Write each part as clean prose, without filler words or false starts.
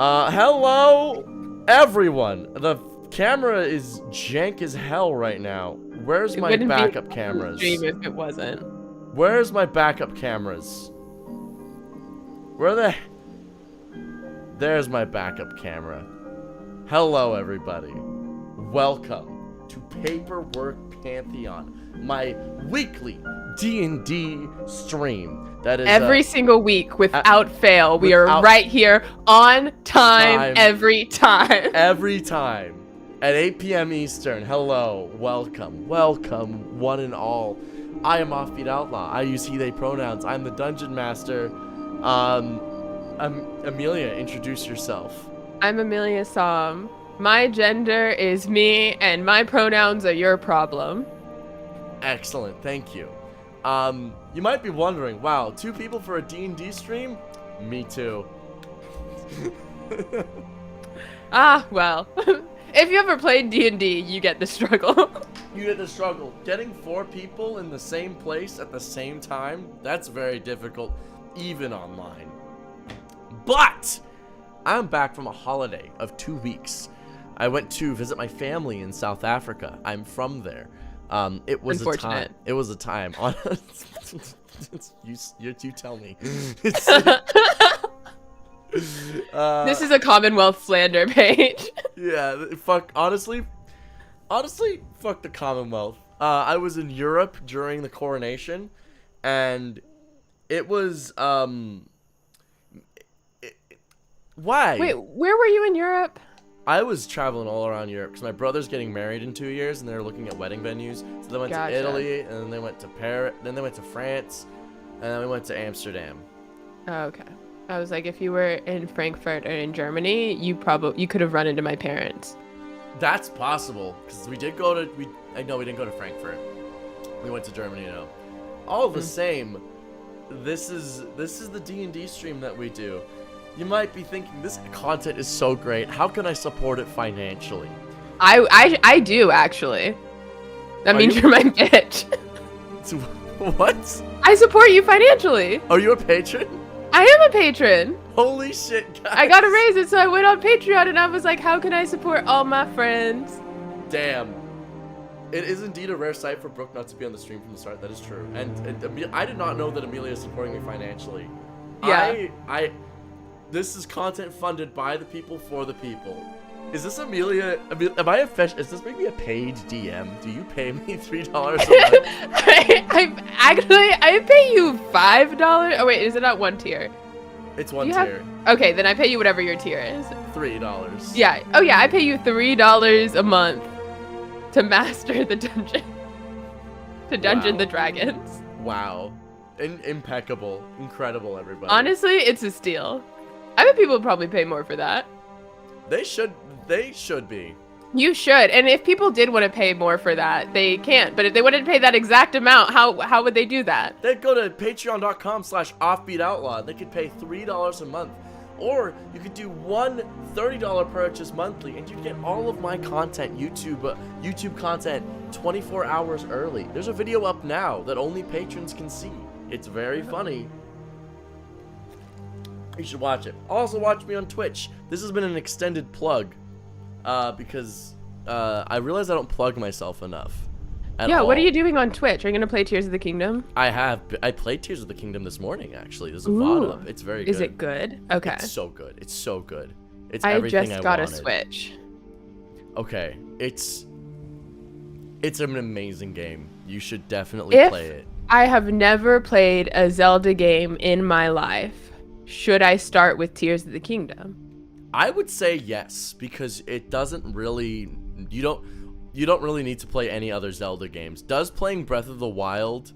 Hello, everyone. The camera is jank as hell right now. Where's my backup cameras? Stream if it wasn't. Where's my backup cameras? Where the? There's my backup camera. Hello, everybody. Welcome to Paperwork Pantheon, my weekly D&D stream. That is every single week, without fail. We are right here on time. Every time. Every time. At 8 p.m. Eastern. Hello. Welcome. Welcome, one and all. I am Offbeat Outlaw. I use he, they pronouns. I'm the Dungeon Master. Amelia, introduce yourself. I'm Amelia Som. My gender is me, and my pronouns are your problem. Excellent. Thank you. You might be wondering, wow, 2 people for a D&D stream? Me too. Well, if you ever played D&D, you get the struggle. You get the struggle. Getting 4 people in the same place at the same time, that's very difficult, even online. But I'm back from a holiday of 2 weeks. I went to visit my family in South Africa. I'm from there. It was a time. It was a time. You tell me. This is a Commonwealth slander page. Yeah, fuck. Honestly, fuck the Commonwealth. I was in Europe during the coronation, and it was why? Wait, where were you in Europe? I was traveling all around Europe because my brother's getting married in 2 years, and they're looking at wedding venues. So they went to Italy, and then they went to Paris, then they went to France, and then we went to Amsterdam. Oh, okay. I was like, if you were in Frankfurt or in Germany, you could have run into my parents. That's possible because we didn't go to Frankfurt. We went to Germany, you know. All the same, this is the D&D stream that we do. You might be thinking, this content is so great. How can I support it financially? I do, actually. That means you're my bitch. What? I support you financially. Are you a patron? I am a patron. Holy shit, guys. I got to raise it, so I went on Patreon, and I was like, how can I support all my friends? Damn. It is indeed a rare sight for Brooke not to be on the stream from the start. That is true. And I did not know that Amelia is supporting me financially. Yeah. This is content funded by the people for the people. Is this Amelia? Am I is this maybe a paid DM? Do you pay me $3 a month? I pay you $5. Oh wait, is it not one tier? It's one tier. Okay, then I pay you whatever your tier is. $3. Yeah. Oh yeah, I pay you $3 a month to master the dungeon. To dungeon the dragons. Wow. Impeccable. Incredible, everybody. Honestly, it's a steal. I bet people would probably pay more for that. They should be. You should. And if people did want to pay more for that, they can't. But if they wanted to pay that exact amount, how would they do that? They'd go to patreon.com/offbeatoutlaw. They could pay $3 a month. Or you could do one $30 purchase monthly, and you'd get all of my content, YouTube content, 24 hours early. There's a video up now that only patrons can see. It's very funny. You should watch it. Also watch me on Twitch. This has been an extended plug because I realize I don't plug myself enough. Yeah, what are you doing on Twitch? Are you going to play Tears of the Kingdom? I played Tears of the Kingdom this morning, actually. There's a VOD up. It's very good. Is it good? Okay. It's so good. It's so good. It's everything I wanted. I just got a Switch. Okay. It's an amazing game. You should definitely play it. I have never played a Zelda game in my life. Should I start with Tears of the Kingdom? I would say yes, because it doesn't really... You don't really need to play any other Zelda games. Does playing Breath of the Wild,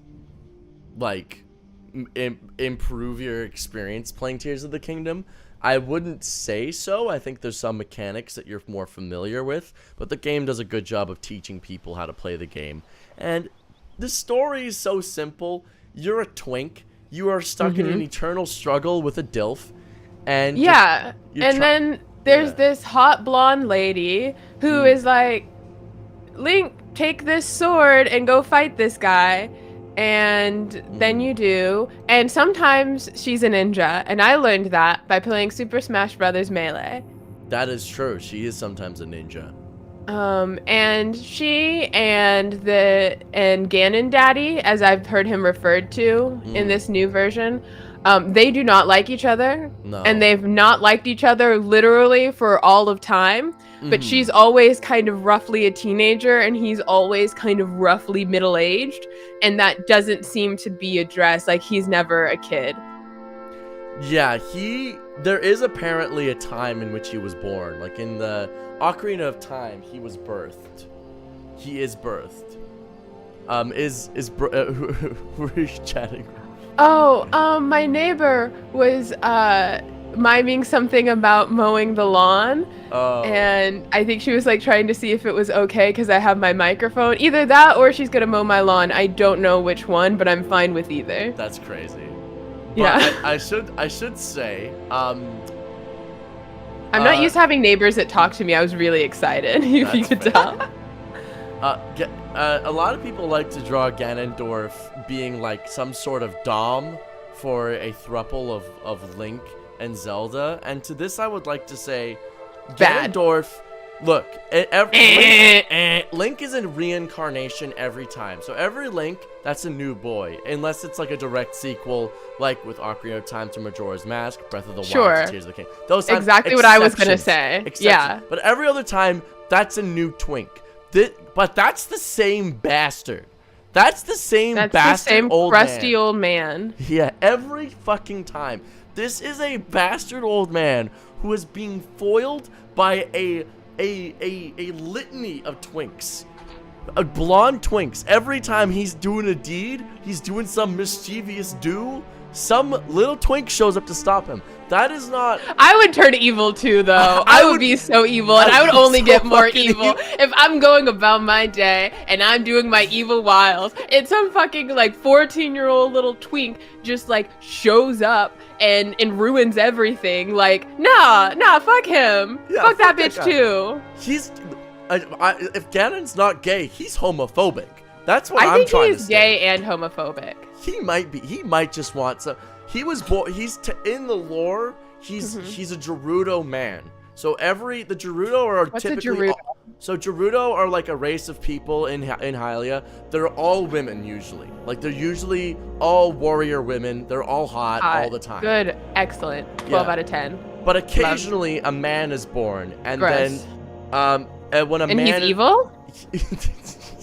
like, improve your experience playing Tears of the Kingdom? I wouldn't say so. I think there's some mechanics that you're more familiar with, but the game does a good job of teaching people how to play the game. And the story is so simple. You're a twink. You are stuck in an eternal struggle with a dilf. And then there's this hot blonde lady who is like, Link, take this sword and go fight this guy. and then you do, and sometimes she's a ninja, and I learned that by playing Super Smash Bros. Melee. That is true. She is sometimes a ninja. And she and Ganon Daddy, as I've heard him referred to in this new version, they do not like each other. No. And they've not liked each other literally for all of time. But she's always kind of roughly a teenager, and he's always kind of roughly middle-aged. And that doesn't seem to be addressed. Like, he's never a kid. Yeah, there is apparently a time in which he was born. Like in the Ocarina of Time, he was birthed. He is birthed. Who are you chatting? Oh, my neighbor was miming something about mowing the lawn. Oh. And I think she was like trying to see if it was okay because I have my microphone. Either that or she's gonna mow my lawn. I don't know which one, but I'm fine with either. That's crazy. Yeah. But I should say, I'm not used to having neighbors that talk to me. I was really excited, if you could tell. A lot of people like to draw Ganondorf being like some sort of dom for a throuple of Link and Zelda. And to this, I would like to say, Bad. Ganondorf, look, Link is a reincarnation every time. So every Link, that's a new boy. Unless it's like a direct sequel, like with Ocarina of Time to Majora's Mask, Breath of the Wild to Tears of the King. Those times, exactly what I was going to say. Yeah. But every other time, that's a new twink. But that's the same bastard. That's the same crusty old man. Yeah, every fucking time. This is a bastard old man who is being foiled by a litany of twinks. Blonde twinks. Every time he's doing a deed, he's doing some mischievous do, some little twink shows up to stop him. That is not... I would turn evil too, though. I would be so evil, and I would only get more evil if I'm going about my day and I'm doing my evil wiles. And some fucking like 14-year-old little twink just like shows up and ruins everything. Like, nah, fuck him. Yeah, fuck that bitch too. He's... if Ganon's not gay, he's homophobic. That's what I'm trying to say. I think he's gay and homophobic. He might be. He might just want some... He was born. In the lore. He's a Gerudo man. So the Gerudo are typically. So Gerudo are like a race of people in Hylia. They're all women usually. Like they're usually all warrior women. They're all hot all the time. Good, excellent. 12 out of 10. But occasionally a man is born, and then when a man. And he's evil.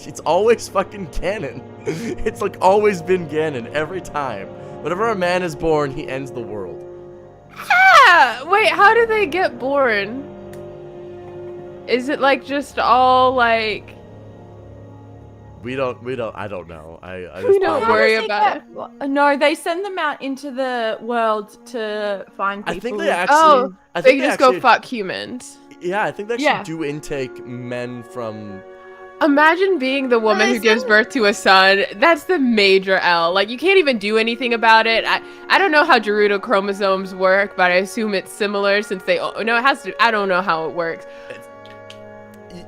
It's always fucking canon. It's like always been canon every time. Whenever a man is born, he ends the world. Yeah! Wait, how do they get born? Is it like just all like... I don't know. We don't worry about it. No, they send them out into the world to find people. I think they actually... they just go fuck humans. Yeah, I think they actually do intake men from... Imagine being the woman who gives birth to a son. That's the major L. Like, you can't even do anything about it. I don't know how Gerudo chromosomes work, but I assume it's similar since they... No, it has to... I don't know how it works.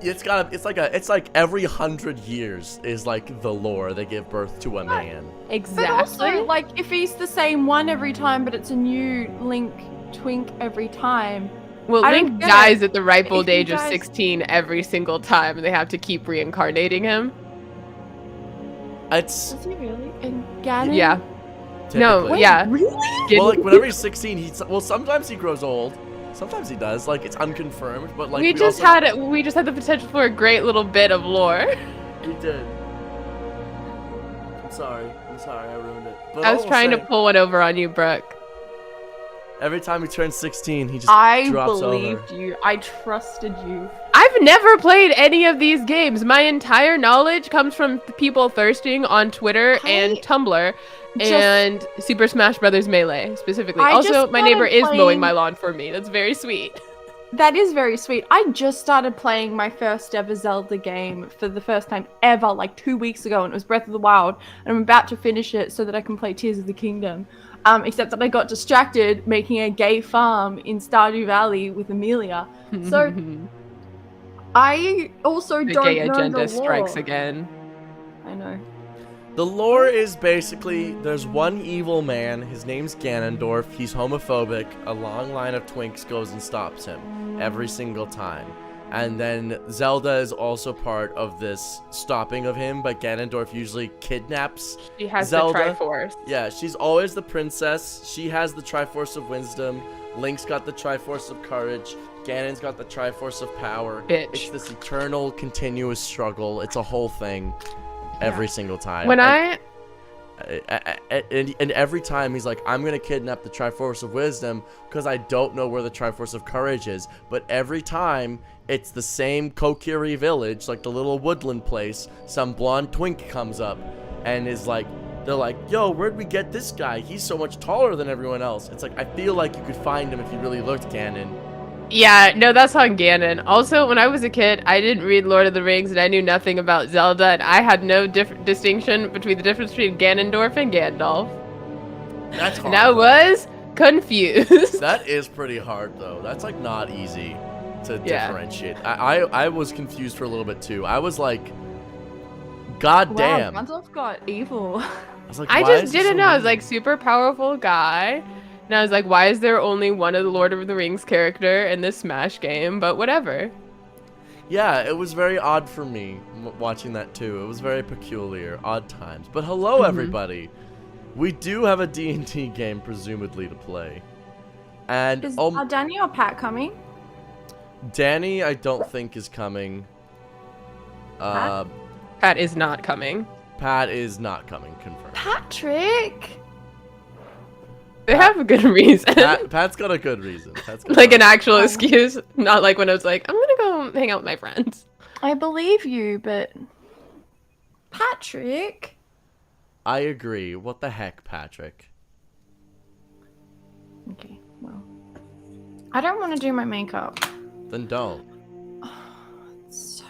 It's like every 100 years is like the lore. They give birth to a man. Exactly. But also, like, if he's the same one every time, but it's a new Link twink every time... Well, Link dies at the ripe old age of 16 every single time, and they have to keep reincarnating him. Does he really? And Ganon? Yeah. Typically. No, yeah. Really? Well, like, whenever he's 16, sometimes he grows old. Sometimes he does. Like, it's unconfirmed, but like... We just had the potential for a great little bit of lore. We did. I'm sorry, I ruined it. But I was trying to pull one over on you, Brooke. Every time he turns 16, he just drops over. I believed you. I trusted you. I've never played any of these games. My entire knowledge comes from people thirsting on Twitter and Tumblr and Super Smash Bros. Melee, specifically. Also, my neighbor is mowing my lawn for me. That's very sweet. That is very sweet. I just started playing my first ever Zelda game for the first time ever, like 2 weeks ago, and it was Breath of the Wild. And I'm about to finish it so that I can play Tears of the Kingdom. Except that I got distracted making a gay farm in Stardew Valley with Amelia. So I also don't know the lore. The gay agenda strikes again. I know. The lore is basically, there's one evil man, his name's Ganondorf, he's homophobic, a long line of twinks goes and stops him every single time. And then Zelda is also part of this stopping of him, but Ganondorf usually kidnaps She has Zelda. the Triforce. Yeah, she's always the princess, she has the Triforce of Wisdom, Link's got the Triforce of Courage, Ganon's got the Triforce of Power. Bitch. It's this eternal, continuous struggle, it's a whole thing. Every single time. When and every time he's like, I'm gonna kidnap the Triforce of Wisdom because I don't know where the Triforce of Courage is. But every time it's the same Kokiri village, like the little woodland place, some blonde twink comes up and is like, they're like, yo, where'd we get this guy? He's so much taller than everyone else. It's like, I feel like you could find him if you really looked, Ganon. Yeah, no, that's on Ganon. Also, when I was a kid, I didn't read Lord of the Rings, and I knew nothing about Zelda, and I had no distinction between the difference between Ganondorf and Gandalf. That's hard. And I was confused. That is pretty hard, though. That's, like, not easy to differentiate. I was confused for a little bit, too. I was like, God damn. Wow, Gandalf got evil. I was like, I why just is he didn't so know. I was mean? like, super powerful guy. And I was like, why is there only one of the Lord of the Rings character in this Smash game? But whatever. Yeah, it was very odd for me watching that too. It was very peculiar, odd times. But hello, everybody. We do have a D&D game, presumably, to play. And Is Danny or Pat coming? Danny, I don't think is coming. Pat? Pat is not coming. Pat is not coming, confirmed. Patrick! They have a good reason. Pat's got a good reason. Like an actual excuse. Not like when I was like, I'm gonna go hang out with my friends. I believe you, but... Patrick? I agree. What the heck, Patrick? Okay, well... I don't want to do my makeup. Then don't. So...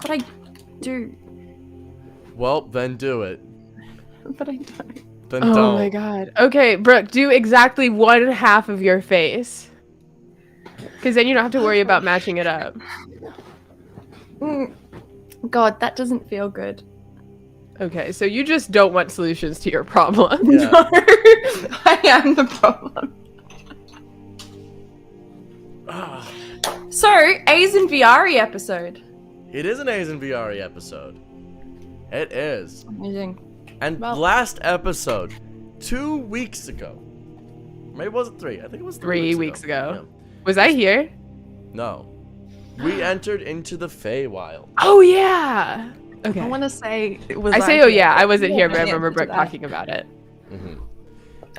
But I do. Well, then do it. But I don't. Then Oh don't. my god. Okay, Brooke, do exactly 1/2 of your face. Because then you don't have to worry about matching it up. God, that doesn't feel good. Okay, so you just don't want solutions to your problem. Yeah. No, I am the problem. So, A's and Viari episode. It is an A's and VR episode. It is. Amazing. And Well- last episode, 2 weeks ago. Maybe it wasn't 3. I think it was 3 weeks ago. Yeah. Was I here? No. We entered into the Feywild. Oh yeah. Okay. I want to say it was. I say, like- oh yeah, I wasn't here, but I Yeah, remember to Brooke that. talking about it. Mm-hmm.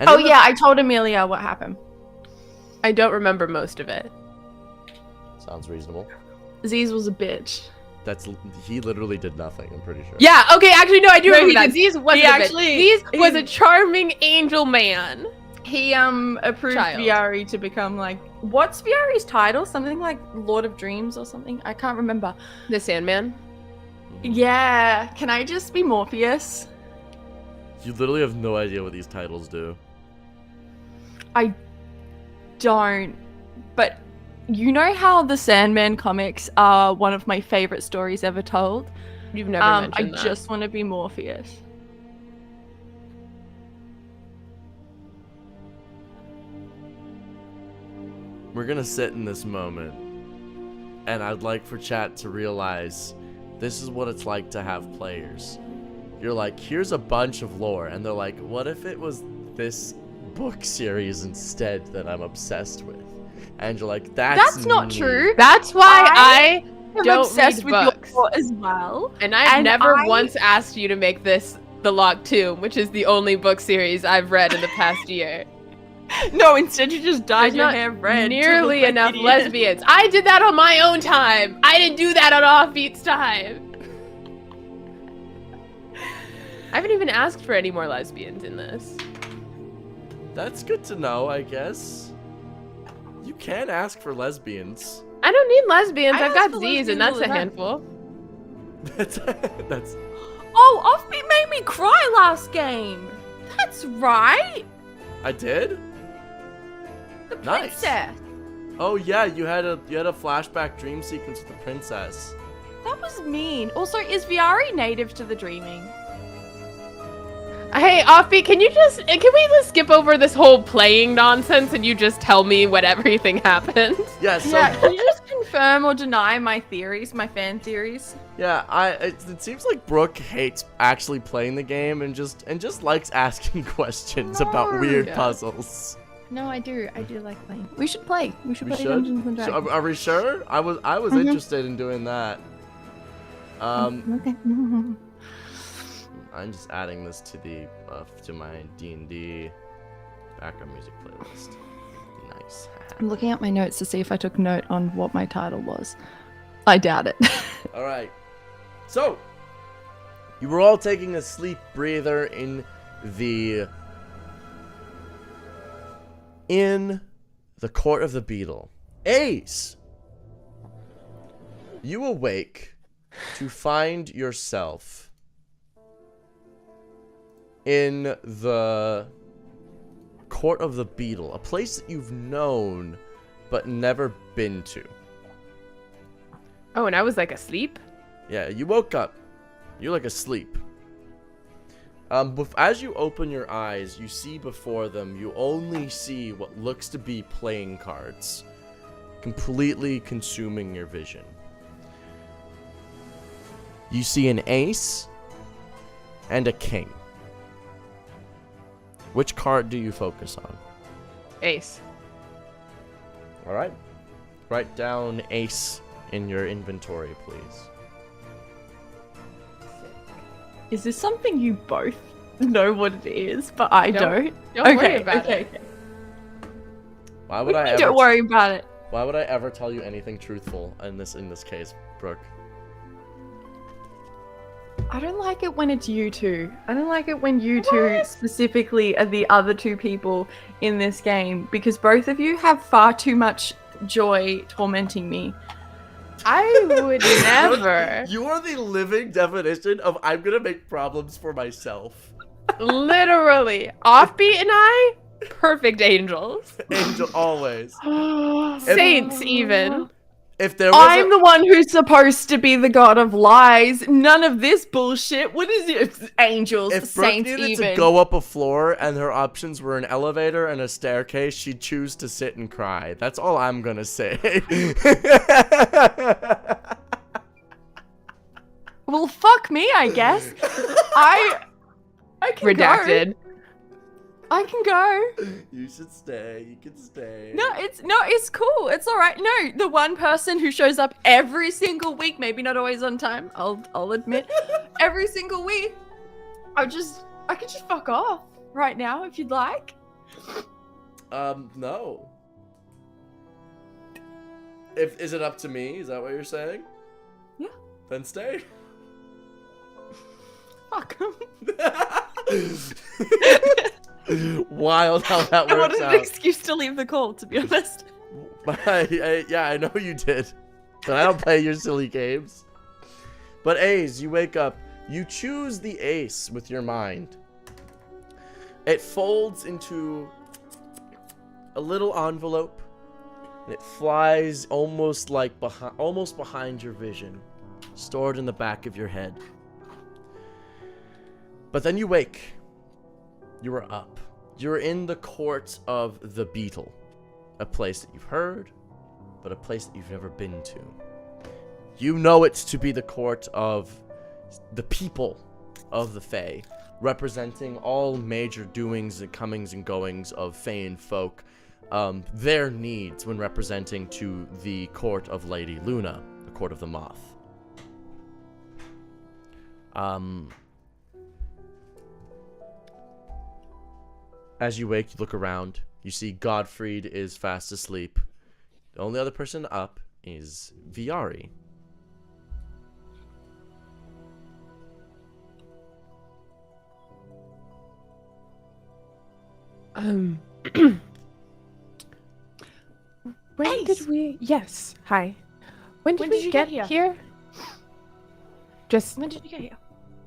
Oh yeah, I told Amelia what happened. I don't remember most of it. Sounds reasonable. Aziz was a bitch. He literally did nothing, I'm pretty sure. Yeah, okay, actually no, I do No, remember he that. did- Z's wasn't he a bitch. actually- Z's was he- a charming angel man. He approved Child. Viari to become like, what's Viari's title? Something like Lord of Dreams or something. I can't remember. The Sandman. Yeah, can I just be Morpheus? You literally have no idea what these titles do. I don't. But you know how the Sandman comics are one of my favorite stories ever told? You've never I mentioned that. just want to be Morpheus. We're gonna sit in this moment, and I'd like for chat to realize this is what it's like to have players. You're like, here's a bunch of lore, and they're like, what if it was this book series instead that I'm obsessed with? And you're like, that's not me." true. That's why I I'm don't obsessed read with books. your lore as well. And I've And never I- once asked you to make this The Locked Tomb, which is the only book series I've read in the past year. No, instead you just dyed There's your not hair red. to nearly look like enough idiot. lesbians. I did that on my own time. I didn't do that on Offbeat's time. I haven't even asked for any more lesbians in this. That's good to know, I guess. You can ask for lesbians. I don't need lesbians. I I've ask got for Z's, lesbians and that's all a the time. handful. That's Oh, Offbeat made me cry last game. That's right. I did? The Nice. princess. Oh yeah, you had a flashback dream sequence with the princess. That was mean. Also, is Viari native to the dreaming? Hey, Offbeat, can we just skip over this whole playing nonsense and you just tell me what everything happened? Yeah, so Yeah, can you just confirm or deny my theories, my fan theories? yeah, it seems like Brooke hates actually playing the game and just likes asking questions about weird Yeah. puzzles. No, I do like playing. We should play. We should We play should? Dungeons and So, Dragons. are we sure? I was Mhm. interested in doing that. Okay. I'm just adding this to my D&D background music playlist. Nice. I'm looking at my notes to see if I took note on what my title was. I doubt it. All right. So, you were all taking a sleep breather in the court of the Beetle. Ace, you awake to find yourself in the court of the Beetle, a place that you've known but never been to. Oh, and I was like asleep? Yeah, you woke up. You're like asleep. As you open your eyes, you see before them, you only see what looks to be playing cards, completely consuming your vision. You see an ace and a king. Which card do you focus on? Ace. All right. Write down ace in your inventory, please. Is this something you both know what it is, but I don't? Don't worry about it. Okay. Why would I ever? Don't worry about it. Why would I ever tell you anything truthful in this case, Brooke? I don't like it when it's you two. I don't like it when you two specifically are the other two people in this game because both of you have far too much joy tormenting me. I would never. You are the living definition of I'm gonna make problems for myself. Literally. Offbeat and I, perfect angels. Angel always. Saints, even. If there was I'm the one who's supposed to be the god of lies. None of this bullshit. What is it? It's angels, if Brooke saints, needed even. to go up a floor and her options were an elevator and a staircase, she'd choose to sit and cry. That's all I'm gonna say. Well, fuck me, I guess. I can Redacted. go. I can go. You should stay. You can stay. No, it's cool. It's all right. No, the one person who shows up every single week, maybe not always on time. I'll admit, every single week. I could just fuck off right now if you'd like. No. Is it up to me? Is that what you're saying? Yeah. Then stay. Fuck. Wild how that I works wanted out. an excuse to leave the call, to be honest. Yeah, I know you did. But I don't play your silly games. But Ace, you wake up. You choose the ace with your mind. It folds into a little envelope. And it flies almost behind your vision. Stored in the back of your head. But then you wake. You are up. You're in the court of the Beetle. A place that you've heard, but a place that you've never been to. You know it to be the court of the people of the Fae, representing all major doings and comings and goings of Faean folk, their needs when representing to the court of Lady Luna, the court of the Moth. As you wake, you look around. You see Godfried is fast asleep. The only other person up is Viari. When did we? Yes. Hi. When did we get here? Just When did you get here?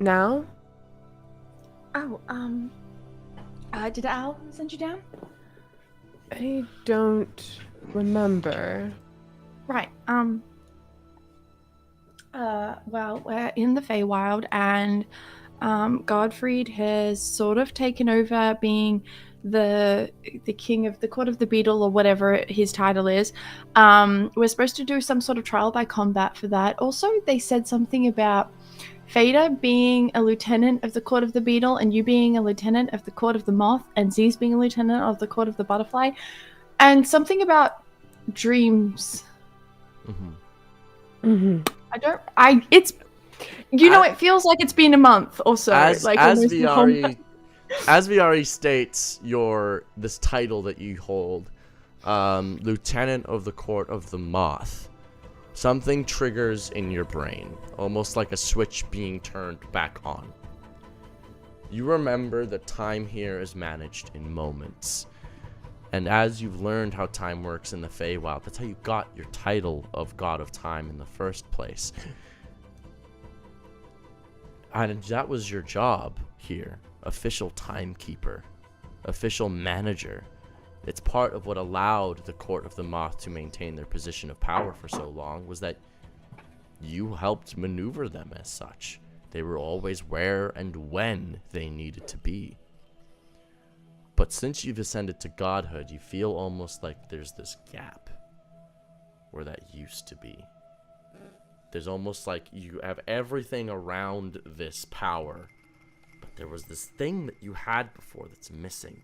now? Oh, did Al send you down? I don't remember. Right. Well, we're in the Feywild, and Godfried has sort of taken over being the king of the court of the Beetle, or whatever his title is. We're supposed to do some sort of trial by combat for that. Also, they said something about Fada being a lieutenant of the court of the Beetle, and you being a lieutenant of the court of the Moth, and Z's being a lieutenant of the court of the Butterfly, and something about dreams. It's, it feels like it's been a month or so. As Viari states, this title that you hold, Lieutenant of the Court of the Moth, something triggers in your brain, almost like a switch being turned back on. You remember that time here is managed in moments. And as you've learned how time works in the Feywild, that's how you got your title of God of Time in the first place. And that was your job here. Official timekeeper. Official manager. It's part of what allowed the Court of the Moth to maintain their position of power for so long, was that you helped maneuver them as such. They were always where and when they needed to be. But since you've ascended to godhood, you feel almost like there's this gap where that used to be. There's almost like you have everything around this power, but there was this thing that you had before that's missing.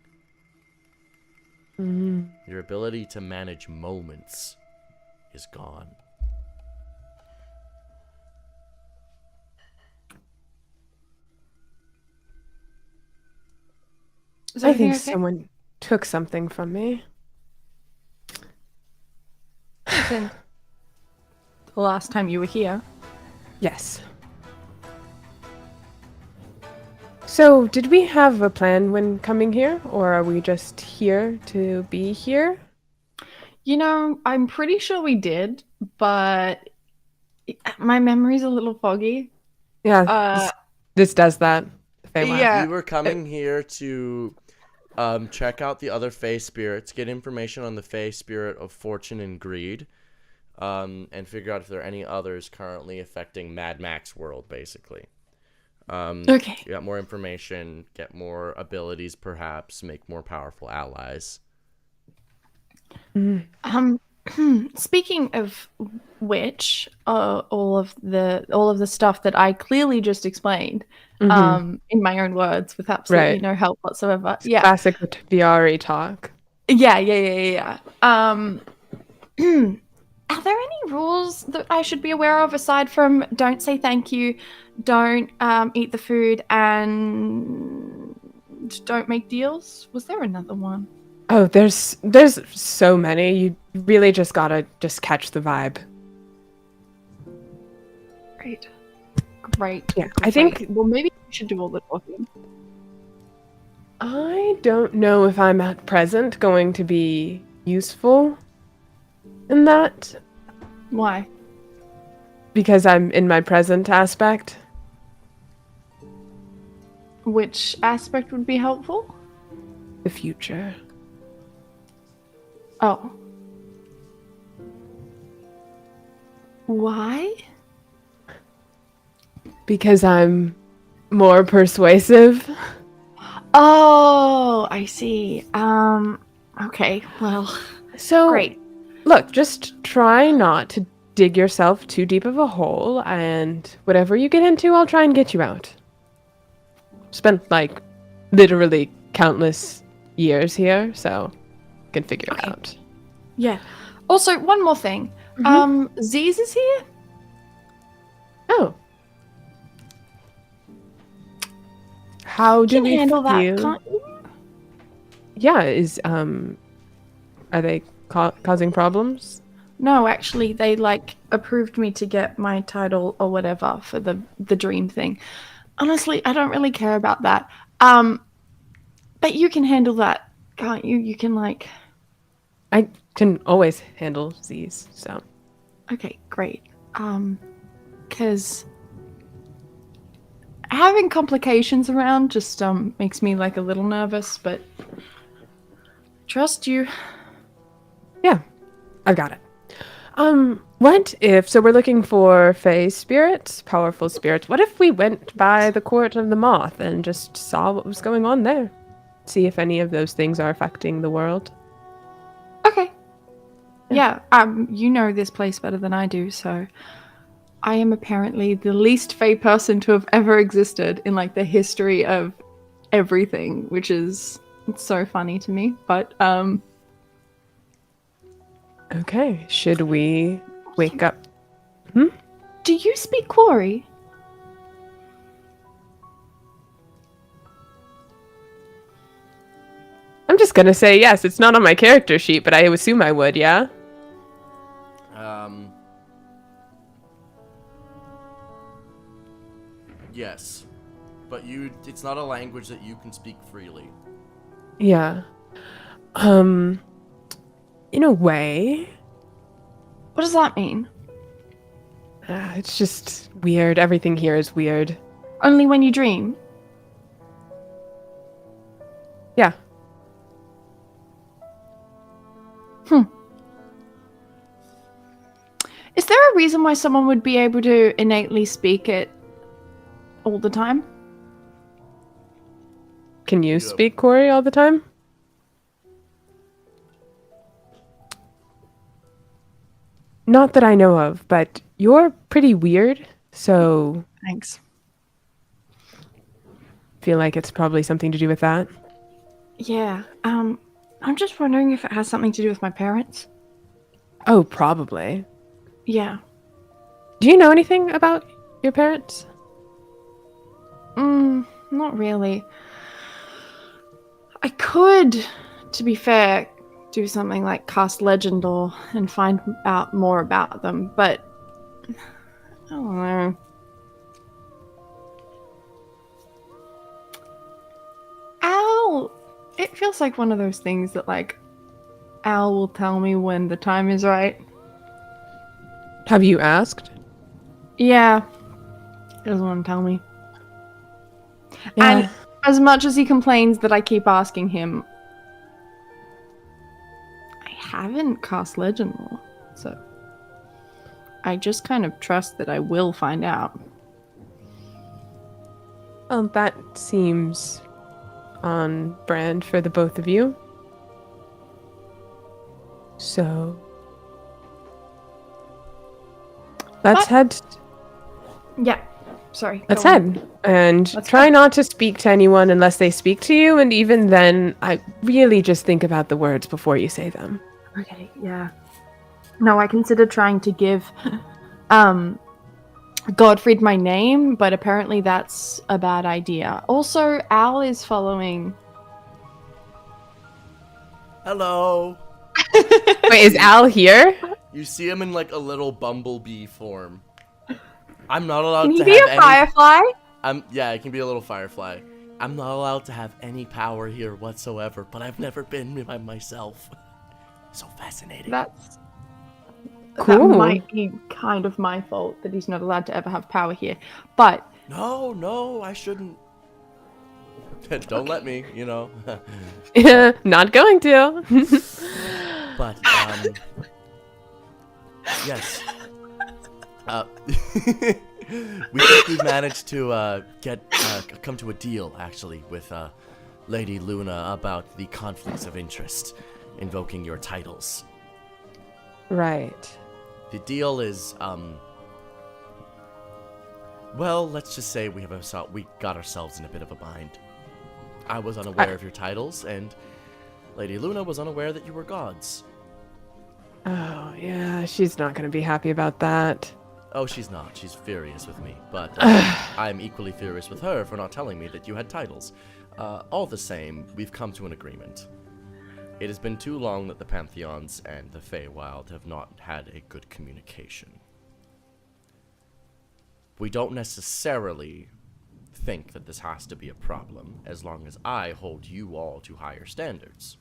Your ability to manage moments is gone. I think someone took something from me. The last time you were here. Yes. So, did we have a plan when coming here, or are we just here to be here? I'm pretty sure we did, but my memory's a little foggy. Yeah, this does that. Yeah. You were coming here to check out the other Fey spirits, get information on the Fey spirit of fortune and greed, and figure out if there are any others currently affecting Mad Max world, basically. Okay. You got more information, get more abilities, perhaps make more powerful allies. Speaking of which, all of the stuff that I clearly just explained, in my own words, with absolutely no help whatsoever. Yeah. Classic Viari talk. Yeah. Are there any rules that I should be aware of aside from don't say thank you, don't eat the food, and don't make deals? Was there another one? Oh, there's so many. You really just gotta catch the vibe. Great. Yeah, I think. Well, maybe we should do all the talking. I don't know if I'm at present going to be useful in that. Why? Because I'm in my present aspect. Which aspect would be helpful? The future. Oh. Why? Because I'm more persuasive. Oh, I see. Okay, well, so great. Look, just try not to dig yourself too deep of a hole, and whatever you get into, I'll try and get you out. Spent, literally countless years here, so can figure it out. Yeah. Also, one more thing. Ziz is here? Oh. How do we handle feel? that, can't you? Yeah, are they causing problems? No, actually, they approved me to get my title or whatever for the dream thing. Honestly, I don't really care about that. But you can handle that, can't you? You can I can always handle these, so. Okay, great. Because having complications around just makes me a little nervous, but trust you. Yeah, I've got it. What if, so we're looking for Fey spirits, powerful spirits. What if we went by the Court of the Moth and just saw what was going on there? See if any of those things are affecting the world. Okay. Yeah, you know this place better than I do, so I am apparently the least Fey person to have ever existed in like the history of everything, which is it's so funny to me. But Okay, should we wake up? do you speak Quarry? I'm just gonna say yes. It's not on my character sheet, but I assume I would, yeah? Yes. But it's not a language that you can speak freely. Yeah. In a way. What does that mean? It's just weird. Everything here is weird. Only when you dream? Yeah. Is there a reason why someone would be able to innately speak it all the time? Can you speak Corey all the time? Not that I know of, but you're pretty weird, so Thanks. feel like it's probably something to do with that. Yeah, I'm just wondering if it has something to do with my parents. Oh, probably. Yeah. Do you know anything about your parents? Not really. I could, to be fair, do something like cast legend or and find out more about them, but I don't know. Al, it feels like one of those things that like Al will tell me when the time is right. Have you asked? Yeah. He doesn't want to tell me. Yeah. And as much as he complains that I keep asking him, I haven't cast legend lore, so I just kind of trust that I will find out. Well, that seems on brand for the both of you. So let's head. Yeah. Sorry. Let's go on. head and Let's try go. not to speak to anyone unless they speak to you, and even then, I really just think about the words before you say them. Okay, yeah. No, I considered trying to give Godfried my name, but apparently that's a bad idea. Also, Al is following. Hello. Wait, is Al here? You see him in like a little bumblebee form. I'm not allowed Can he to be have a any. firefly? Yeah, it can be a little firefly. I'm not allowed to have any power here whatsoever, but I've never been by myself. So fascinating. That Cool. might be kind of my fault that he's not allowed to ever have power here. But No, I shouldn't. Don't let me, you know. Not going to. But yes. We think we've managed to come to a deal actually with Lady Luna about the conflicts of interest invoking your titles. Right. The deal is well, let's just say we got ourselves in a bit of a bind. I was unaware of your titles, and Lady Luna was unaware that you were gods. Oh, yeah, she's not going to be happy about that. Oh, she's not. She's furious with me. But I'm equally furious with her for not telling me that you had titles. All the same, we've come to an agreement. It has been too long that the Pantheons and the Feywild have not had a good communication. We don't necessarily think that this has to be a problem, as long as I hold you all to higher standards.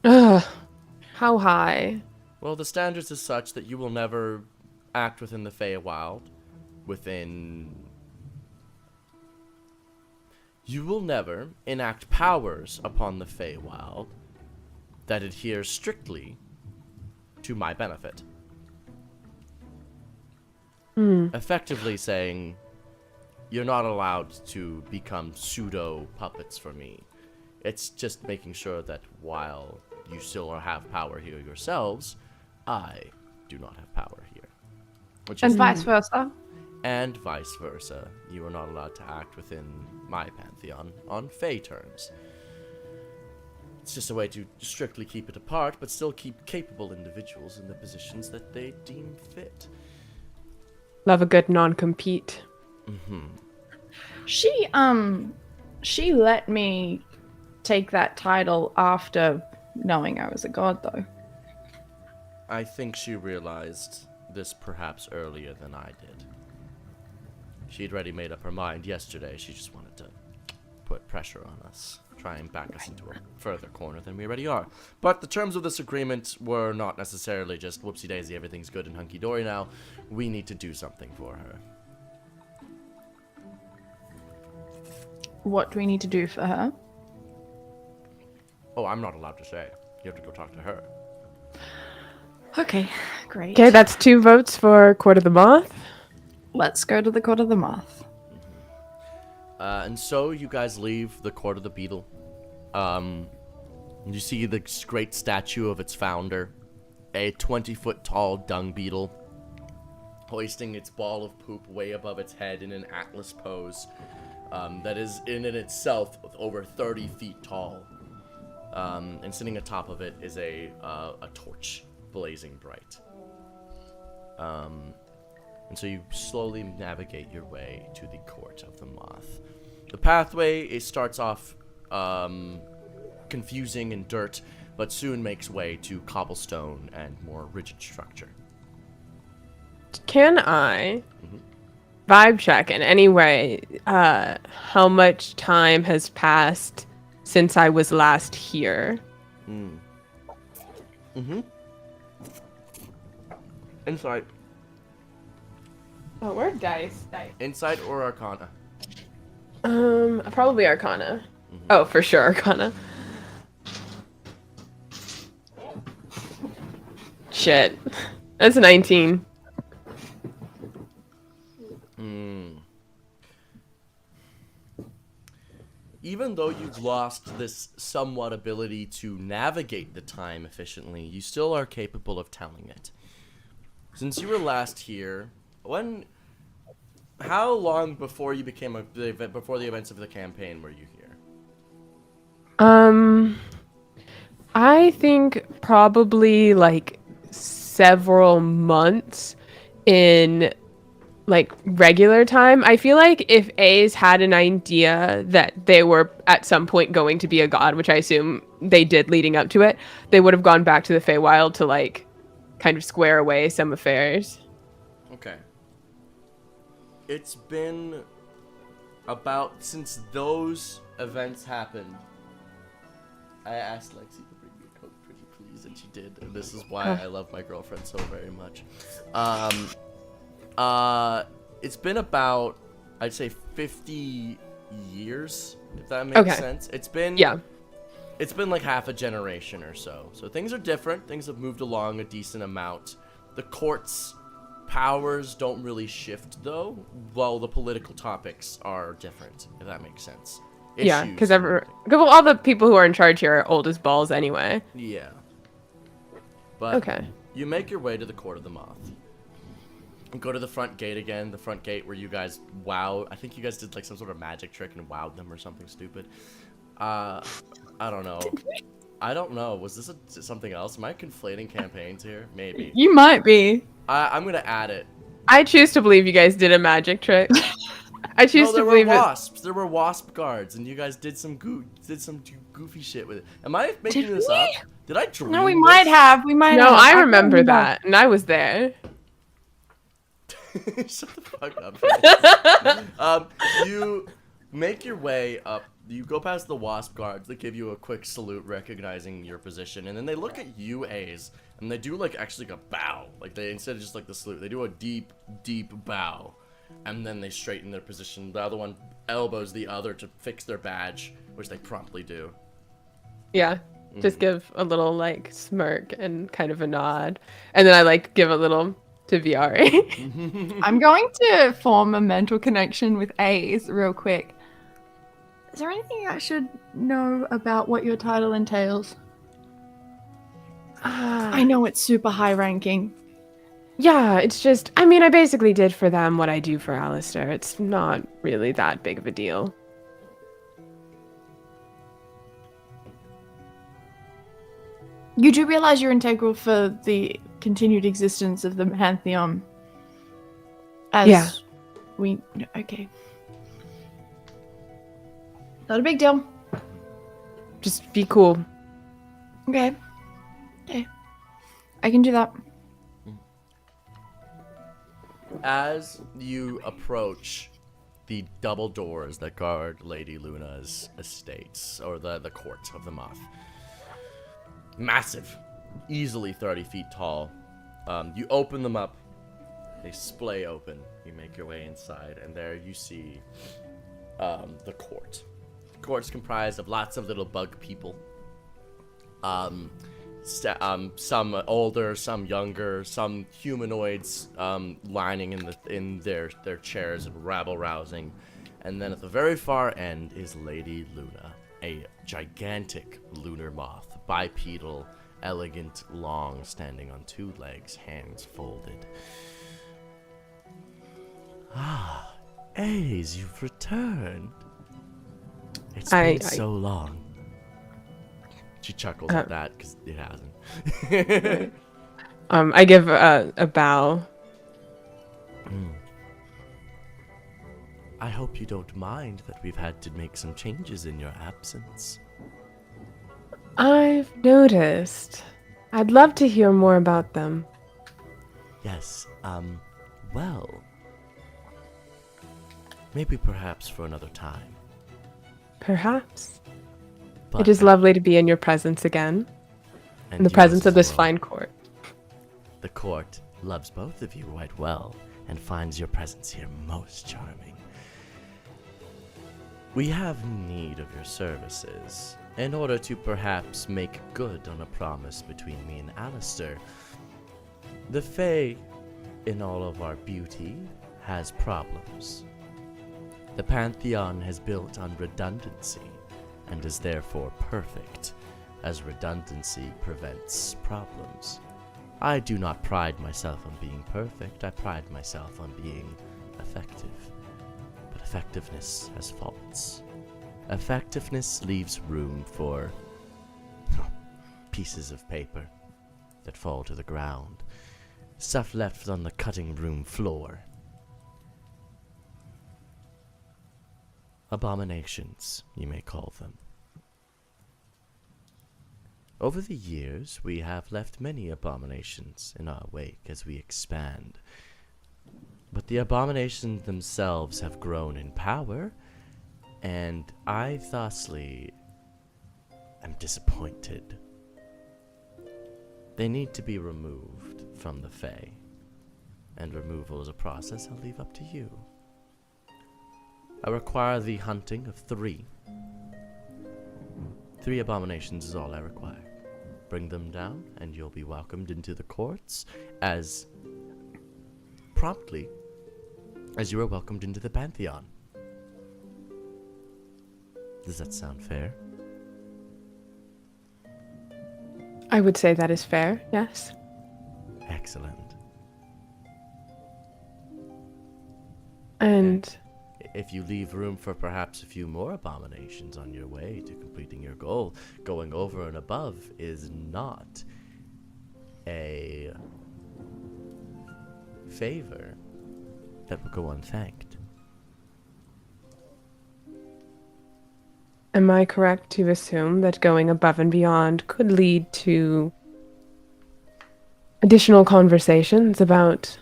Ugh. How high? Well, the standards is such that you will never act within the Feywild, You will never enact powers upon the Feywild that adhere strictly to my benefit. effectively saying, you're not allowed to become pseudo puppets for me. It's just making sure that while you still have power here yourselves, I do not have power here. And vice versa. And vice versa. You are not allowed to act within my Pantheon on Fey terms. It's just a way to strictly keep it apart, but still keep capable individuals in the positions that they deem fit. Love a good non-compete. She let me take that title after knowing I was a god, though. I think she realized this perhaps earlier than I did. She'd already made up her mind yesterday. She just wanted to put pressure on us, try and back us into a further corner than we already are. But the terms of this agreement were not necessarily just whoopsie-daisy, everything's good and hunky-dory now. We need to do something for her. What do we need to do for her? Oh, I'm not allowed to say. You have to go talk to her. Okay, great. Okay, that's 2 votes for Court of the Moth. Let's go to the Court of the Moth. And so you guys leave the Court of the Beetle. You see the great statue of its founder, a 20-foot tall dung beetle, hoisting its ball of poop way above its head in an atlas pose that is in itself over 30 feet tall. And sitting atop of it is a torch blazing bright. And so you slowly navigate your way to the Court of the Moth. The pathway, it starts off confusing and dirt, but soon makes way to cobblestone and more rigid structure. Can I vibe check in any way how much time has passed since I was last here? Insight. Oh, where are dice? Insight or Arcana? Probably Arcana. Oh, for sure, Arcana. Shit. That's a 19. Even though you've lost this somewhat ability to navigate the time efficiently, you still are capable of telling it. Since you were last here, how long before you became before the events of the campaign were you here? I think probably like several months in like regular time. I feel like if A's had an idea that they were at some point going to be a god, which I assume they did leading up to it, they would have gone back to the Feywild to like kind of square away some affairs. Okay. It's been about since those events happened. I asked Lexi to bring me a coat, pretty please, and she did, and this is why I love my girlfriend so very much. It's been about, I'd say 50 years, if that makes sense. It's been like half a generation or so. So things are different. Things have moved along a decent amount. The court's powers don't really shift, though, while the political topics are different, if that makes sense. Yeah, because all the people who are in charge here are old as balls anyway. Yeah. But you make your way to the Court of the Moth. Go to the front gate again, the front gate where you guys I think you guys did like some sort of magic trick and wowed them or something stupid. I don't know. Was this something else? Am I conflating campaigns here? Maybe. You might be. I'm gonna add it. I choose to believe you guys did a magic trick. I choose to believe there were wasps. There were wasp guards, and you guys did some goofy shit with it. Am I making this up? Did I dream? No, we might have. No, I remember that, and I was there. Shut the fuck up. You make your way up. You go past the wasp guards. They give you a quick salute recognizing your position, and then they look at you, A's, and they do like actually like a bow. Like they, instead of just like the salute, they do a deep bow, and then they straighten their position. The other one elbows the other to fix their badge, which they promptly do. Yeah. Just give a little like smirk and kind of a nod, and then I like give a little to Viari. I'm going to form a mental connection with A's real quick. Is there anything I should know about what your title entails? I know it's super high ranking. Yeah, it's just, I mean, I basically did for them what I do for Alistair. It's not really that big of a deal. You do realize you're integral for the continued existence of the Pantheon. Yeah. Okay. Not a big deal. Just be cool. Okay. I can do that. As you approach the double doors that guard Lady Luna's estates, or the court of the moth, massive, easily 30 feet tall, you open them up, they splay open, you make your way inside, and there you see the court. The court is comprised of lots of little bug people. Some older, some younger, some humanoids lining in their chairs and rabble-rousing. And then at the very far end is Lady Luna, a gigantic lunar moth, bipedal, elegant, long, standing on two legs, hands folded. Ah, A's, you've returned. It's been so long. She chuckles at that because it hasn't. I give a bow. I hope you don't mind that we've had to make some changes in your absence. I've noticed. I'd love to hear more about them. Yes, well, maybe perhaps for another time. Perhaps. But It is lovely to be in your presence again. In the yours presence of as this well. fine court. The court loves both of you quite well and finds your presence here most charming. We have need of your services in order to perhaps make good on a promise between me and Alistair. The Fae, in all of our beauty, has problems. The Pantheon has built on redundancy and is therefore perfect, as redundancy prevents problems. I do not pride myself on being perfect, I pride myself on being effective. But effectiveness has faults. Effectiveness leaves room for pieces of paper that fall to the ground, stuff left on the cutting room floor. Abominations, you may call them. Over the years, we have left many abominations in our wake as we expand. But the abominations themselves have grown in power, and I thusly am disappointed. They need to be removed from the Fae, and removal is a process I'll leave up to you. I require the hunting of 3. 3 abominations is all I require. Bring them down, and you'll be welcomed into the courts as promptly as you were welcomed into the Pantheon. Does that sound fair? I would say that is fair, yes. Excellent. And If you leave room for perhaps a few more abominations on your way to completing your goal, going over and above is not a favor that will go unthanked. am I correct to assume that going above and beyond could lead to additional conversations about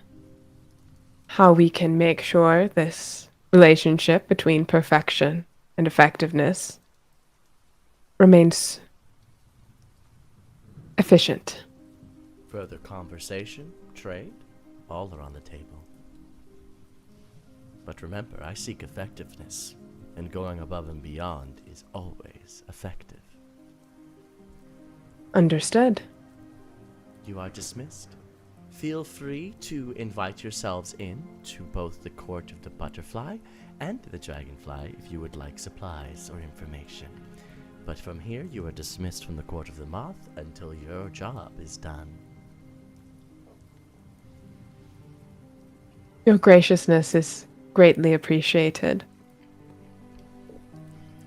how we can make sure this relationship between perfection and effectiveness remains efficient? Further conversation, trade, all are on the table. But remember, I seek effectiveness, and going above and beyond is always effective. Understood. You are dismissed. feel free to invite yourselves in to both the Court of the Butterfly and the Dragonfly if you would like supplies or information. But from here, you are dismissed from the Court of the Moth until your job is done. Your graciousness is greatly appreciated.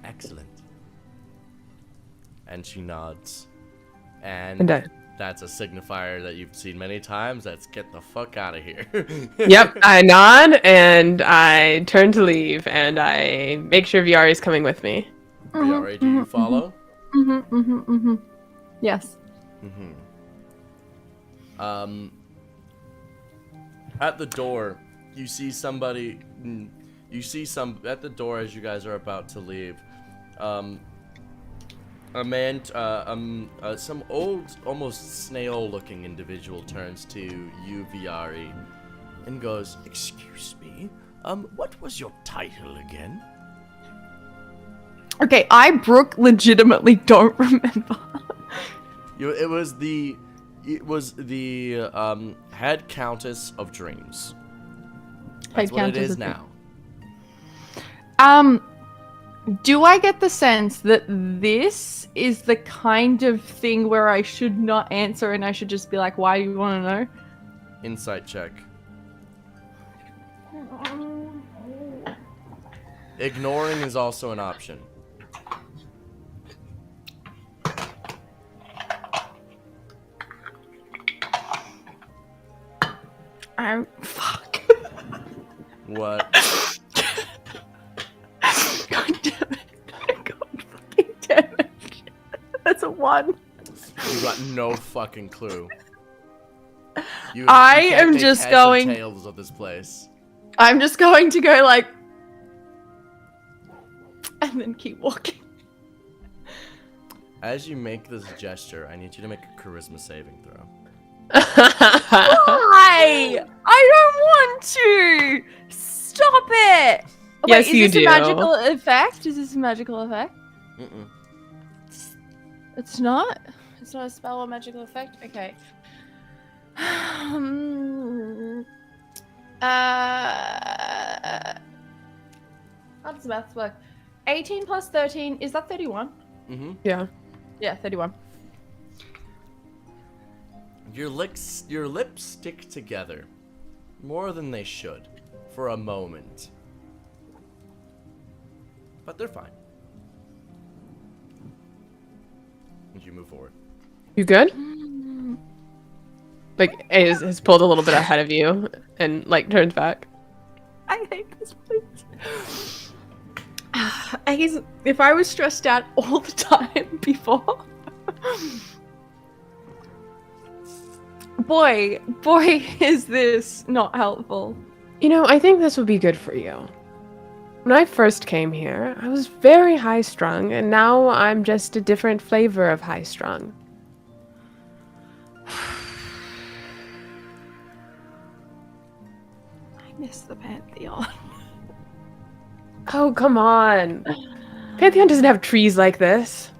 Excellent. And she nods. And that's a signifier that you've seen many times. That's get the fuck out of here. Yep, I nod and I turn to leave and I make sure Viari is coming with me. Viari, do you follow? Yes. At the door, you see somebody. At the door as you guys are about to leave. A man, some old, almost snail-looking individual turns to you, Viari, and goes, "Excuse me, what was your title again?" Okay, I, Brooke, legitimately don't remember. It was the head countess of dreams. That's what it is now. Do I get the sense that this is the kind of thing where I should not answer and I should just be like, why do you want to know? Insight check. Ignoring is also an option. Fuck. What? God damn it. God fucking damn it. That's a 1. You got no fucking clue. You I can't am make just heads or going. tails of this place. I'm just going to go like. And then keep walking. As you make this gesture, I need you to make a charisma saving throw. Why? I don't want to. Stop it. Yes, Wait, you is this do. a magical effect? Is this a magical effect? Mm-mm. It's not? It's not a spell or magical effect? Okay. How does the maths work? 18 plus 13, is that 31? Mm-hmm. Yeah. Yeah, 31. Your lips stick together. More than they should. For a moment. But they're fine. And you move forward. You good? Like, has pulled a little bit ahead of you and, like, turns back. I hate this place. I guess if I was stressed out all the time before... boy, is this not helpful. You know, I think this would be good for you. When I first came here, I was very high-strung, and now I'm just a different flavor of high-strung. I miss the Pantheon. Oh, come on. Pantheon doesn't have trees like this.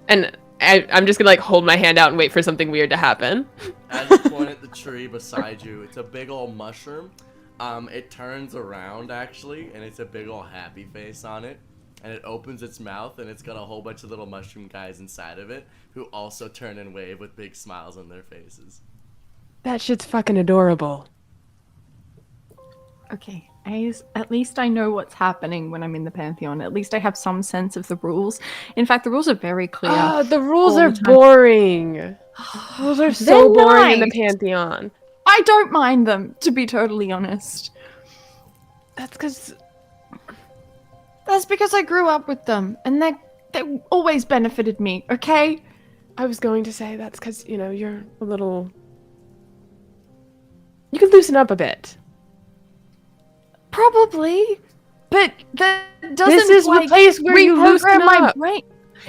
And I'm just gonna, like, hold my hand out and wait for something weird to happen. As you point at the tree beside you, it's a big old mushroom. It turns around, actually, and it's a big old happy face on it. And it opens its mouth, and it's got a whole bunch of little mushroom guys inside of it who also turn and wave with big smiles on their faces. That shit's fucking adorable. Okay, at least I know what's happening when I'm in the Pantheon. At least I have some sense of the rules. In fact, the rules are very clear. The rules all are the time. boring. The rules are so They're boring in the nice. Pantheon. I don't mind them, to be totally honest. That's because I grew up with them, and they always benefited me, okay? I was going to say that's because, you know, you're a little... You could loosen up a bit. Probably, but that doesn't. This is the place where you loosen my up. brain.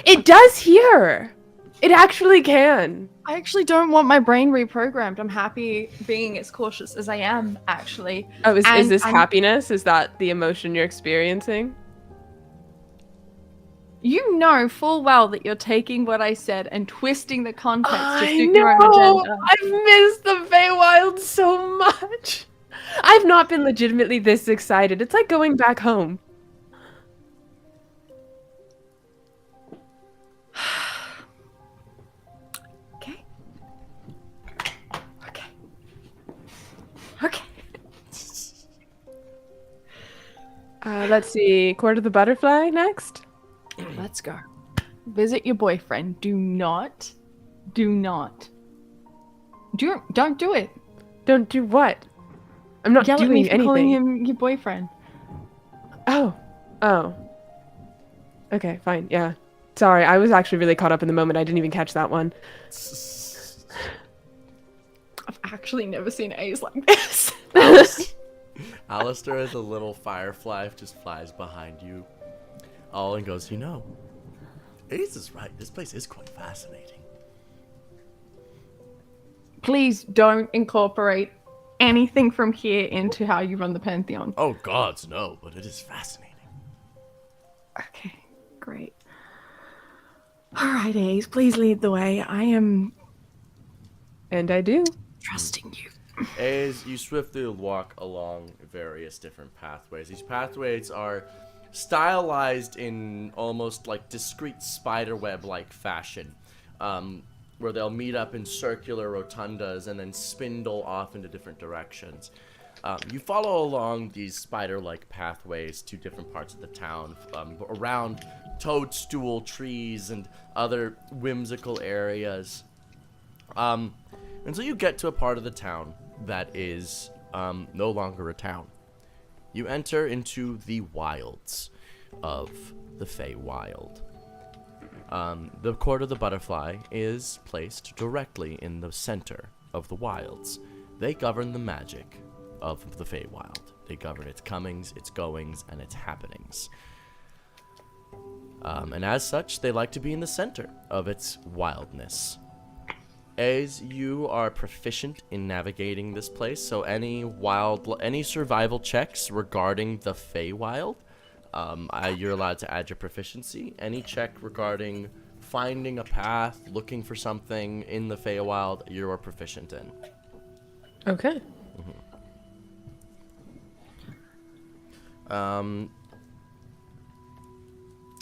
It does here. It actually can. I actually don't want my brain reprogrammed. I'm happy being as cautious as I am, actually. Oh, is And this I'm- happiness? Is that the emotion you're experiencing? You know full well that you're taking what I said and twisting the context to I suit your own know. agenda. I've missed the Feywild so much. I've not been legitimately this excited. It's like going back home. Okay. Okay. Okay. Let's see. Court of the Butterfly next. Let's go. Visit your boyfriend. Don't do it. Don't do what? I'm not Yell at me doing for anything. calling him your boyfriend. Oh. Okay, fine. Yeah. Sorry, I was actually really caught up in the moment. I didn't even catch that one. I've actually never seen A's like this. Alistair, as a little firefly, just flies behind you. All and goes, Ace is right. This place is quite fascinating. Please don't incorporate anything from here into how you run the Pantheon. Oh gods, no, but it is fascinating. Okay, great. Alright, Ace, please lead the way. I am And I do. trusting you. As you swiftly walk along various different pathways. These pathways are stylized in almost like discrete spiderweb-like fashion, where they'll meet up in circular rotundas and then spindle off into different directions. You follow along these spider-like pathways to different parts of the town, around toadstool trees and other whimsical areas, until you get to a part of the town that is no longer a town. You enter into the wilds of the Feywild. The Court of the Butterfly is placed directly in the center of the wilds. They govern the magic of the Feywild. They govern its comings, its goings, and its happenings. And as such, they like to be in the center of its wildness. As you are proficient in navigating this place, so any survival checks regarding the Feywild, you're allowed to add your proficiency. Any check regarding finding a path, looking for something in the Feywild, you're proficient in. Okay.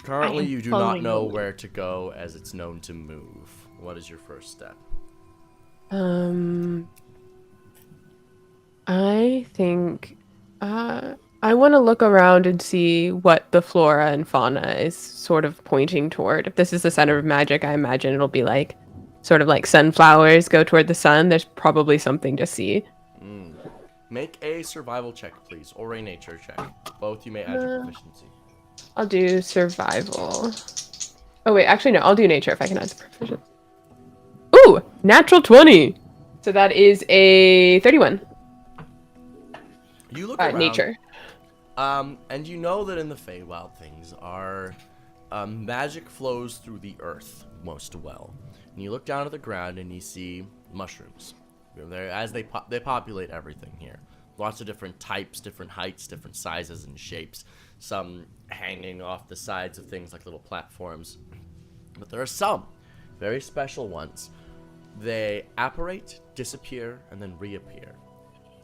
Currently, you do not following know the lead. where to go, as it's known to move. What is your first step? I think I want to look around and see what the flora and fauna is sort of pointing toward. If this is the center of magic, I imagine it'll be like sort of like sunflowers go toward the sun. There's probably something to see. Make a survival check, please, or a nature check. Both you may add your proficiency. I'll do survival. Oh wait, actually no, I'll do nature if I can add the proficiency. Ooh, natural 20. So that is a 31. You look around. Nature. And you know that in the Feywild things are magic flows through the earth most well. And you look down at the ground and you see mushrooms. As they populate everything here. Lots of different types, different heights, different sizes and shapes. Some hanging off the sides of things like little platforms. But there are some very special ones. They apparate, disappear, and then reappear.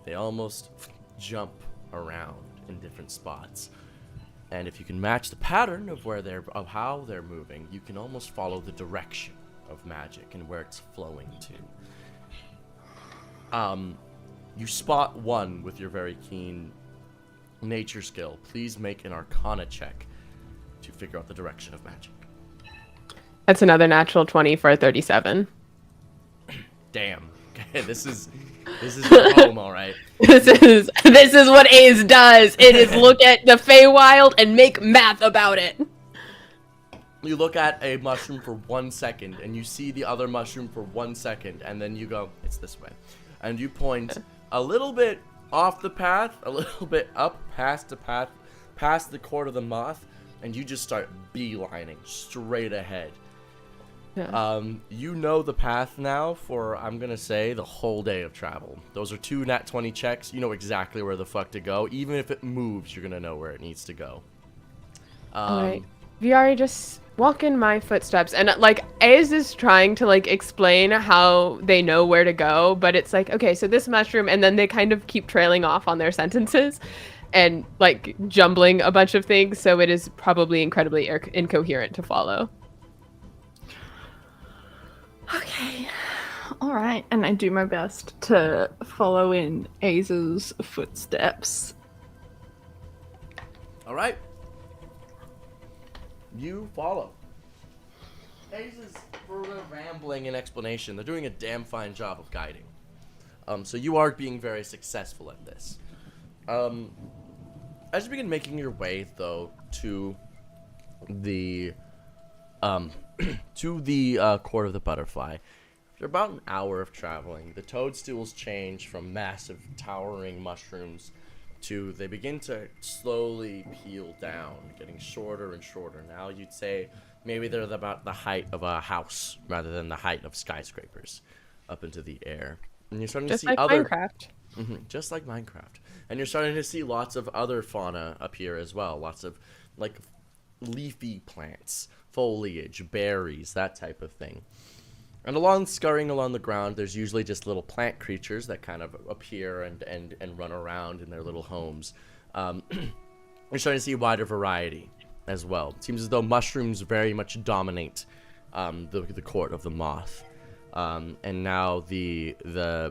They almost jump around in different spots. And if you can match the pattern of how they're moving, you can almost follow the direction of magic and where it's flowing to. You spot one with your very keen nature skill. Please make an Arcana check to figure out the direction of magic. That's another natural 20 for a 37. Damn. Okay, this is your home, all right. This is what Ace does. It is look at the Feywild and make math about it. You look at a mushroom for 1 second, and you see the other mushroom for 1 second, and then you go, it's this way. And you point a little bit off the path, a little bit up past the path, past the Court of the Moth, and you just start beelining straight ahead. Yeah. You know the path now for, I'm gonna say, the whole day of travel. Those are 2 nat 20 checks. You know exactly where the fuck to go. Even if it moves, you're gonna know where it needs to go. Alright. Viari, just walk in my footsteps. And like Aze is trying to like explain how they know where to go, but it's like, okay, so this mushroom, and then they kind of keep trailing off on their sentences and like jumbling a bunch of things, so it is probably incredibly incoherent to follow. Okay. All right. And I do my best to follow in Aza's footsteps. All right. You follow. Aces, for their rambling and explanation, they're doing a damn fine job of guiding. So you are being very successful at this. As you begin making your way, though, to the Court of the Butterfly, after about an hour of traveling, the toadstools change from massive, towering mushrooms to they begin to slowly peel down, getting shorter and shorter. Now you'd say maybe they're about the height of a house rather than the height of skyscrapers up into the air. And you're starting Just to see like other Minecraft. just like Minecraft. And you're starting to see lots of other fauna appear as well. Lots of like leafy plants, foliage, berries, that type of thing. And scurrying along the ground, there's usually just little plant creatures that kind of appear and run around in their little homes. You're starting to see a wider variety as well. It seems as though mushrooms very much dominate the court of the moth. And now the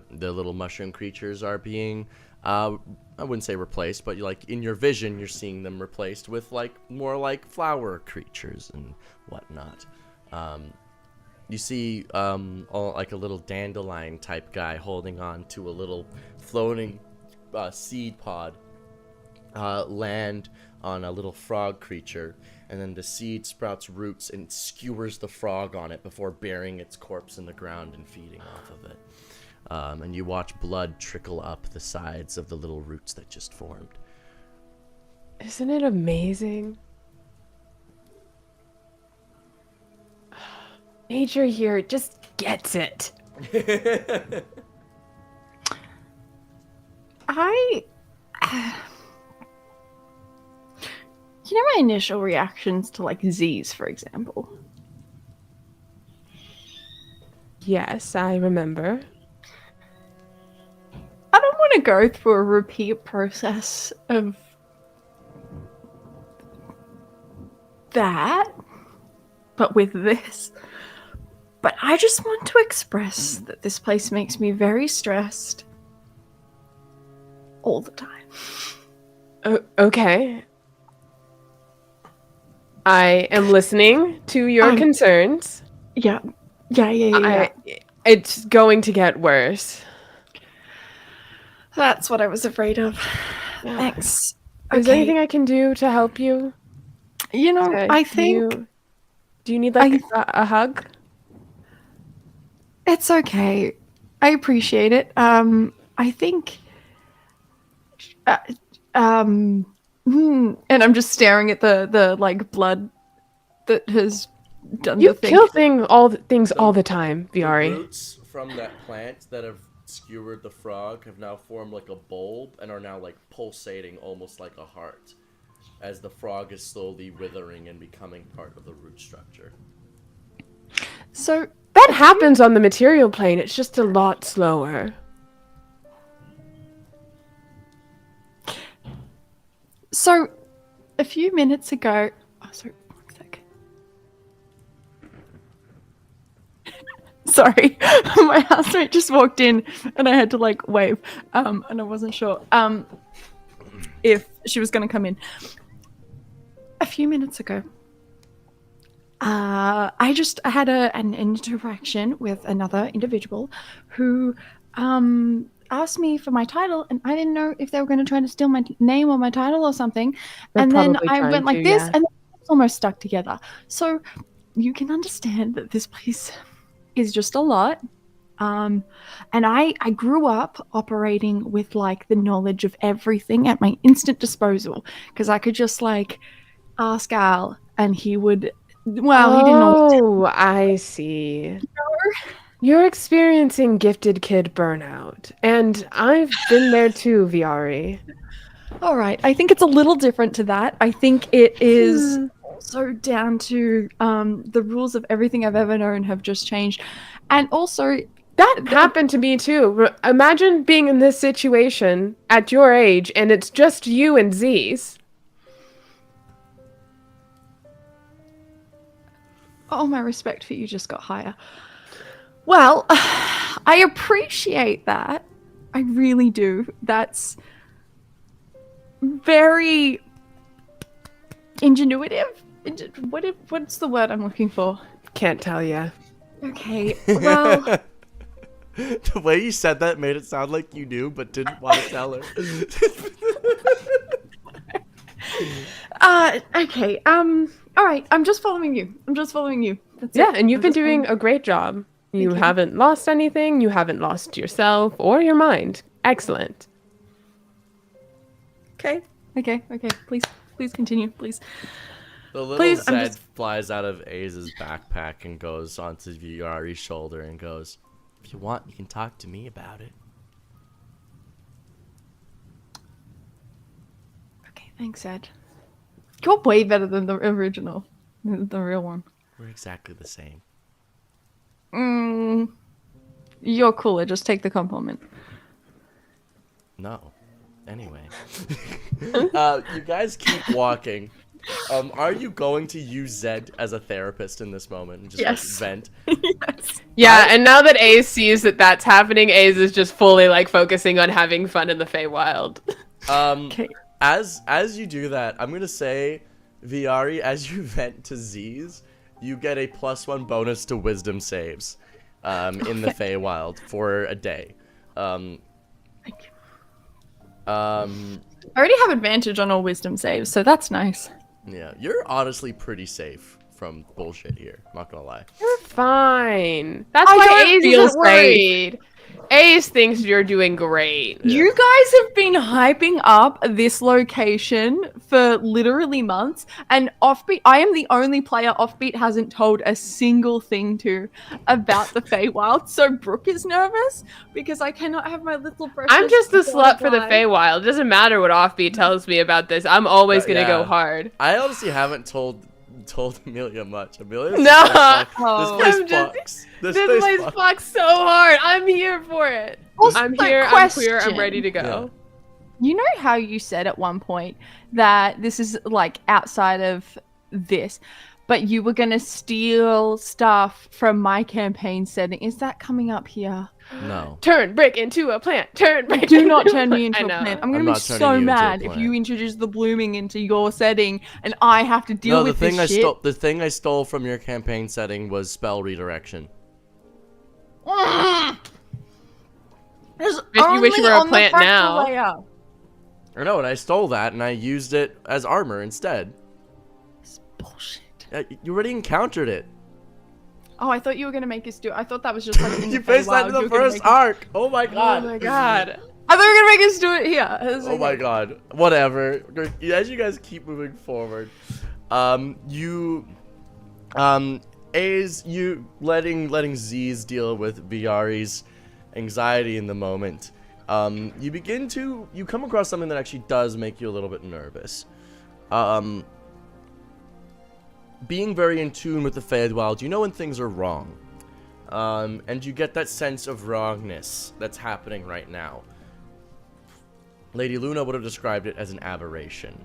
little mushroom creatures are being, I wouldn't say replaced, but like in your vision, you're seeing them replaced with like more like flower creatures and whatnot. You see like a little dandelion type guy holding on to a little floating seed pod land on a little frog creature, and then the seed sprouts roots and skewers the frog on it before burying its corpse in the ground and feeding off of it. And you watch blood trickle up the sides of the little roots that just formed. Isn't it amazing? Nature here just gets it. You know my initial reactions to like Z's, for example? Yes, I remember. I don't want to go through a repeat process of that, but with this. But I just want to express that this place makes me very stressed all the time. Okay. I am listening to your concerns. Yeah. It's going to get worse. That's what I was afraid of. Thanks. Is there anything I can do to help you? You know, I think... Do you need like a hug? It's okay. I appreciate it. I think... and I'm just staring at the like blood that has done the thing. You kill things all the time, Viari. The roots from that plant that have skewered the frog have now formed like a bulb and are now like pulsating almost like a heart as the frog is slowly withering and becoming part of the root structure. So that happens on the material plane. It's just a lot slower. So, a few minutes ago... Oh, sorry, 1 sec. Sorry, my housemate just walked in and I had to, like, wave. And I wasn't sure if she was going to come in. A few minutes ago, I had an interaction with another individual who... asked me for my title, and I didn't know if they were going to try to steal my name or my title or something. And then I went like this, and it's almost stuck together. So you can understand that this place is just a lot. And I grew up operating with like the knowledge of everything at my instant disposal, because I could just like ask Al, and he would. Well, he didn't know. Oh, I see. You know? You're experiencing gifted kid burnout, and I've been there too, Viari. All right, I think it's a little different to that. I think it is also down to the rules of everything I've ever known have just changed, and also That happened to me too. Imagine being in this situation at your age and it's just you and Z's. oh, my respect for you just got higher. Well, I appreciate that. I really do. That's very ingenuitive. What's the word I'm looking for? Can't tell ya. Okay, well, The way you said that made it sound like you knew, but didn't want to tell her. okay, all right, I'm just following you. That's Yeah, it. and you've I'm been just doing following- a great job. You you. haven't lost anything. You haven't lost yourself or your mind. Excellent. Okay, please continue, please. The little Please, I'm Zed just- flies out of Aze's backpack and goes onto Viari's shoulder and goes, "If you want, you can talk to me about it." Okay, thanks, Ed. You're way better than the original, the real one. We're exactly the same. You're cooler, just take the compliment. No. Anyway. You guys keep walking. Are you going to use Zed as a therapist in this moment and just Yes. like, vent? Yes. Yeah, and now that Ace sees that that's happening, Ace is just fully like focusing on having fun in the Feywild. Okay. As you do that, I'm gonna say, Viari, as you vent to Z's, you get a +1 bonus to wisdom saves in the Feywild for a day. Thank you. I already have advantage on all wisdom saves, so that's nice. Yeah, you're honestly pretty safe from bullshit here, not gonna lie. You're fine. That's I why don't Ace feel isn't worried. Ace thinks you're doing great. Yeah. You guys have been hyping up this location for literally months, and Offbeat, I am the only player Offbeat hasn't told a single thing to about the Feywild, so Brooke is nervous because I cannot have my little precious I'm just the slut for the butterfly. Feywild. It doesn't matter what Offbeat tells me about this. I'm always gonna go Yeah. hard. I honestly haven't told Amelia much. Amelia's No. just like, Oh. this I'm place just- fucks. This place place fucks. fucks so hard. I'm here for it. Also, I'm here. I'm clear. I'm ready to go. Yeah. You know how you said at one point that this is like outside of this, but you were gonna steal stuff from my campaign setting. Is that coming up here? No. Turn brick into a plant. Turn brick. Do not into turn me plant. into I a know. plant. I'm I'm gonna be not turning you so into a mad if plant. you introduce the blooming into your setting and I have to deal No, the with thing I this shit. stole. The thing I stole from your campaign setting was spell redirection. There's you wish you only were a on the plant fractal now. layer. I know, and I stole that and I used it as armor instead. It's bullshit. You already encountered it. Oh, I thought you were gonna make us do it. I thought that was just like in You the faced Feywild, that in you the were gonna first make us- arc. Oh my Oh god. my god. I thought you were gonna make us do it here. It's Oh my okay. god. Whatever. As you guys keep moving forward, you letting Z's deal with Viari's anxiety in the moment. You come across something that actually does make you a little bit nervous. Being very in tune with the Feywild, you know when things are wrong. And you get that sense of wrongness that's happening right now. Lady Luna would have described it as an aberration.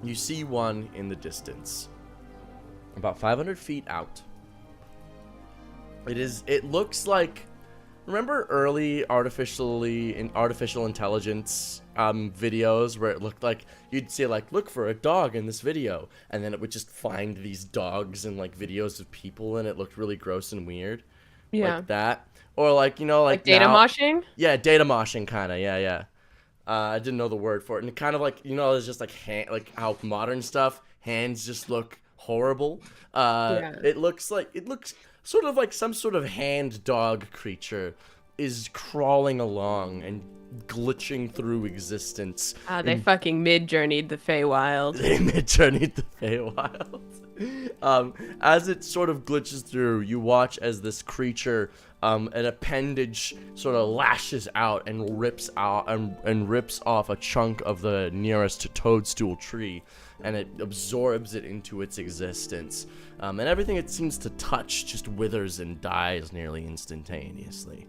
You see one in the distance, about 500 feet out. It looks like, remember early artificial intelligence videos where it looked like you'd say like, look for a dog in this video, and then it would just find these dogs in like videos of people, and it looked really gross and weird. Yeah. Like that. Or like, you know, Like data now- moshing? Yeah, data moshing kind of. Yeah. I didn't know the word for it. And it kind of like, you know, it's just like like how modern stuff, hands just look horrible. Yeah. It looks sort of like some sort of hand dog creature is crawling along and glitching through existence. They fucking mid-journeyed the Feywild. They mid-journeyed the Feywild. As it sort of glitches through, you watch as this creature, an appendage, sort of lashes out and rips off a chunk of the nearest toadstool tree, and it absorbs it into its existence. And everything it seems to touch just withers and dies nearly instantaneously.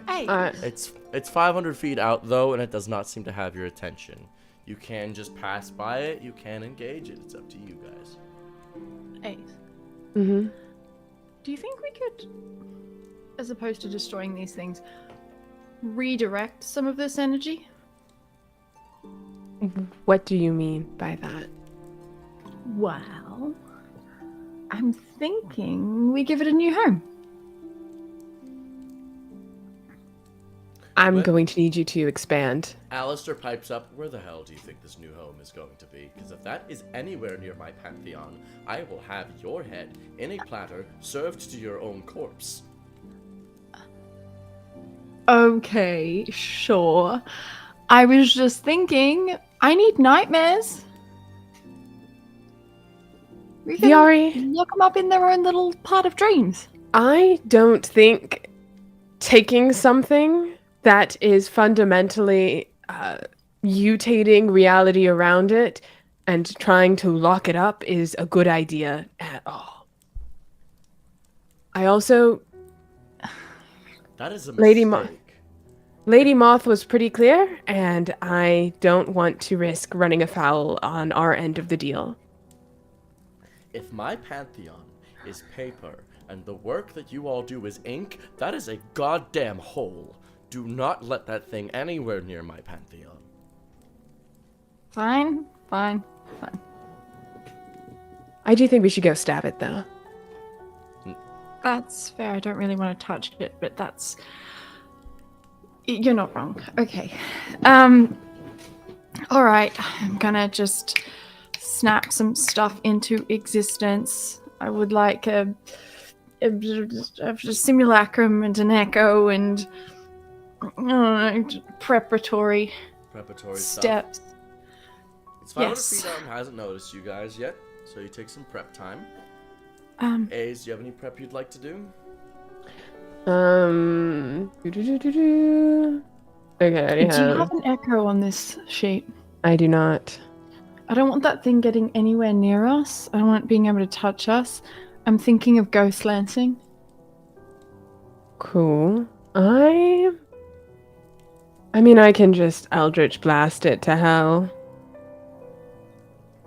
Hey. It's 500 feet out though, and it does not seem to have your attention. You can just pass by it. You can engage it. It's up to you guys. Hey. Mm-hmm. Do you think we could, as opposed to destroying these things, redirect some of this energy? What do you mean by that? Well, I'm thinking we give it a new home. I'm going to need you to expand. Alistair pipes up, where the hell do you think this new home is going to be? Because if that is anywhere near my Pantheon, I will have your head in a platter served to your own corpse. Okay, sure. I was just thinking, I need nightmares. We can Viari, lock them up in their own little part of dreams. I don't think taking something that is fundamentally mutating reality around it and trying to lock it up is a good idea at all. I also... That is a mistake. Lady Moth was pretty clear, and I don't want to risk running afoul on our end of the deal. If my Pantheon is paper and the work that you all do is ink, that is a goddamn hole. Do not let that thing anywhere near my Pantheon. Fine. I do think we should go stab it, though. That's fair. I don't really want to touch it, but that's... You're not wrong. Okay. Alright. I'm gonna just snap some stuff into existence. I would like a simulacrum and an echo and... I don't know, preparatory steps. Stuff. It's 500 Yes. feet out and hasn't noticed you guys yet, so you take some prep time. Ace, do you have any prep you'd like to do? Okay, I already Do you have an echo on this sheet? I do not. I don't want that thing getting anywhere near us. I don't want it being able to touch us. I'm thinking of ghost lancing. Cool. I mean, I can just Eldritch Blast it to hell.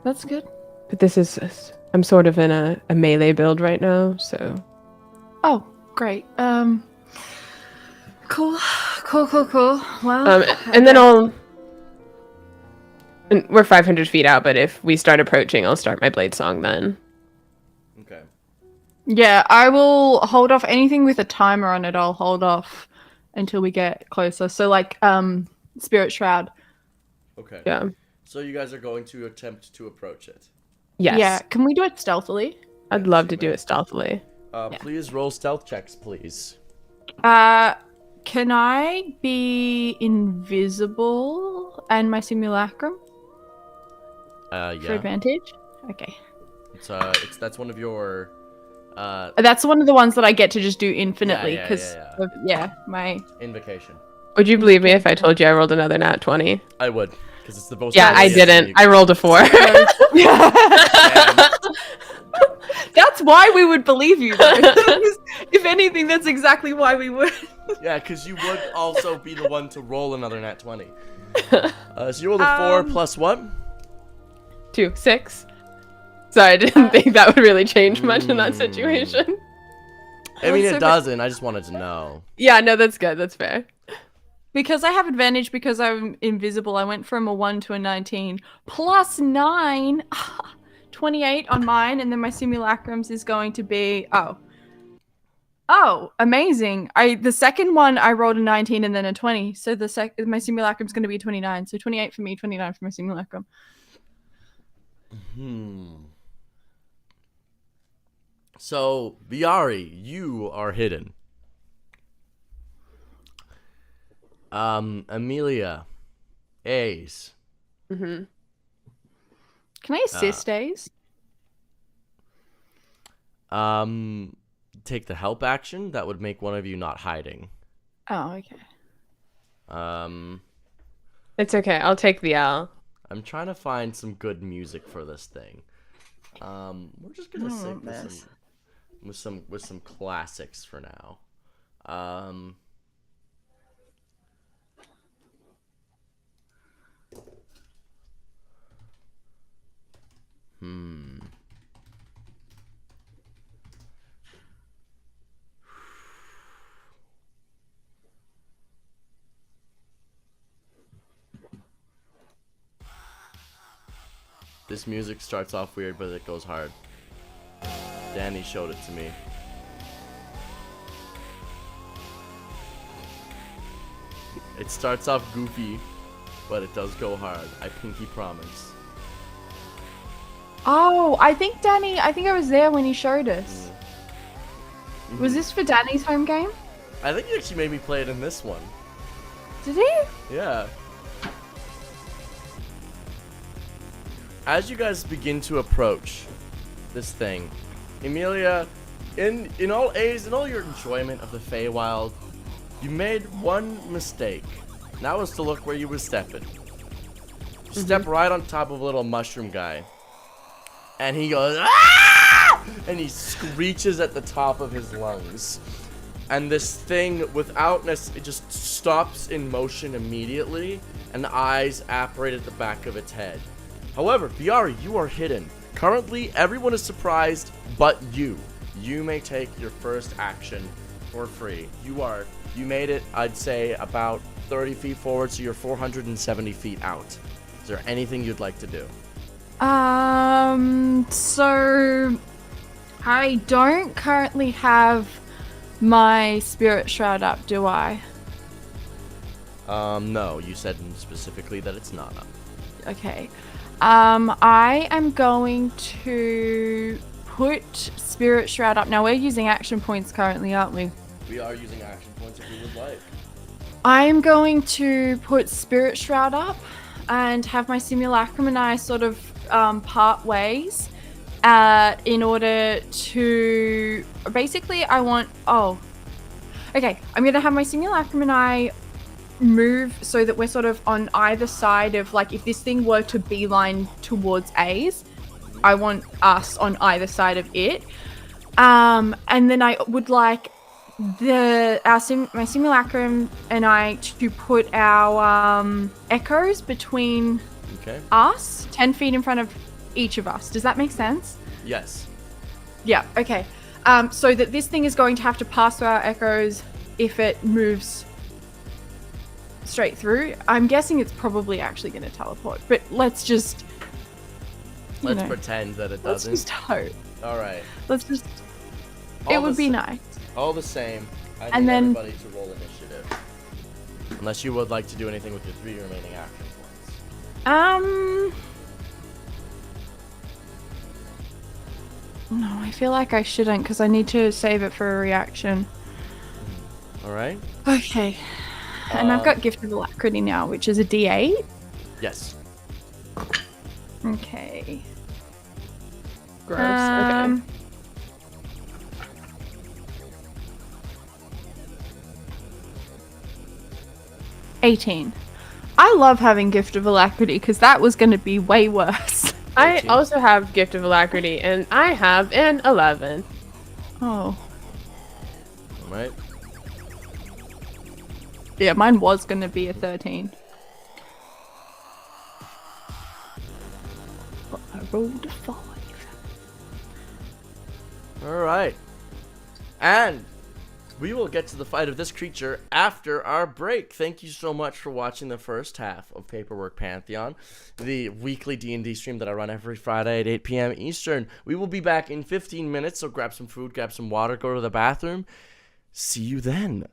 That's good. But this is... I'm sort of in a melee build right now, so... Oh, great. Cool. Well... and then I'll... And we're 500 feet out, but if we start approaching, I'll start my blade song then. Okay. Yeah, I will hold off anything with a timer on it. I'll hold off until we get closer. So, like, Spirit Shroud. Okay. Yeah. So you guys are going to attempt to approach it. Yes. Yeah, can we do it stealthily? I'd love to do it stealthily. Please roll stealth checks, please. Can I be invisible and my simulacrum for Yeah. advantage? Okay. That's one of your... That's one of the ones that I get to just do infinitely Yeah, because my... Invocation. Would you believe me if I told you I rolled another nat 20? I would, because it's the most... Yeah, I didn't. I rolled a 4. That's why we would believe you, though. If anything, that's exactly why we would. Yeah, because you would also be the one to roll another nat 20. So you rolled a 4 plus what? 2, 6. So I didn't think that would really change much in that situation. I mean, it doesn't. I just wanted to know. Yeah, no, that's good. That's fair. Because I have advantage because I'm invisible, I went from a 1 to a 19. Plus 9. 28 on mine, and then my simulacrums is going to be... Oh, amazing. The second one, I rolled a 19 and then a 20. So my simulacrum's going to be 29. So 28 for me, 29 for my simulacrum. So, Viari, you are hidden. Amelia, Ace. Mm-hmm. Can I assist Ace? Take the help action. That would make one of you not hiding. Oh, okay. It's okay. I'll take the L. I'm trying to find some good music for this thing. We're just gonna stick with some classics for now. This music starts off weird, but it goes hard. Danny showed it to me. It starts off goofy, but it does go hard. I pinky promise. Oh, I think I was there when he showed us. Was this for Danny's home game? I think he actually made me play it in this one. Did he? Yeah. As you guys begin to approach this thing, Emilia, in all your enjoyment of the Feywild, you made one mistake. And that was to look where you were stepping. You step right on top of a little mushroom guy. And he goes, "Ah!" And he screeches at the top of his lungs. And this thing, it just stops in motion immediately, and the eyes apparate at the back of its head. However, Viari, you are hidden. Currently, everyone is surprised, but you. You may take your first action for free. You made it, I'd say, about 30 feet forward, so you're 470 feet out. Is there anything you'd like to do? So I don't currently have my spirit shroud up, do I? No, you said specifically that it's not up. Okay. I am going to put spirit shroud up. Now we're using action points currently, aren't we? We are using action points if you would like. I'm going to put spirit shroud up and have my simulacrum and I sort of part ways in order to basically I'm gonna have my simulacrum and I move so that we're sort of on either side of, like, if this thing were to beeline towards A's, I want us on either side of it, and then I would like my simulacrum and I to put our echoes between us 10 feet in front of each of us. Does that make sense? Yes. Yeah, okay. So that this thing is going to have to pass through our echoes if it moves straight through. I'm guessing it's probably actually going to teleport, but let's pretend that it doesn't. Let's just hope. All right. It would be nice. All the same, I need everybody to roll initiative. Unless you would like to do anything with your 3 remaining action points. No, I feel like I shouldn't because I need to save it for a reaction. All right. Okay. And I've got Gift of Alacrity now, which is a D8. Yes. Okay. Gross. Okay. 18. I love having Gift of Alacrity because that was going to be way worse. I also have Gift of Alacrity, and I have an 11. Oh. Alright. Yeah, mine was going to be a 13. But I rolled a 5. Alright. And we will get to the fight of this creature after our break. Thank you so much for watching the first half of Paperwork Pantheon, the weekly D&D stream that I run every Friday at 8 p.m. Eastern. We will be back in 15 minutes, so grab some food, grab some water, go to the bathroom. See you then.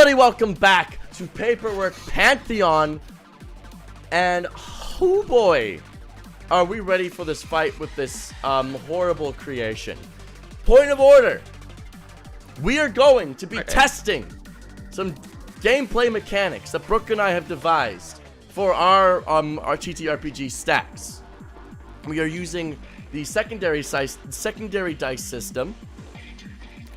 everybody, welcome back to Paperwork Pantheon. And oh boy, are we ready for this fight with this horrible creation. Point of order. We are going to be testing some gameplay mechanics that Brooke and I have devised for our TTRPG stacks. We are using the secondary dice system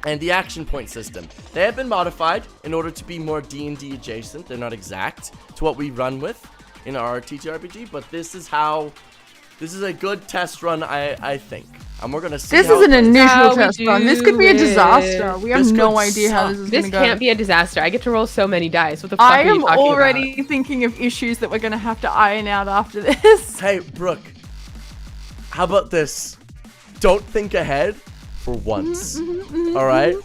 and the action point system. They have been modified in order to be more D&D adjacent. They're not exact to what we run with in our TTRPG, but this is a good test run, I think. And we're gonna see. This is an initial test run. This could be a disaster. We have no idea how this is gonna go. This can't be a disaster. I get to roll so many dice. What the fuck are you talking about? I am already thinking of issues that we're gonna have to iron out after this. Hey, Brooke, how about this? Don't think ahead for once. All right.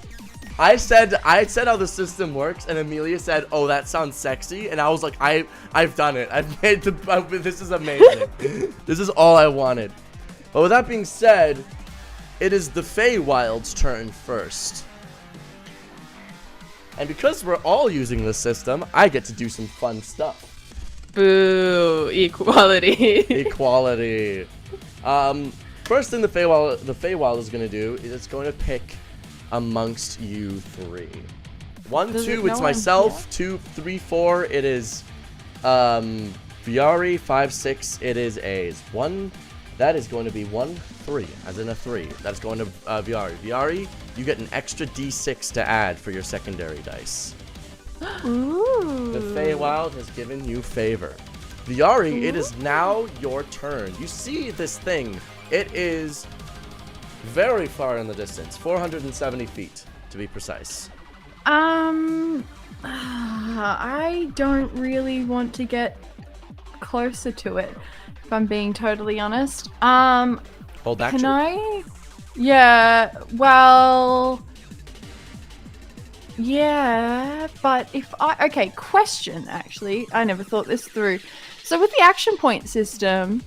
I said how the system works, and Amelia said, "Oh, that sounds sexy," and I was like, "I've done it. I've made this is amazing. This is all I wanted." But with that being said, it is the Feywild's turn first, and because we're all using this system, I get to do some fun stuff. Boo! Equality. Equality. First thing the Feywild is going to do is it's going to pick amongst you three. 1, 2, it's myself. 2, 3, 4, it is Viari. 5, 6, it is A's. 1, that is going to be 1, 3, as in a 3. That's going to Viari. Viari, you get an extra D6 to add for your secondary dice. Ooh. The Feywild has given you favor. Viari, it is now your turn. You see this thing. It is very far in the distance, 470 feet to be precise. I don't really want to get closer to it, if I'm being totally honest. Hold action. Can I? Yeah, well, yeah, but if okay, question actually, I never thought this through. So with the action point system,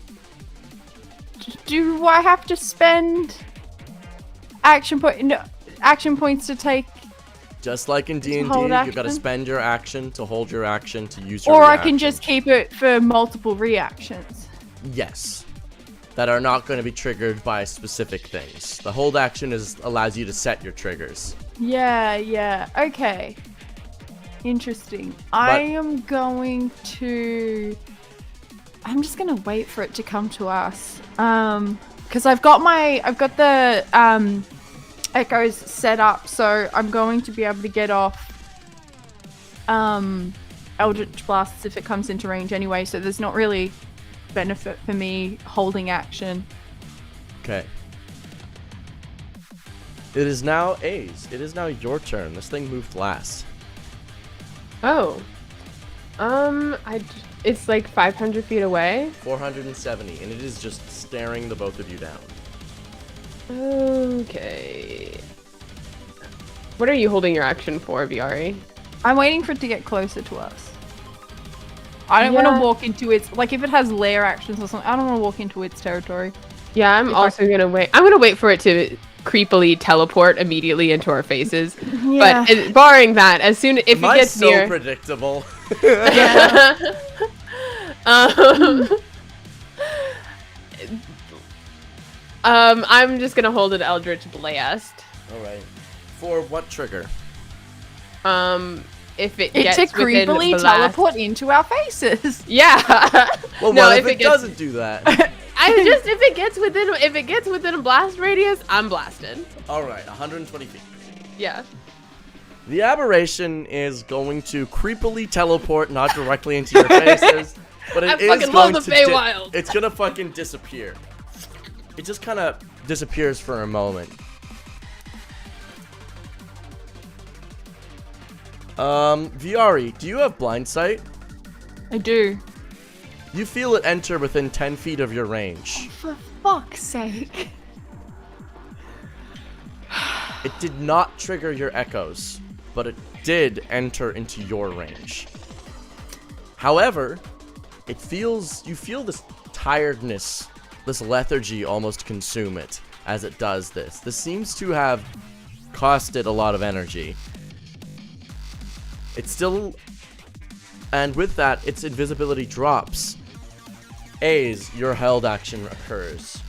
do I have to spend action points to take? Just like in D&D, you gotta spend your action to hold your action to use your Or reaction. I can just keep it for multiple reactions. Yes. That are not going to be triggered by specific things. The hold action allows you to set your triggers. Yeah, okay. Interesting. I'm just gonna wait for it to come to us. Because I've got the echoes set up, so I'm going to be able to get off Eldritch Blasts if it comes into range anyway, so there's not really benefit for me holding action. Okay. It is now A's. It is now your turn. This thing moved last. Oh. It's like 500 feet away. 470, and it is just staring the both of you down. Okay. What are you holding your action for, Viari? I'm waiting for it to get closer to us. I don't want to walk into its, like, if it has lair actions or something, I don't want to walk into its territory. Yeah, I'm also gonna wait. I'm gonna wait for it to creepily teleport immediately into our faces. Yeah. But barring that, as soon if it gets near, so predictable. Yeah. I'm just gonna hold an Eldritch Blast. All right. For what trigger? If it gets to creepily teleport into our faces. Yeah. Well, no, if it doesn't do that? if it gets within a blast radius, I'm blasted. All right, 120 feet. Yeah. The aberration is going to creepily teleport, not directly into your faces, but it is going to. Feywild. It's gonna fucking disappear. It just kind of disappears for a moment. Viari, do you have blind sight? I do. You feel it enter within 10 feet of your range. For fuck's sake. It did not trigger your echoes, but it did enter into your range. However, you feel this tiredness, this lethargy almost consume it as it does this. This seems to have costed a lot of energy. It's still... And with that, its invisibility drops. A's, your held action occurs.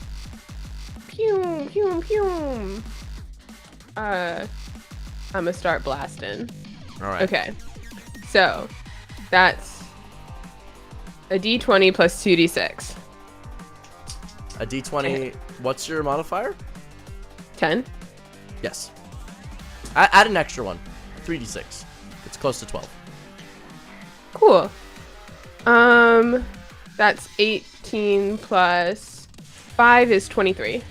Pew, pew, pew. I'm gonna start blasting. Alright. Okay. So, that's a d20 plus 2d6. A d20, what's your modifier? 10? Yes. Add an extra one. 3d6. It's close to 12. Cool. That's 18 plus 5 is 23.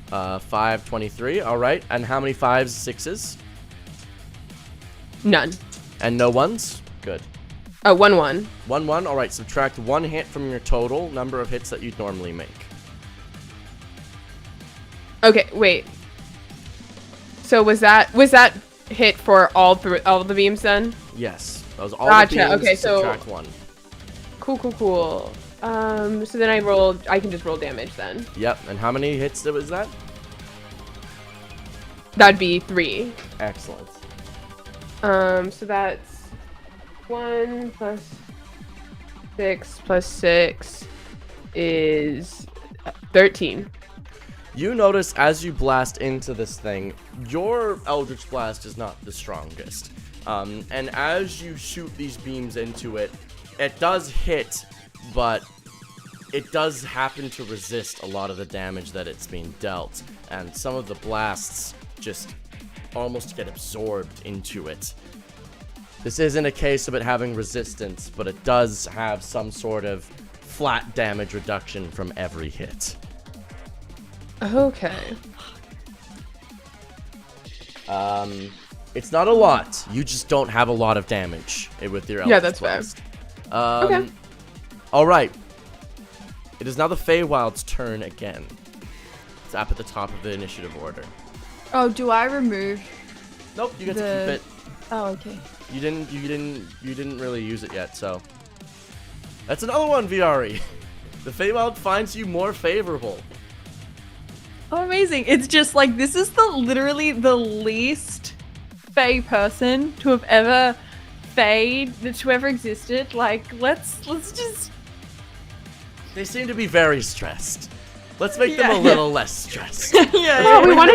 5, 23. Alright. And how many 5s, 6s? None. And no 1s? Good. Oh, 1, 1. 1, 1. Alright, subtract 1 hit from your total number of hits that you'd normally make. Okay, wait. So was that hit for all the beams then? Yes. That was all Gotcha. the beams, Okay, so subtract 1. Cool. So then I can just roll damage then. Yep. And how many hits was that? That'd be 3. Excellent. So that's 1 plus 6 plus 6 is 13. You notice as you blast into this thing, your Eldritch Blast is not the strongest. And as you shoot these beams into it, it does hit, but it does happen to resist a lot of the damage that it's being dealt. And some of the blasts just almost get absorbed into it. This isn't a case of it having resistance, but it does have some sort of flat damage reduction from every hit. Okay. It's not a lot. You just don't have a lot of damage with your Eldritch Yeah, that's Blast. fair. Okay. Alright. It is now the Feywild's turn again. It's up at the top of the initiative order. Oh, do I remove? Nope, you get to keep it. Oh, okay. You didn't really use it yet, so. That's another one, VRE. The Feywild finds you more favorable. Oh, amazing. It's just like, this is literally the least Fey person to have ever Feyed, to ever existed. Like, let's just... They seem to be very stressed. Let's make them a little less stressed. Oh, we want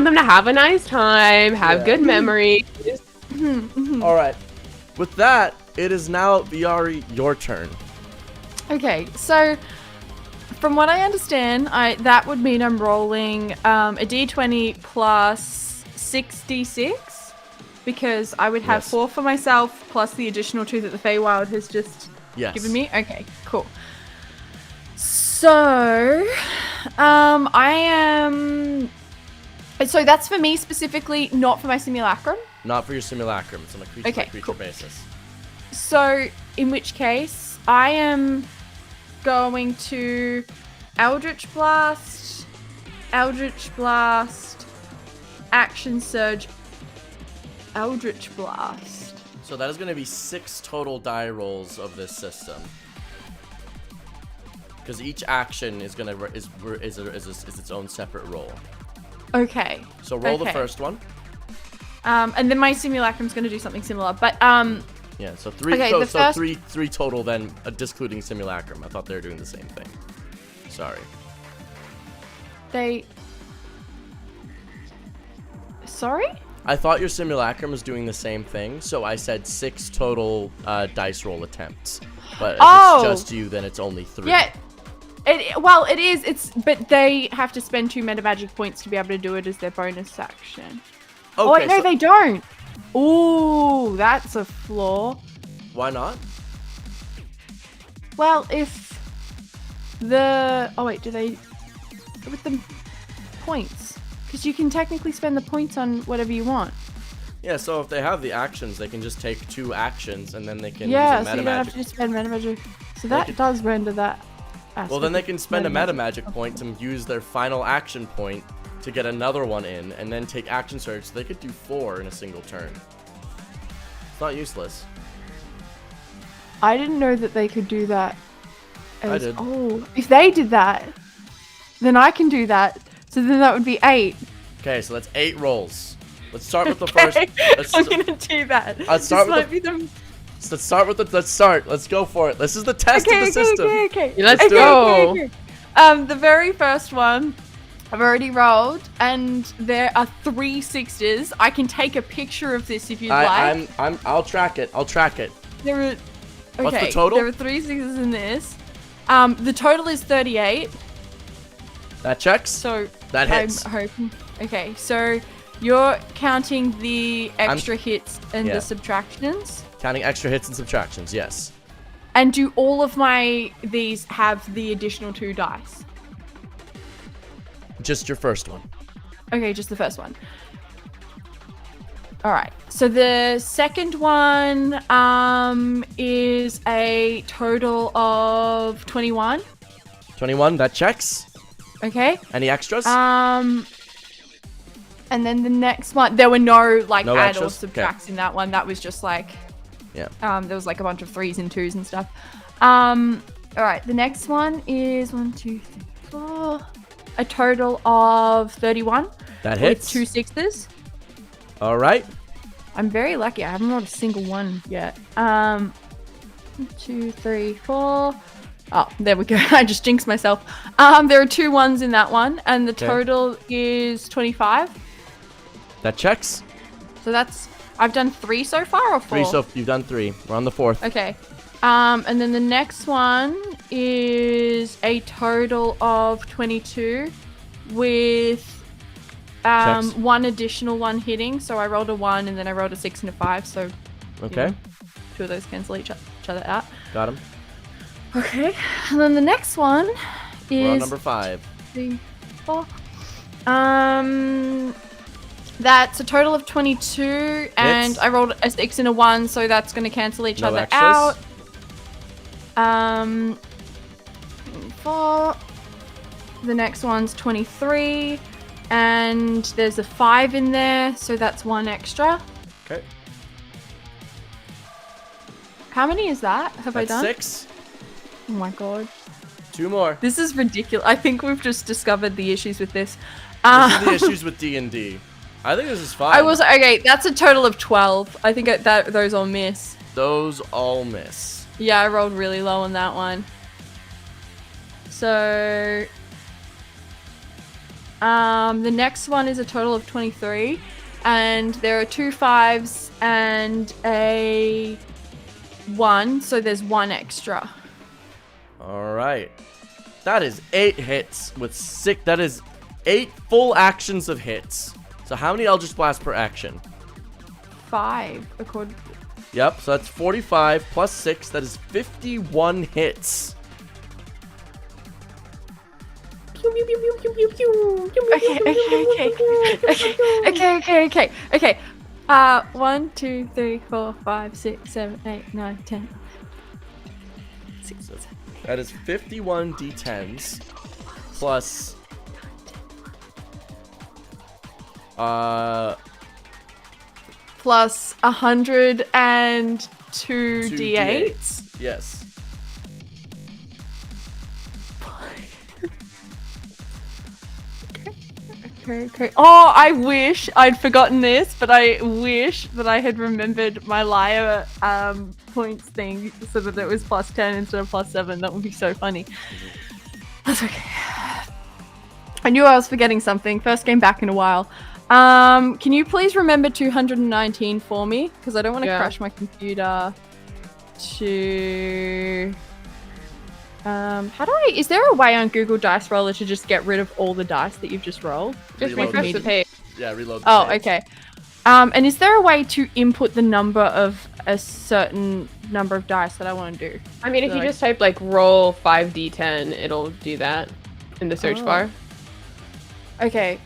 them to have a nice time, have good memories. Alright. With that, it is now, VRE, your turn. Okay, so from what I understand, that would mean I'm rolling a d20 plus 6d6 because I would have 4 for myself plus the additional 2 that the Feywild has just given me. Okay, cool. So, I am... So that's for me specifically, not for my simulacrum? Not for your simulacrum. It's on a creature-by-creature basis. So, in which case, I am going to Eldritch Blast, Action Surge, Eldritch Blast. So that is going to be 6 total die rolls of this system. Because each action is its own separate roll. Okay. So roll the first one. And then my simulacrum's going to do something similar, but yeah. So 3. Okay, so three total then, discluding simulacrum. I thought they were doing the same thing. Sorry. Sorry? I thought your simulacrum was doing the same thing, so I said 6 total dice roll attempts. But if it's just you, then it's only 3. Yeah. It is. But they have to spend 2 meta magic points to be able to do it as their bonus action. Okay, oh wait, no, they don't. Ooh, that's a flaw. Why not? Well, if the do they with the points? Because you can technically spend the points on whatever you want. Yeah, so if they have the actions, they can just take 2 actions and then they can use so a you meta don't magic. have to just spend meta magic. So that does render that. Well, then they can spend a meta magic point to use their final action point to get another one in, and then take action surge, so they could do 4 in a single turn. It's not useless. I didn't know that they could do that. I did. Oh, if they did that, then I can do that. So then that would be 8. Okay, so that's 8 rolls. Let's start with the first. I'm gonna do that. Let's start with Let's go for it. This is the test of the system. Okay. Let's go. Okay. The very first one, I've already rolled, and there are 3 sixes. I can take a picture of this if you'd like. I'll track it. There are. Okay. What's the total? There are 3 sixes in this. The total is 38. That checks. So that hits. I'm hoping. Okay, so you're counting the extra hits and the subtractions. Counting extra hits and subtractions, yes. And do all of these have the additional 2 dice? Just your first one. Okay, just the first one. All right. So the second one is a total of 21. 21, that checks. Okay. Any extras? And then the next one, there were no No add extras? or subtracts in that one. That was just like, yeah. There was like a bunch of 3s and 2s and stuff. All right. The next one is 1, 2, 3, 4. A total of 31. That hits. With 2 sixes. All right. I'm very lucky. I haven't rolled a single one yet. 1, 2, 3, 4. Oh, there we go. I just jinxed myself. There are 2 1s in that one, and the total is 25. That checks. So I've done 3 so far, or 4? 3, so you've done 3. We're on the 4th. Okay. And then the next one is a total of 22 with Checks. 1 additional one hitting. So I rolled a 1 and then I rolled a 6 and a 5. So Okay. 2 of those cancel each other out. Got him. Okay. And then the next one is We're on number 5. 3, 4. That's a total of 22, and Hits. I rolled a 6 and a 1, so that's going to cancel each No other extras. out. 4. The next one's 23, and there's a 5 in there, so that's 1 extra. Okay. How many is that? Have I done? 6. Oh my god. 2 more. This is ridiculous. I think we've just discovered the issues with this. This is the issues with D&D. I think this is fine. Okay, that's a total of 12. I think those all miss. Those all miss. Yeah, I rolled really low on that one. So, the next one is a total of 23, and there are 2 5s and a 1, so there's 1 extra. All right. That is 8 hits with 6. That is 8 full actions of hits. So how many Eldritch Blast per action? 5, according. Yep, so that's 45 plus 6. That is 51 hits. Okay. 1, 2, 3, 4, 5, 6, 7, 8, 9, 10. 6, 7. That is 51 d10s plus Plus 102 2 d8s. Yes. Okay. Oh, I wish I'd forgotten this, but I wish that I had remembered my liar points thing so that it was plus 10 instead of plus 7. That would be so funny. That's okay. I knew I was forgetting something. First game back in a while. Can you please remember 219 for me? Because I don't want to crash my computer to... is there a way on Google Dice Roller to just get rid of all the dice that you've just rolled? Just Reload refresh the page. Yeah, reload the page. Okay. And is there a way to input the number of a certain number of dice that I want to do? I mean, if you just type like roll 5d10, it'll do that in the search bar. Okay.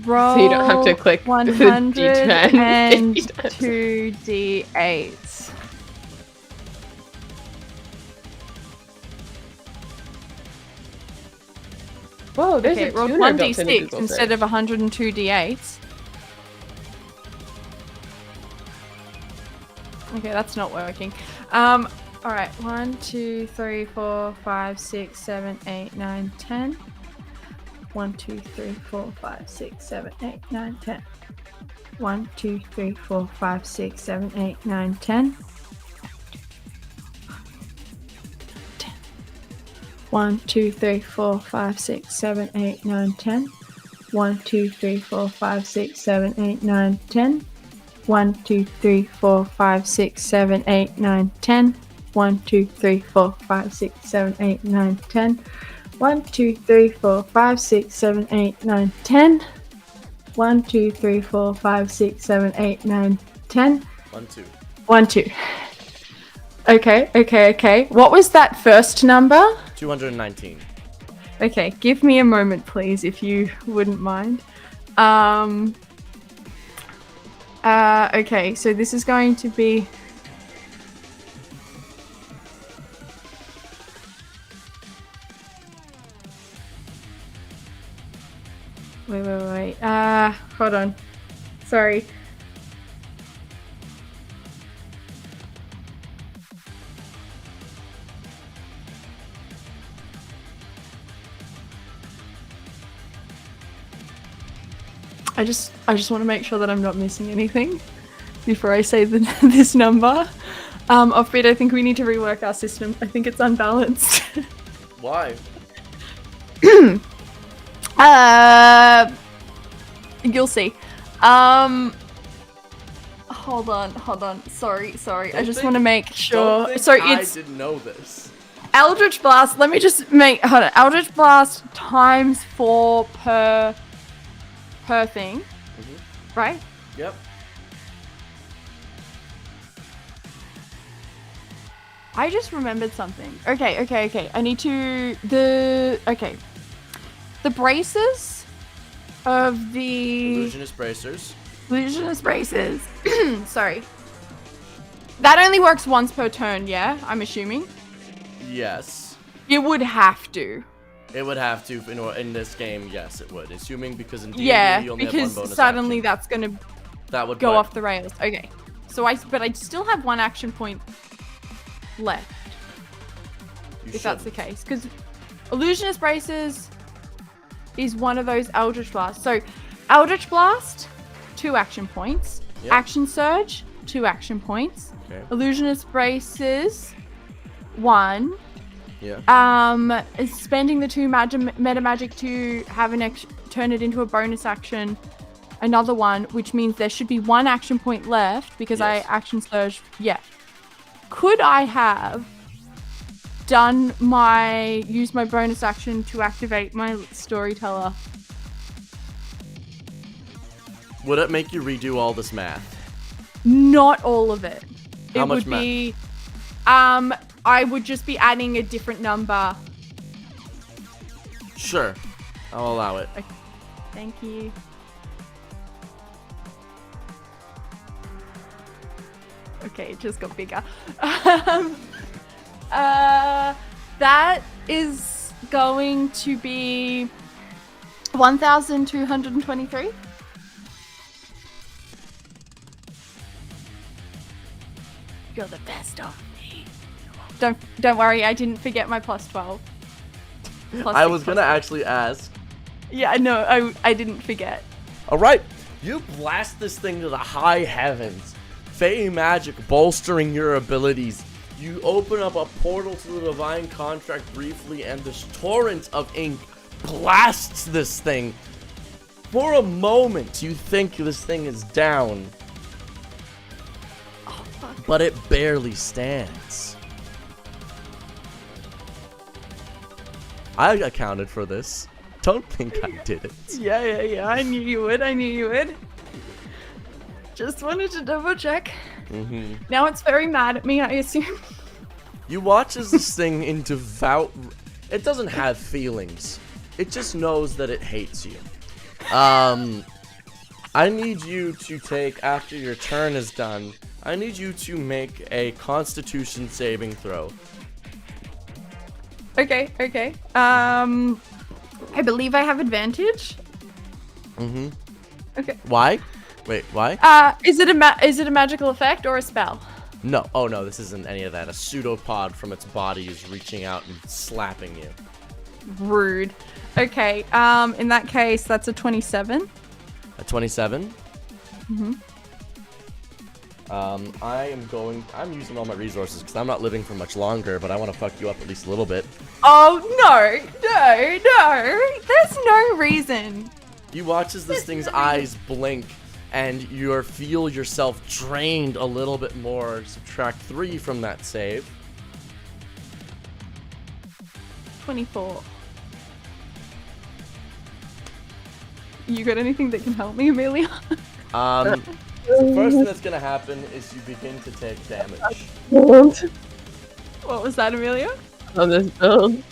Roll. So you don't have to click 102 d8s. Whoa, there's Okay, a rolled tuner built into 1d6 Google instead search. of 102 d8s. Okay, that's not working. Alright, 1, 2, 3, 4, 5, 6, 7, 8, 9, 10. 1, 2, 3, 4, 5, 6, 7, 8, 9, 10. 1, 2, 3, 4, 5, 6, 7, 8, 9, 10. 1, 2, 3, 4, 5, 6, 7, 8, 9, 10. 1, 2, 3, 4, 5, 6, 7, 8, 9, 10. 1, 2, 3, 4, 5, 6, 7, 8, 9, 10. 1, 2, 3, 4, 5, 6, 7, 8, 9, 10. 1, 2, 3, 4, 5, 6, 7, 8, 9, 10. 1, 2, 3, 4, 5, 6, 7, 8, 9, 10. 1, 2. 1, 2. Okay. What was that first number? 219. Okay, give me a moment, please, if you wouldn't mind. Okay, so this is going to be... Wait. Hold on. Sorry. I just want to make sure that I'm not missing anything before I say this number. Offbeat, I think we need to rework our system. I think it's unbalanced. Why? You'll see. Hold on. Sorry. I just want to make sure. So it's I didn't know this. Eldritch Blast. Let me just make. Hold on. Eldritch Blast times 4 per thing, right? Yep. I just remembered something. Okay. I need to the braces of the Illusionist bracers. Sorry. That only works once per turn, yeah? I'm assuming. Yes. It would have to. It would have to in this game. Yes, it would. Assuming because in D&D you only have one because bonus suddenly action. that's gonna That would go off the rails. Okay. So I still have one action point left. If that's the case, because Illusionist Braces is one of those Eldritch Blasts. So Eldritch Blast, 2 action points. Yep. Action Surge, 2 action points. Okay. Illusionist Braces, 1. Yeah. Spending the 2 meta magic to have turn it into a bonus action. Another one, which means there should be 1 action point left because I action surge. Yeah. Could I have used my bonus action to activate my storyteller? Would it make you redo all this math? Not all of it. How It much would be I would just be adding a different number. Sure. I'll allow it. Okay. Thank you. Okay, it just got bigger. That is going to be 1,223. You're the best of me. Don't worry, I didn't forget my plus 12. I was gonna actually ask. Yeah, no, I didn't forget. Alright, you blast this thing to the high heavens. Fey magic bolstering your abilities. You open up a portal to the Divine Contract briefly, and this torrent of ink blasts this thing. For a moment, you think this thing is down. Oh, fuck. But it barely stands. I accounted for this. Don't think I did it. Yeah. I knew you would. Just wanted to double check. Now it's very mad at me, I assume. You watch as this thing in devout... It doesn't have feelings. It just knows that it hates you. I need you to take, after your turn is done, I need you to make a Constitution saving throw. Okay. I believe I have advantage. Okay. Why? Wait, why? Is it a magical effect or a spell? No. Oh, no, this isn't any of that. A pseudopod from its body is reaching out and slapping you. Rude. Okay, in that case, that's a 27. A 27? Mm-hmm. I'm using all my resources because I'm not living for much longer, but I want to fuck you up at least a little bit. Oh, no. There's no reason. You watch as this thing's eyes blink, and you feel yourself drained a little bit more. Subtract 3 from that save. 24. You got anything that can help me, Amelia? The first thing that's gonna happen is you begin to take damage. What was that, Amelia? On this build.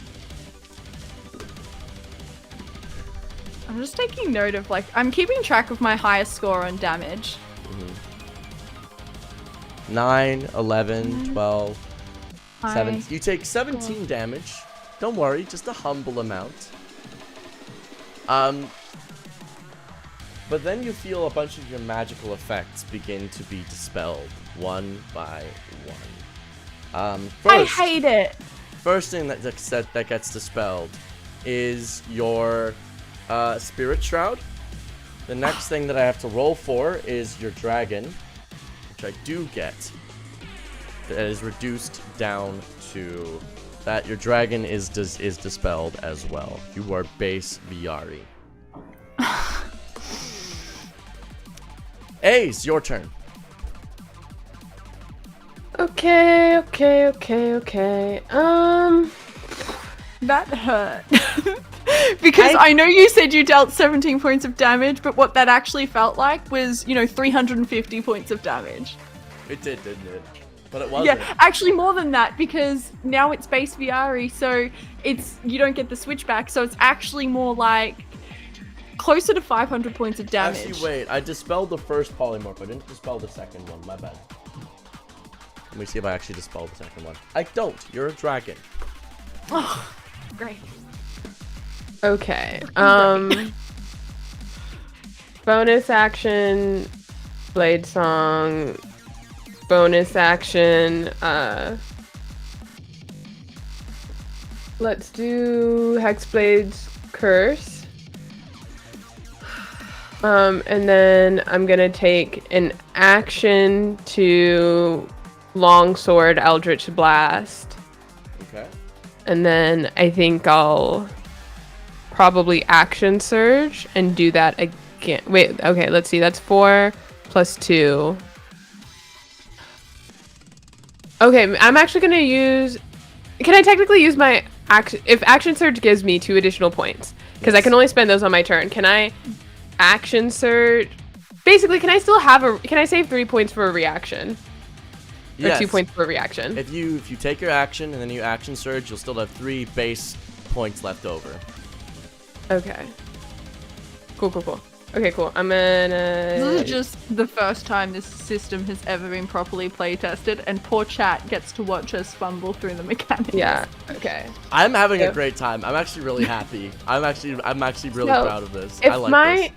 I'm just taking note of, like, I'm keeping track of my highest score on damage. 9, 11, 12, High 7. You take 17 damage. Don't worry, just a humble amount. But then you feel a bunch of your magical effects begin to be dispelled, one by one. I hate it! First thing that gets dispelled is your Spirit Shroud. The next thing that I have to roll for is your Dragon, which I do get. That is reduced down to that. Your Dragon is dispelled as well. You are base Viari. Ace, your turn. Okay. That hurt. Because I know you said you dealt 17 points of damage, but what that actually felt like was, 350 points of damage. It did, didn't it? But it wasn't. Yeah, actually more than that, because now it's base Viari, so you don't get the switchback, so it's actually more like closer to 500 points of damage. Actually, wait. I dispelled the first polymorph. I didn't dispel the second one. My bad. Let me see if I actually dispelled the second one. I don't. You're a dragon. Oh, great. Okay. Bonus action, Blade Song. Bonus action, let's do Hexblade's Curse. And then I'm gonna take an action to Longsword Eldritch Blast. Okay. And then I think I'll probably Action Surge and do that again. Wait, okay, let's see. That's 4 plus 2. Okay, I'm actually gonna use... Can I technically use my action... If Action Surge gives me 2 additional points, because I can only spend those on my turn, can I Action Surge... Basically, can I still have a... Can I save 3 points for a reaction? Or 2 points for a reaction? If you take your action and then you Action Surge, you'll still have 3 base points left over. Okay. Cool. Okay, cool. I'm gonna... This is just the first time this system has ever been properly play tested, and poor chat gets to watch us fumble through the mechanics. Yeah, okay. I'm having a great time. I'm actually really happy. I'm actually really proud of this. I like this.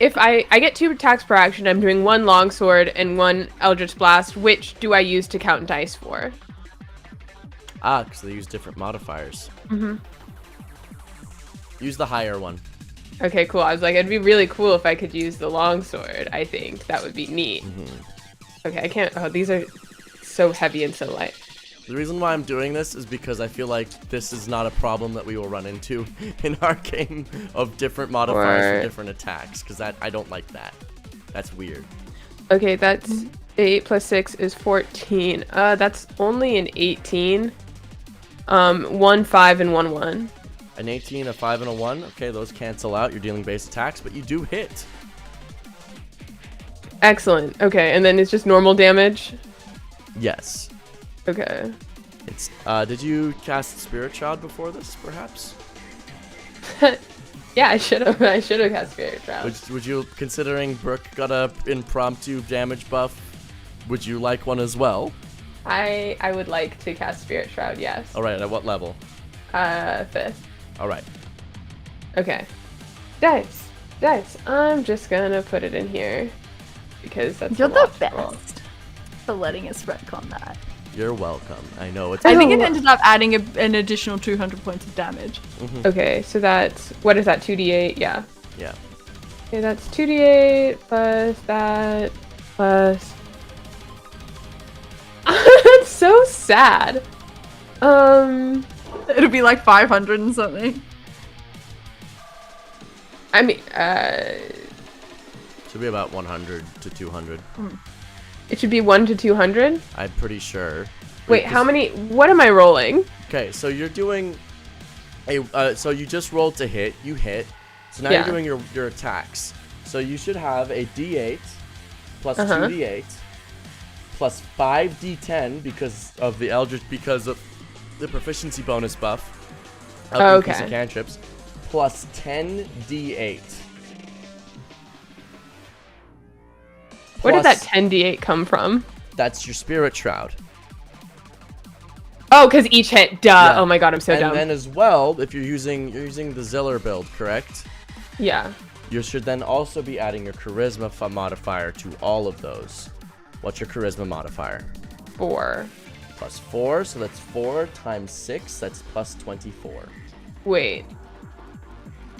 If I get 2 attacks per action, I'm doing 1 Longsword and 1 Eldritch Blast. Which do I use to count dice for? Because they use different modifiers. Use the higher one. Okay, cool. I was like, it'd be really cool if I could use the longsword. I think that would be neat. Okay, I can't... Oh, these are so heavy and so light. The reason why I'm doing this is because I feel like this is not a problem that we will run into in our game of different modifiers for different attacks, because I don't like that. That's weird. Okay, that's 8 plus 6 is 14. That's only an 18. 1, 5, and 1, 1. An 18, a 5, and a 1. Okay, those cancel out. You're dealing base attacks, but you do hit. Excellent. Okay, and then it's just normal damage? Yes. Okay. It's did you cast Spirit Shroud before this, perhaps? Yeah, I should have cast Spirit Shroud. Would you, considering Brooke got a impromptu damage buff, would you like one as well? I would like to cast Spirit Shroud, yes. Alright, at what level? 5th. Alright. Okay. Dice. I'm just gonna put it in here because that's You're the best for letting us retcon that. You're welcome. I know it's. I think it ended up adding an additional 200 points of damage. Okay, so that's, what is that, 2d8? Yeah. Yeah. Okay, that's 2d8 plus that plus... That's so sad. It'll be like 500 and something. I mean, Should be about 100 to 200. it should be 1 to 200? I'm pretty sure. Wait, how many, what am I rolling? Okay, so you're doing a, so you just rolled to hit, you hit. So now Yeah. you're doing your attacks. So you should have a d8 plus 2d8 plus 5d10 because of the Eldritch, because of the proficiency bonus buff of increase of cantrips, plus 10d8. Where did that Plus- 10d8 come from? That's your spirit shroud. Oh, because each hit, duh. Yeah. Oh my god, I'm so And dumb. then as well, if you're using the Ziller build, correct? Yeah. You should then also be adding your charisma modifier to all of those. What's your charisma modifier? 4. Plus 4, so that's 4 times 6, that's plus 24. Wait.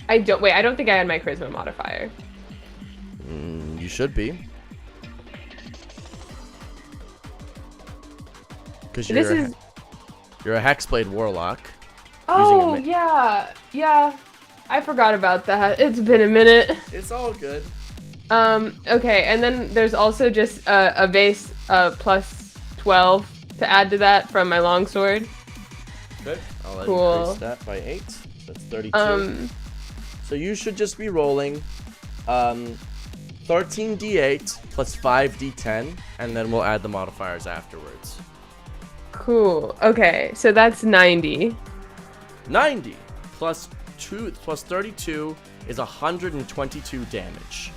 I don't think I had my charisma modifier. You should be. Because you're a Hexblade Warlock. Oh, using yeah. I forgot about that. It's been a minute. It's all good. Okay, and then there's also just a base plus 12 to add to that from my longsword. Good. I'll Cool. increase that by 8. That's 32. So you should just be rolling 13d8 plus 5d10, and then we'll add the modifiers afterwards. Cool. Okay, so that's 90. 90 plus 2 plus 32 is 122 damage.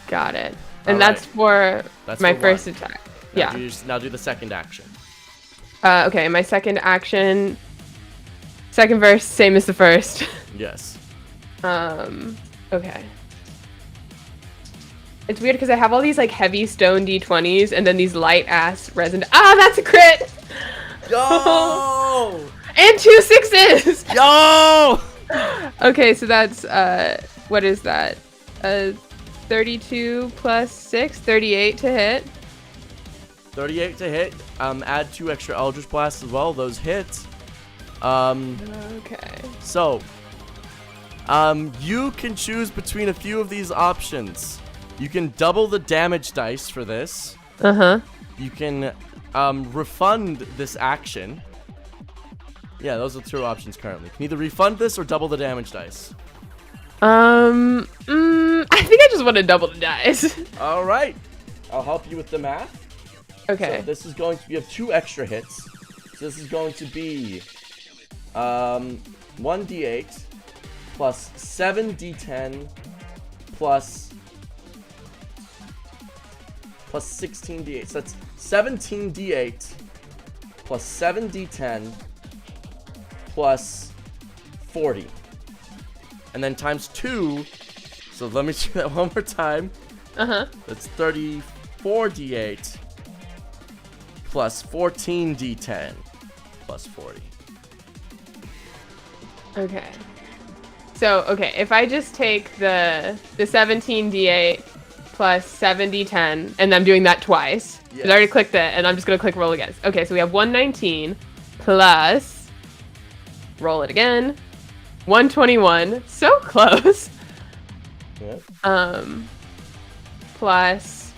Got it. And Alright. that's my for first one. attack. Now Yeah. now do the second action. Okay, my second action. Second verse, same as the first. Yes. Okay. It's weird because I have all these like heavy stone d20s and then these light ass resin. Ah, that's a crit! Yo! And 2 6s! Yo! Okay, so that's, what is that? 32 plus 6, 38 to hit. 38 to hit. Add 2 extra Eldritch Blasts as well. Those hit. Okay. So, you can choose between a few of these options. You can double the damage dice for this. Uh-huh. You can refund this action. Yeah, those are 2 options currently. You can either refund this or double the damage dice. I think I just want to double the dice. All right. I'll help you with the math. Okay. So this is going to be, you have 2 extra hits. So this is going to be 1d8 plus 7d10 plus 16d8. So that's 17d8 plus 7d10 plus 40. And then times 2. So let me do that one more time. Uh-huh. That's 34d8 plus 14d10 plus 40. Okay. So, okay, if I just take the 17d8 plus 7d10, and I'm doing that twice. Yes. I already clicked it, and I'm just going to click roll again. Okay, so we have 119 plus, roll it again, 121, so close, Yep. plus,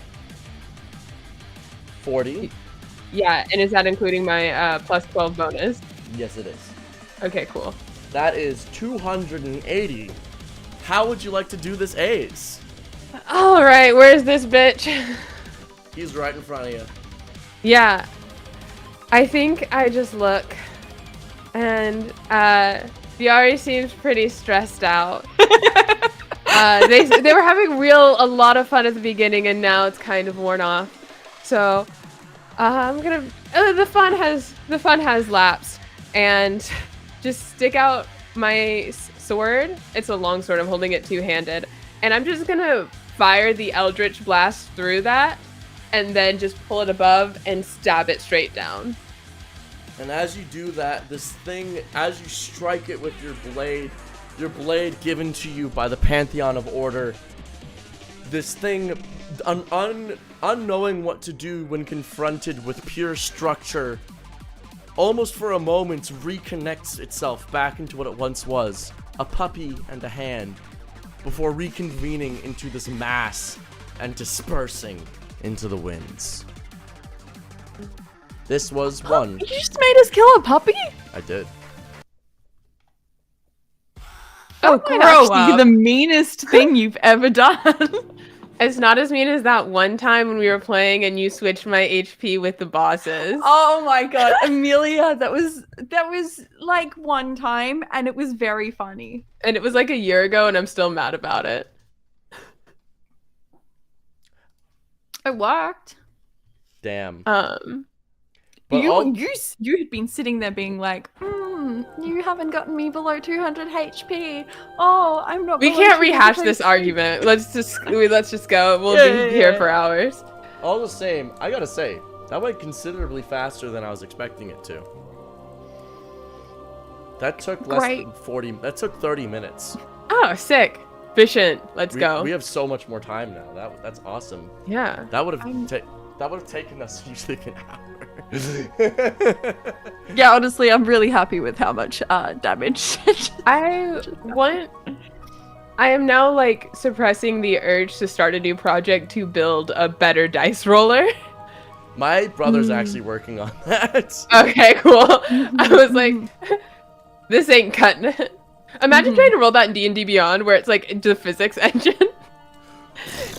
40. yeah, and is that including my plus 12 bonus? Yes, it is. Okay, cool. That is 280. How would you like to do this A's? All right, where's this bitch? He's right in front of you. Yeah, I think I just look, and Viari seems pretty stressed out. They were having a lot of fun at the beginning, and now it's kind of worn off. So I'm gonna the fun has lapsed, and just stick out my sword. It's a long sword. I'm holding it two-handed, and I'm just gonna fire the Eldritch Blast through that. and then just pull it above and stab it straight down. And as you do that, this thing, as you strike it with your blade given to you by the Pantheon of Order, this thing, unknowing what to do when confronted with pure structure, almost for a moment reconnects itself back into what it once was, a puppy and a hand, before reconvening into this mass and dispersing into the winds. This was one. You just made us kill a puppy? I did. Oh, grow actually up. the meanest thing you've ever done. It's not as mean as that one time when we were playing and you switched my HP with the bosses. Oh my god, Amelia, that was like one time and it was very funny. And it was like a year ago and I'm still mad about it. It worked. Damn. You But you had been sitting there being like, you haven't gotten me below 200 HP. Oh, I'm not. We below can't 200 rehash this HP." argument. Let's just go. We'll Yeah, be here yeah. for hours. all the same, I gotta say, that went considerably faster than I was expecting it to. That took less Great. than 40. That took 30 minutes. Oh, sick. Efficient. Let's go. We have so much more time now. That's awesome. Yeah. That would have taken us usually an hour. Yeah, honestly, I'm really happy with how much damage. I am now like suppressing the urge to start a new project to build a better dice roller. My brother's actually working on that. Okay, cool. I was like, this ain't cutting it. Imagine trying to roll that in D&D Beyond where it's like the physics engine.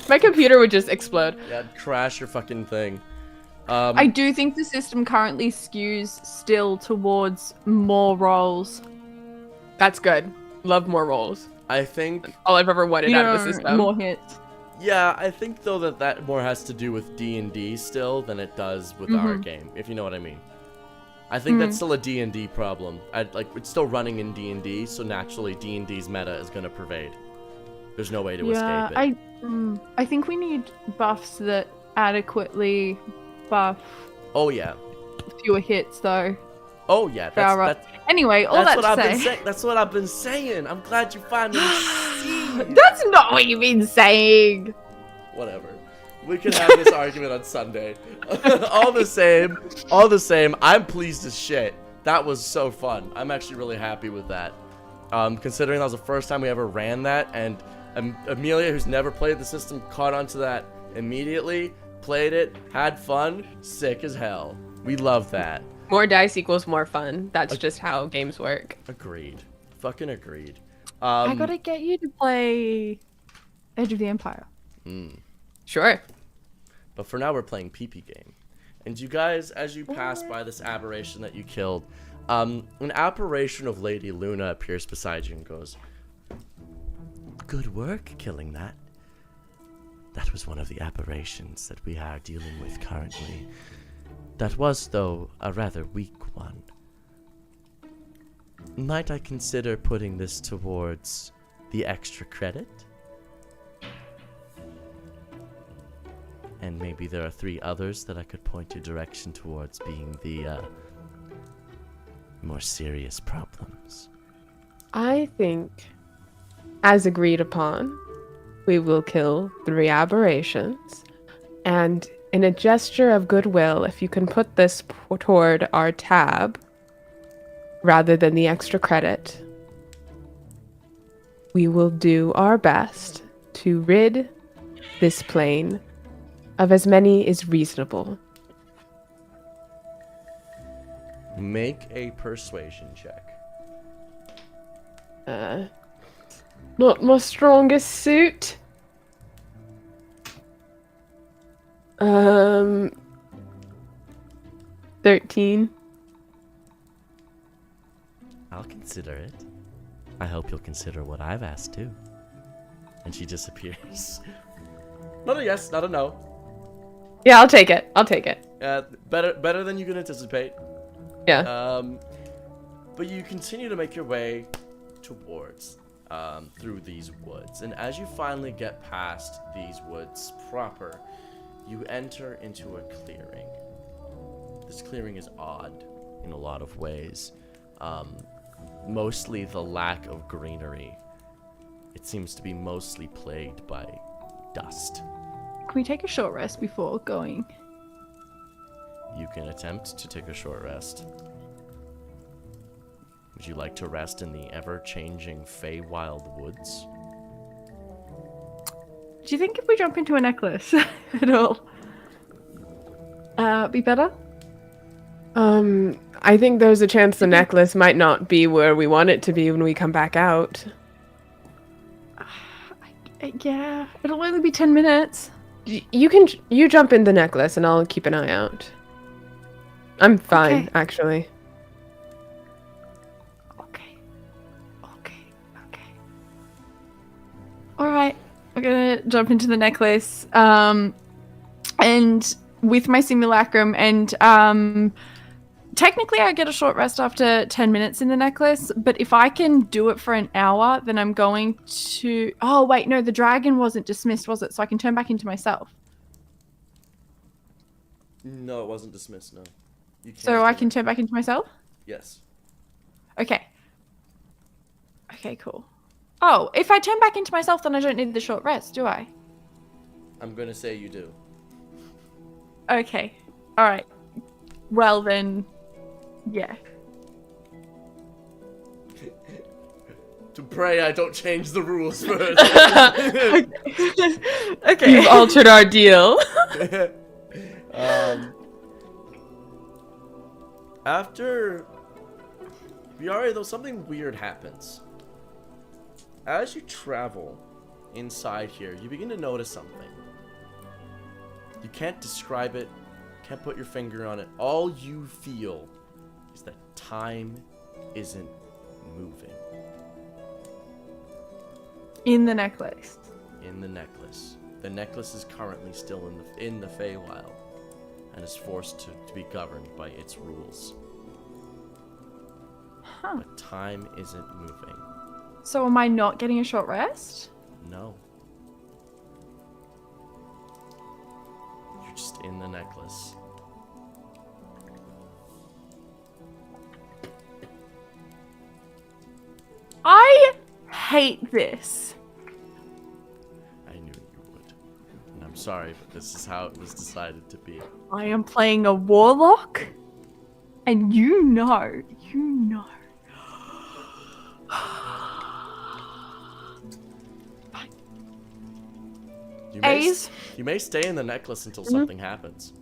My computer would just explode. Yeah, crash your fucking thing. I do think the system currently skews still towards more rolls. That's good. Love more rolls. I think, All I've ever wanted out of a system. More hits. yeah, I think though that more has to do with D&D still than it does with our game, if you know what I mean. I think that's still a D&D problem. It's still running in D&D, so naturally D&D's meta is going to pervade. There's no way to escape it. I think we need buffs that adequately buff Oh yeah. fewer hits, though. Oh yeah. Anyway, all That's that what to I've say. been saying. That's what I've been saying. I'm glad you finally see. That's not what you've been saying. Whatever. We can have this argument on Sunday. all the same, I'm pleased as shit. That was so fun. I'm actually really happy with that. Considering that was the first time we ever ran that, and Amelia, who's never played the system, caught onto that immediately, played it, had fun, sick as hell. We love that. More dice equals more fun. That's just how games work. Agreed. Fucking agreed. I gotta get you to play Edge of the Empire. Sure. But for now, we're playing PP game. And you guys, as you pass by this aberration that you killed, an apparition of Lady Luna appears beside you and goes, "Good work killing that. That was one of the aberrations that we are dealing with currently. That was, though, a rather weak one. Might I consider putting this towards the extra credit? And maybe there are 3 others that I could point your direction towards being the more serious problems." I think, as agreed upon, we will kill 3 aberrations, and in a gesture of goodwill, if you can put this toward our tab, rather than the extra credit, we will do our best to rid this plane of as many as reasonable. Make a persuasion check. Not my strongest suit. 13. I'll consider it. I hope you'll consider what I've asked too. And she disappears. Not a yes, not a no. Yeah, I'll take it. Better than you can anticipate. Yeah. But you continue to make your way towards through these woods, and as you finally get past these woods proper, You enter into a clearing. This clearing is odd in a lot of ways. Mostly the lack of greenery. It seems to be mostly plagued by dust. Can we take a short rest before going? You can attempt to take a short rest. Would you like to rest in the ever-changing Feywild woods? Do you think if we jump into a necklace at all, be better? I think there's a chance the necklace might not be where we want it to be when we come back out. Yeah, it'll only be 10 minutes. You jump in the necklace and I'll keep an eye out. I'm fine, Okay. actually. Okay. Alright, we're gonna jump into the necklace, and with my simulacrum, and technically I get a short rest after 10 minutes in the necklace, but if I can do it for an hour, then I'm going to... Oh, wait, no, the dragon wasn't dismissed, was it? So I can turn back into myself. No, it wasn't dismissed, no. You can't So I can turn back into myself? Yes. Okay. Okay, cool. Oh, if I turn back into myself, then I don't need the short rest, do I? I'm gonna say you do. Okay. Alright. Well then, yeah. To pray I don't change the rules first. Okay. You've altered our deal. After Viari, though, something weird happens. As you travel inside here, you begin to notice something. You can't describe it, can't put your finger on it. All you feel is that time isn't moving. In the necklace. In the necklace. The necklace is currently still in the Feywild and is forced to be governed by its rules. Huh. But time isn't moving. So am I not getting a short rest? No. You're just in the necklace. I hate this. I knew you would. And I'm sorry, but this is how it was decided to be. I am playing a warlock. And you know. Ace? You may stay in the necklace until something happens.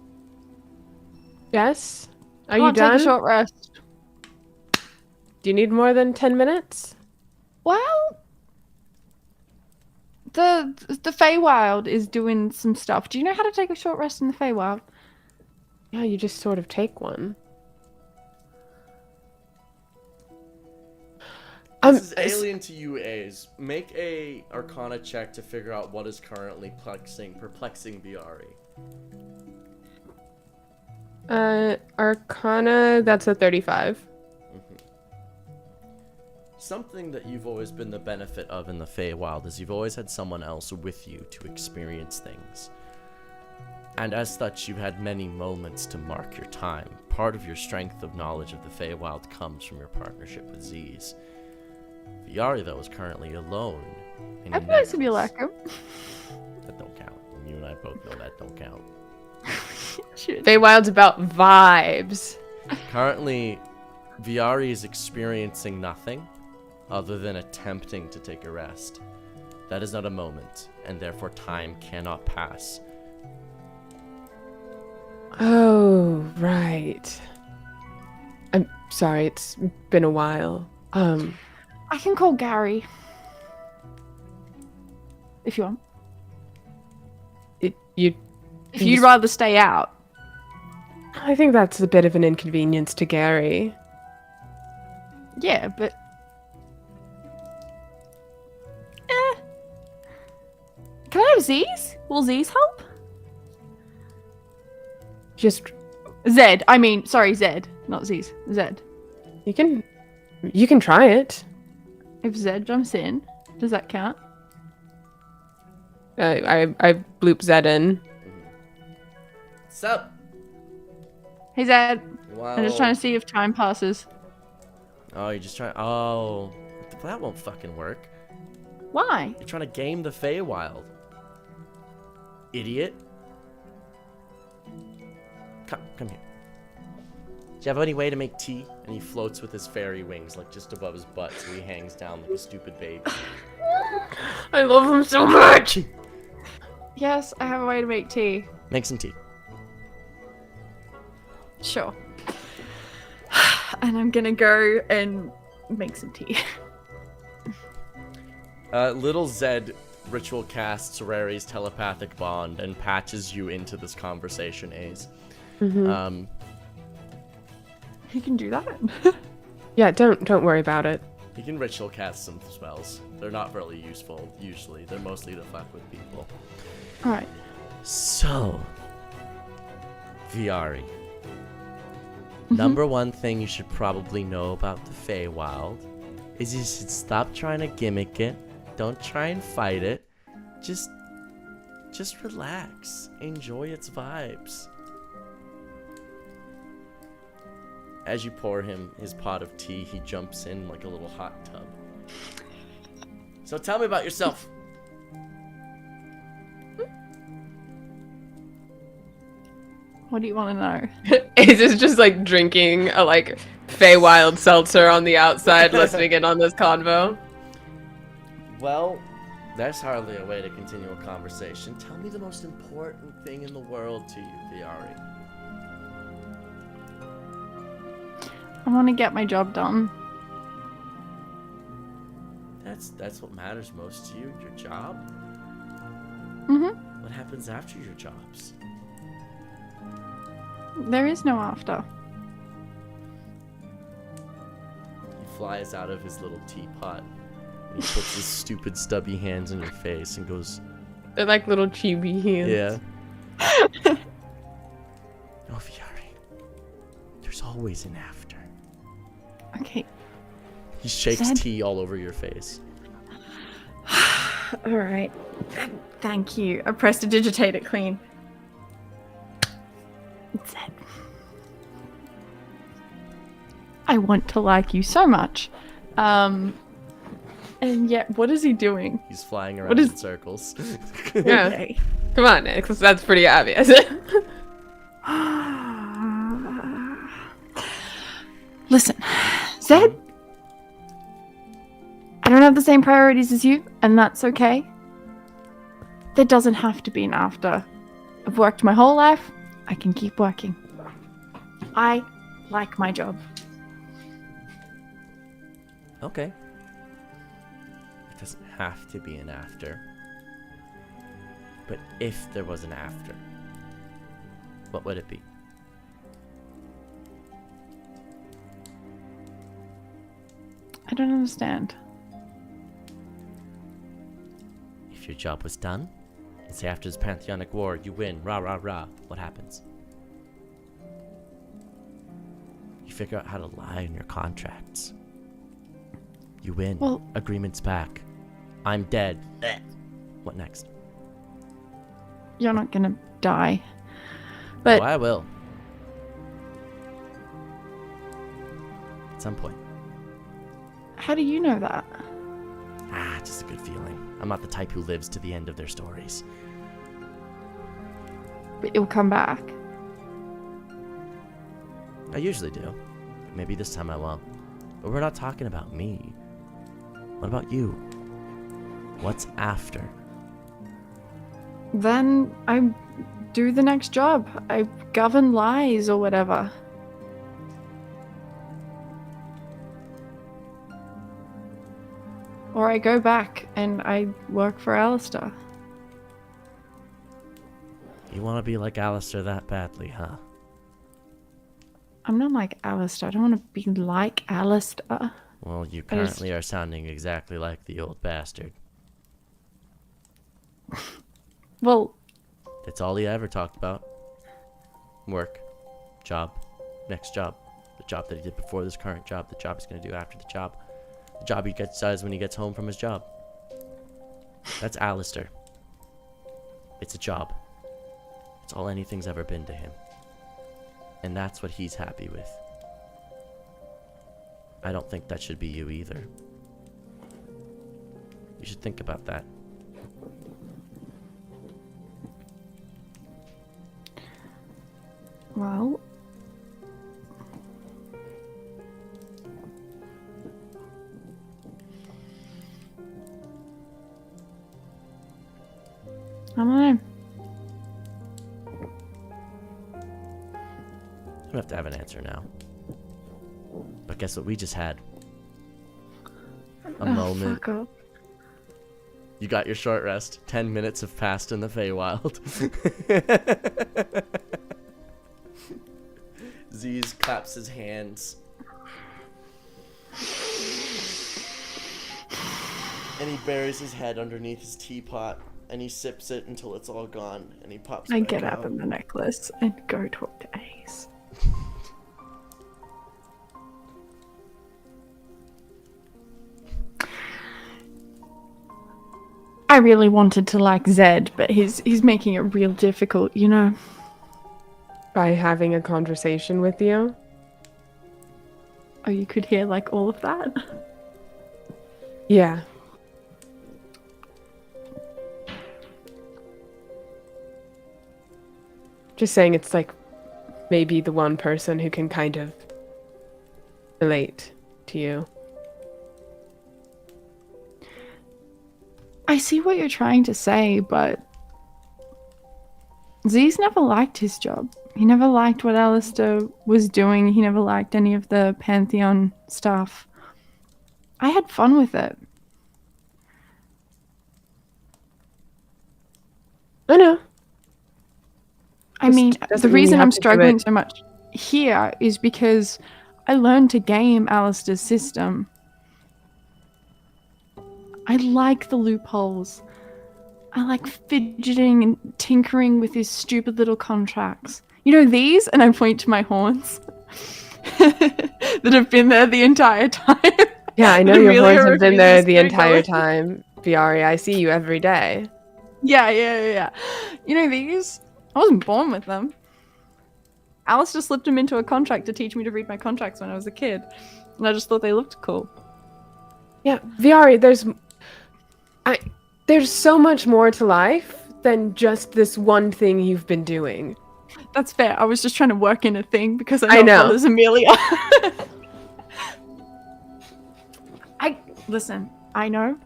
Yes? Are you Can't take done? a short rest. Do you need more than 10 minutes? Well, the Feywild is doing some stuff. Do you know how to take a short rest in the Feywild? Yeah, you just sort of take one. This is alien to you, A's. Make a Arcana check to figure out what is currently perplexing Viari. Arcana, that's a 35. Something that you've always been the benefit of in the Feywild is you've always had someone else with you to experience things. And as such, you've had many moments to mark your time. Part of your strength of knowledge of the Feywild comes from your partnership with Z's. Viari, though, is currently alone. I play simulacrum. That don't count. You and I both know that don't count. Feywild's about vibes. Currently, Viari is experiencing nothing other than attempting to take a rest. That is not a moment, and therefore time cannot pass. Oh, right. I'm sorry, it's been a while. I can call Gary. If you want. If If you'd rather stay out. I think that's a bit of an inconvenience to Gary. Yeah, but... Can I have Z's? Will Z's help? Just Zed. I mean, sorry, Zed. Not Z's. Zed. you can try it. If Zed jumps in, does that count? I bloop Zed in. What's up? Hey Zed. Wow. I'm just trying to see if time passes. Oh, you're just trying. Oh, that won't fucking work. Why? You're trying to game the Feywild. Idiot. Come here. Do you have any way to make tea? And he floats with his fairy wings, like just above his butt, so he hangs down like a stupid baby. I love him so much. Yes, I have a way to make tea. Make some tea. Sure. And I'm gonna go and make some tea. Little Zed ritual casts Rary's telepathic bond and patches you into this conversation, Ace. Mm-hmm. He can do that. Yeah, don't worry about it. He can ritual cast some spells. They're not really useful, usually. They're mostly to fuck with people. Alright. So, Viari. Number one thing you should probably know about the Feywild is you should stop trying to gimmick it. Don't try and fight it. Just relax. Enjoy its vibes. As you pour him his pot of tea, he jumps in like a little hot tub. So tell me about yourself. What do you want to know? Ace is just like drinking a like Feywild seltzer on the outside, listening in on this convo. Well, that's hardly a way to continue a conversation. Tell me the most important thing in the world to you, Viari. I want to get my job done. That's what matters most to you, your job? Mm-hmm. What happens after your jobs? There is no after. He flies out of his little teapot. And he puts his stupid stubby hands in your face and goes, They're like little chibi hands. yeah. No, Viari. There's always an after. Okay. He shakes Zed? tea all over your face. Alright. Thank you. I pressed to digitate it clean. Zed. I want to like you so much. And yet, what is he doing? He's flying around What is- in circles. Yeah. Okay. Come on, Nick. That's pretty obvious. Listen, Zed, I don't have the same priorities as you, and that's okay. There doesn't have to be an after. I've worked my whole life. I can keep working. I like my job. Okay. It doesn't have to be an after. But if there was an after, what would it be? I don't understand. If your job was done, and say after this Pantheonic War, you win, rah rah rah, what happens? You figure out how to lie in your contracts. You win. Well- Agreement's back. I'm dead. What next? You're not gonna die. But Oh, I will. At some point. how do you know that? Ah, just a good feeling. I'm not the type who lives to the end of their stories. But you'll come back. I usually do. But maybe this time I won't. But we're not talking about me. What about you? What's after? Then I do the next job. I govern lies or whatever. Or I go back and I work for Alistair. You want to be like Alistair that badly, huh? I'm not like Alistair. I don't want to be like Alistair. Well, you I just- currently are sounding exactly like the old bastard. Well, That's all he ever talked about. Work. Job. Next job. The job that he did before this current job. The job he's going to do after the job. The job he does when he gets home from his job. That's Alistair. It's a job. It's all anything's ever been to him. And that's what he's happy with. I don't think that should be you either. You should think about that. Well, I don't know. I don't have to have an answer now. But guess what we just had? A moment. Fuck off. You got your short rest. 10 minutes have passed in the Feywild. Z's claps his hands. And he buries his head underneath his teapot. And he sips it until it's all gone. And he pops I back get out. up in the necklace and go talk to Ace. I really wanted to like Zed, but he's making it real difficult, you know? By having a conversation with you. Oh, you could hear like all of that? Yeah. Just saying it's like maybe the one person who can kind of relate to you. I see what you're trying to say, but Z's never liked his job. He never liked what Alistair was doing. He never liked any of the Pantheon stuff. I had fun with it. I know. I mean, doesn't the mean you reason have I'm to do struggling it. so much here is because I learned to game Alistair's system. I like the loopholes. I like fidgeting and tinkering with his stupid little contracts. You know these? And I point to my horns that have been there the entire time. Yeah, I know That your Amelia horns have been there refuses the to entire go. time, Viari. I see you every day. Yeah. You know these? I wasn't born with them. Alistair slipped them into a contract to teach me to read my contracts when I was a kid. And I just thought they looked cool. Yeah, Viari, there's so much more to life than just this one thing you've been doing. That's fair. I was just trying to work in a thing because I know know. brothers Amelia. Listen, I know.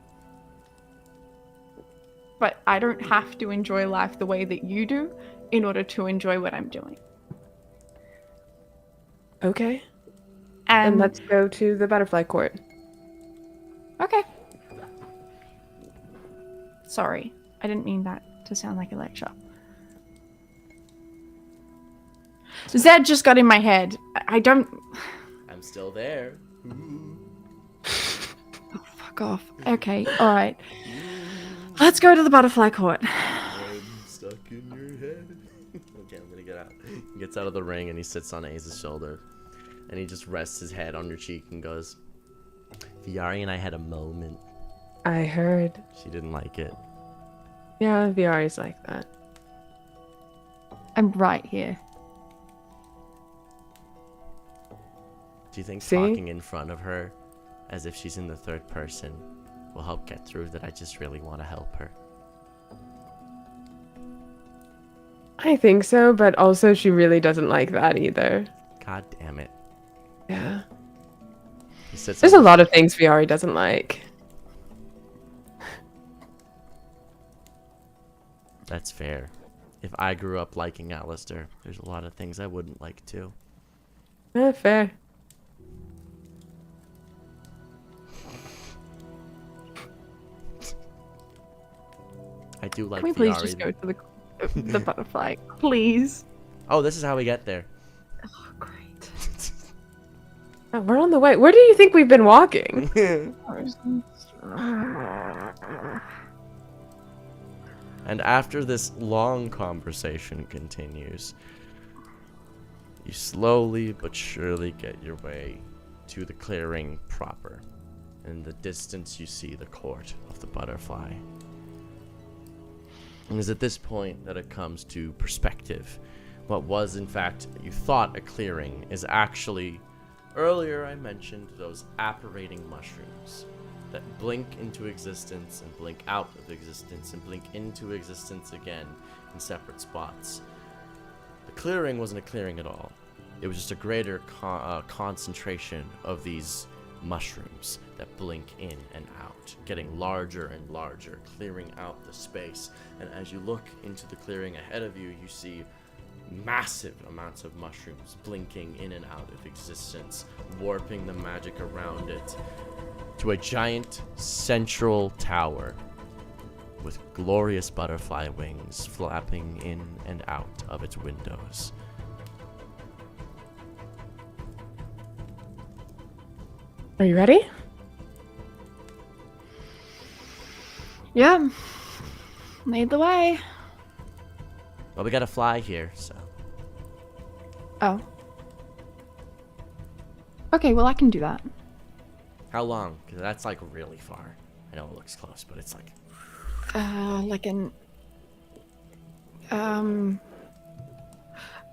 But I don't have to enjoy life the way that you do in order to enjoy what I'm doing. Okay. And And let's go to the butterfly court. okay. Sorry, I didn't mean that to sound like a lecture. Zed just got in my head. I don't... I'm still there. Oh, fuck off. Okay, alright. Let's go to the butterfly court. I'm stuck in your head. Okay, I'm gonna get out. He gets out of the ring and he sits on Aze's shoulder. And he just rests his head on your cheek and goes, Viari and I had a moment. I heard. She didn't like it. Yeah, Viari's like that. I'm right here. Do you think See? talking in front of her, as if she's in the third person, will help get through that I just really want to help her? I think so, but also she really doesn't like that either. God damn it. Yeah. He sits There's on a the- lot of things Viari doesn't like. That's fair. If I grew up liking Alistair, there's a lot of things I wouldn't like too. Fair. I do like Can we please Viari. just go to the butterfly? Please. Oh, this is how we get there. Oh, great. Oh, we're on the way. Where do you think we've been walking? And after this long conversation continues, you slowly but surely get your way to the clearing proper. In the distance you see the court of the butterfly. And it's at this point that it comes to perspective. What was, in fact, you thought a clearing is actually, earlier I mentioned those apparating mushrooms that blink into existence and blink out of existence and blink into existence again in separate spots. The clearing wasn't a clearing at all. It was just a greater concentration of these mushrooms that blink in and out, getting larger and larger, clearing out the space. And as you look into the clearing ahead of you, you see massive amounts of mushrooms blinking in and out of existence, warping the magic around it to a giant central tower with glorious butterfly wings flapping in and out of its windows. Are you ready? Yeah. Lead the way. Well, we gotta fly here, so. Oh. Okay, well I can do that. How long? Because that's like really far. I know it looks close, but it's like. Like an.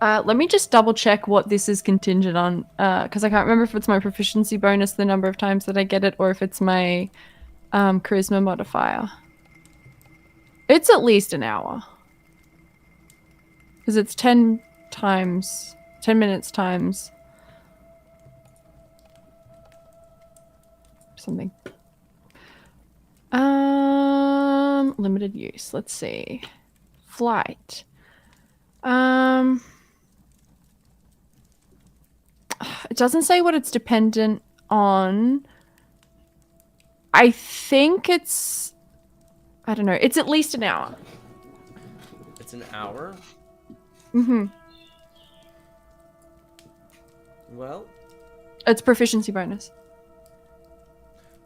Let me just double check what this is contingent on, because I can't remember if it's my proficiency bonus, the number of times that I get it, or if it's my charisma modifier. It's at least an hour. Because it's 10 minutes times something. Limited use. Let's see. Flight. It doesn't say what it's dependent on. I think it's... I don't know. It's at least an hour. It's an hour? Mm-hmm. Well... It's proficiency bonus.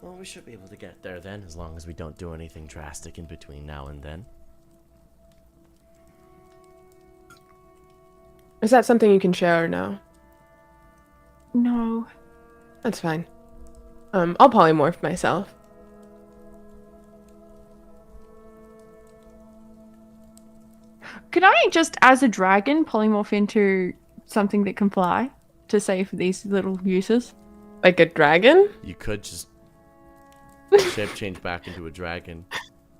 Well, we should be able to get there then, as long as we don't do anything drastic in between now and then. Is that something you can share or no? No. That's fine. I'll polymorph myself. Could I just, as a dragon, polymorph into something that can fly to save these little uses? Like a dragon? You could just shape change back into a dragon.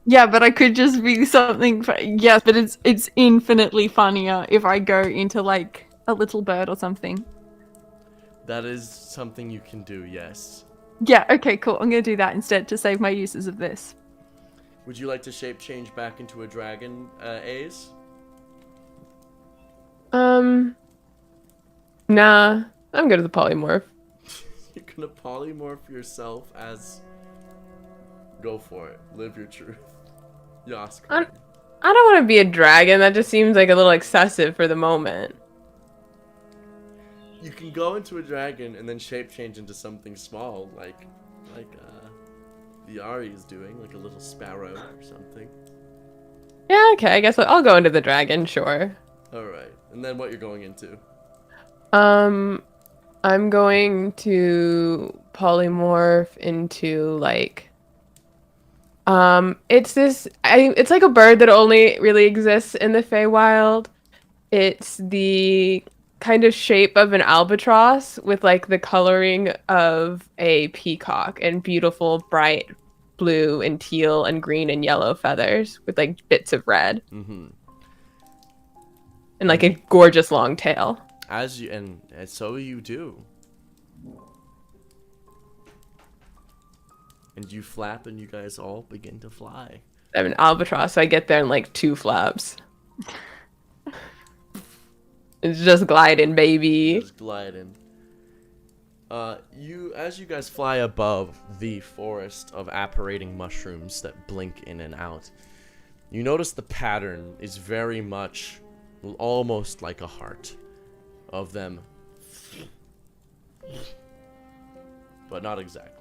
Yeah, but I could just be something. Yes, but it's infinitely funnier if I go into like a little bird or something. That is something you can do, yes. Yeah. Okay. Cool. I'm gonna do that instead to save my uses of this. Would you like to shape change back into a dragon, Ace? Nah. I'm good at the polymorph. You're gonna polymorph yourself as... Go for it. Live your truth. Yask. I don't want to be a dragon. That just seems like a little excessive for the moment. You can go into a dragon and then shape change into something small, like the Ari is doing, like a little sparrow or something. Yeah, okay. I guess I'll go into the dragon, sure. Alright. And then what you're going into? I'm going to polymorph into like it's like a bird that only really exists in the Feywild. It's the kind of shape of an albatross with like the coloring of a peacock and beautiful bright blue and teal and green and yellow feathers with like bits of red. Mm-hmm. And like a gorgeous long tail. And so you do. And you flap and you guys all begin to fly. I'm an albatross, so I get there in like 2 flaps. It's just gliding, baby. Just gliding. As you guys fly above the forest of apparating mushrooms that blink in and out, you notice the pattern is very much almost like a heart of them, but not exactly.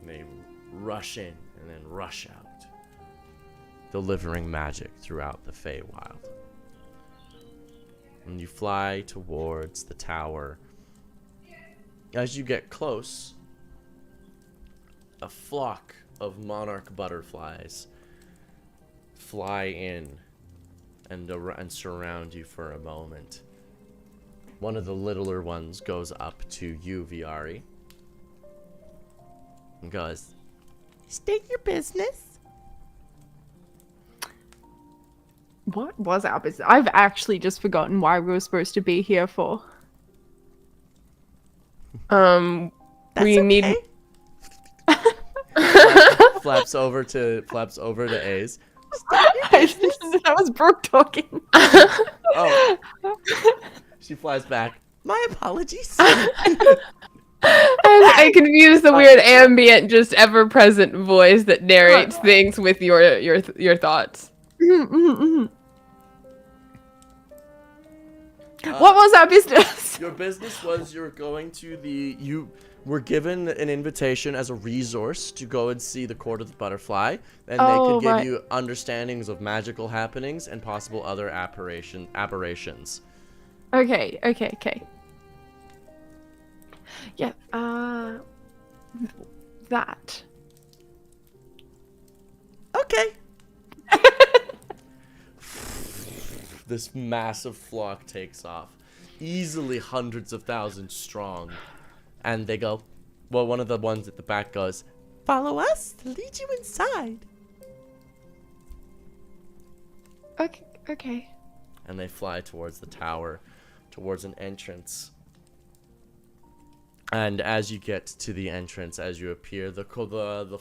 They rush in and then rush out, delivering magic throughout the Feywild. And you fly towards the tower. As you get close, a flock of monarch butterflies fly in and surround you for a moment. One of the littler ones goes up to you, Viari, and goes, "State your business." What was our business? I've actually just forgotten why we were supposed to be here for. We okay. need. flaps over to Ace. That was Brooke talking. Oh. She flies back. My apologies. I confuse the weird ambient, just ever-present voice that narrates things with your thoughts. What was our business? Your business was you were given an invitation as a resource to go and see the Court of the Butterfly, and they could give you understandings of magical happenings and possible other aberrations. Okay. Yeah, that. Okay. This massive flock takes off, easily hundreds of thousands strong, and they go, well, one of the ones at the back goes, "Follow us to lead you inside." Okay. And they fly towards the tower, towards an entrance. And as you get to the entrance, as you appear, the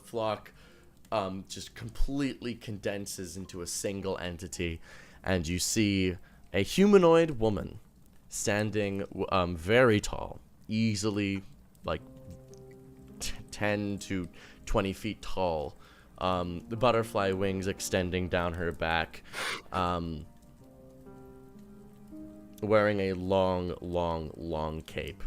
flock just completely condenses into a single entity, and you see a humanoid woman standing very tall, easily like 10 to 20 feet tall, the butterfly wings extending down her back, wearing a long cape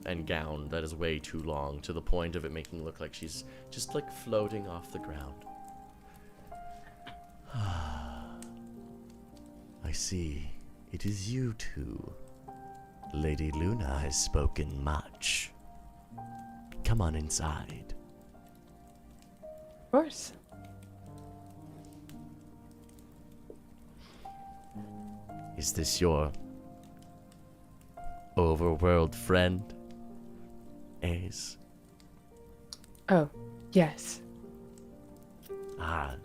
and gown that is way too long, to the point of it making it look like she's just like floating off the ground. I see. It is you two. Lady Luna has spoken much. Come on inside. Of course. Is this your overworld friend, Ace? Oh, yes. Ah,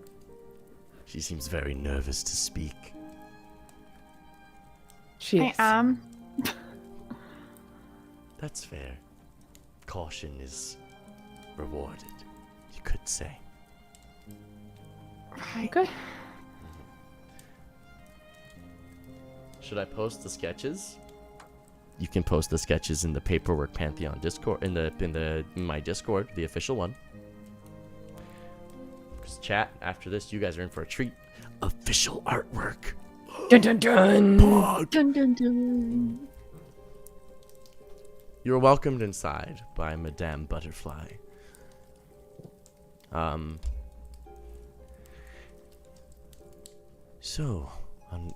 she seems very nervous to speak. She am. That's fair. Caution is rewarded, you could say. Okay. Should I post the sketches? You can post the sketches in the Paperwork Pantheon Discord, in my Discord, the official one. Just chat after this. You guys are in for a treat. Official artwork. Dun dun dun. Dun dun dun. You're welcomed inside by Madame Butterfly. So,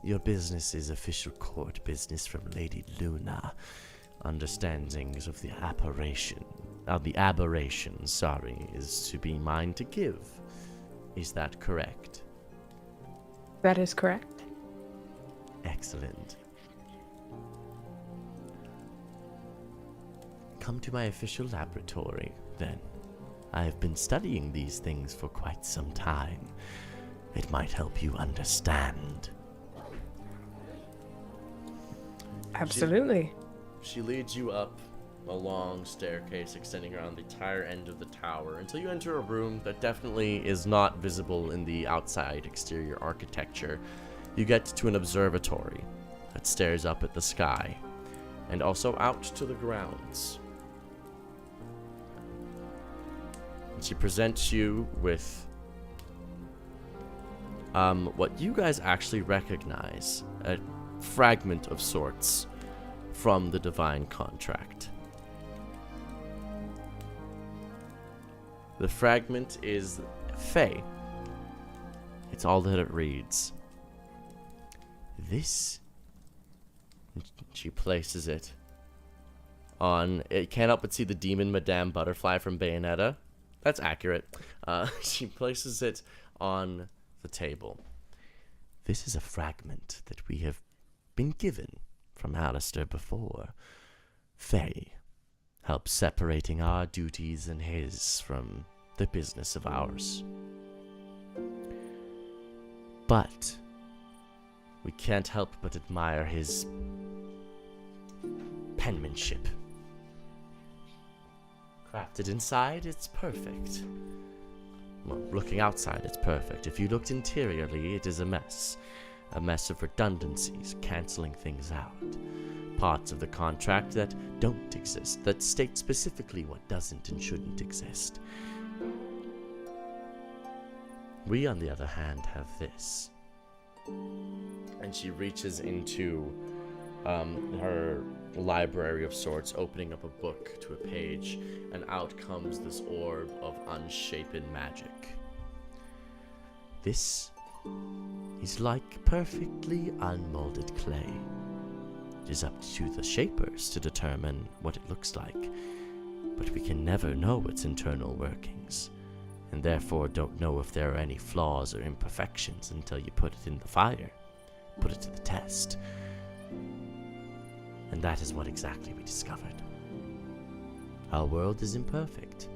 your business is official court business from Lady Luna. Understandings of the aberration, is to be mine to give. Is that correct? That is correct. Excellent. Come to my official laboratory, then. I have been studying these things for quite some time. It might help you understand. Absolutely. She leads you up a long staircase extending around the entire end of the tower until you enter a room that definitely is not visible in the outside exterior architecture. You get to an observatory that stares up at the sky and also out to the grounds. And she presents you with what you guys actually recognize, a fragment of sorts from the divine contract. The fragment is Fey. It's all that it reads. This, she places it on, it can't help but see the demon Madame Butterfly from Bayonetta. That's accurate. She places it on the table. This is a fragment that we have been given from Alistair before. Fey helps separating our duties and his from the business of ours. But we can't help but admire his penmanship. Crafted inside, it's perfect. Well, looking outside, it's perfect. If you looked interiorly, it is a mess. A mess of redundancies, canceling things out. Parts of the contract that don't exist, that state specifically what doesn't and shouldn't exist. We, on the other hand, have this. And she reaches into her library of sorts, opening up a book to a page, and out comes this orb of unshapen magic. This is like perfectly unmolded clay. It is up to the shapers to determine what it looks like, but we can never know its internal workings, and therefore don't know if there are any flaws or imperfections until you put it in the fire, put it to the test. And that is what exactly we discovered. Our world is imperfect,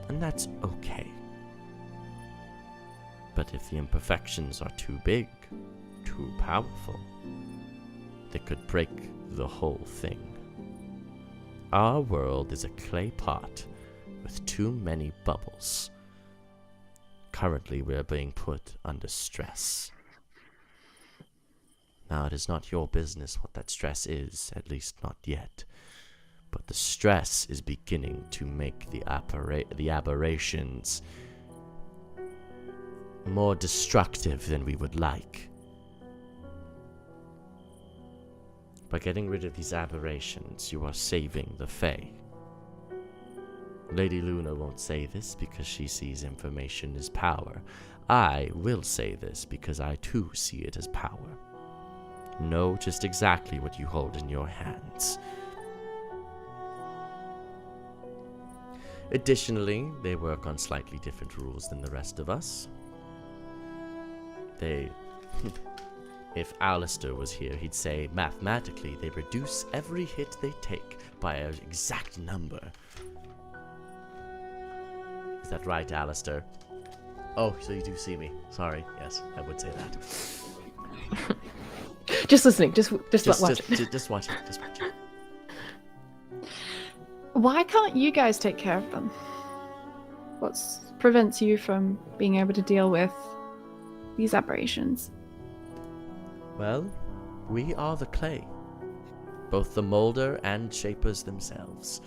and that's okay. But if the imperfections are too big, too powerful, they could break the whole thing. Our world is a clay pot with too many bubbles. Currently, we are being put under stress. Now, it is not your business what that stress is, at least not yet. But the stress is beginning to make the aberrations more destructive than we would like. By getting rid of these aberrations, you are saving the Fae. Lady Luna won't say this because she sees information as power. I will say this because I too see it as power. Know just exactly what you hold in your hands. Additionally, they work on slightly different rules than the rest of us. If Alistair was here, he'd say mathematically they reduce every hit they take by an exact number. Is that right, Alistair? Oh, so you do see me. Sorry. Yes, I would say that. Just listening. Just watch it. Just watch it. Just watch it. Why can't you guys take care of them? What prevents you from being able to deal with these aberrations? Well, we are the clay. Both the molder and shapers themselves.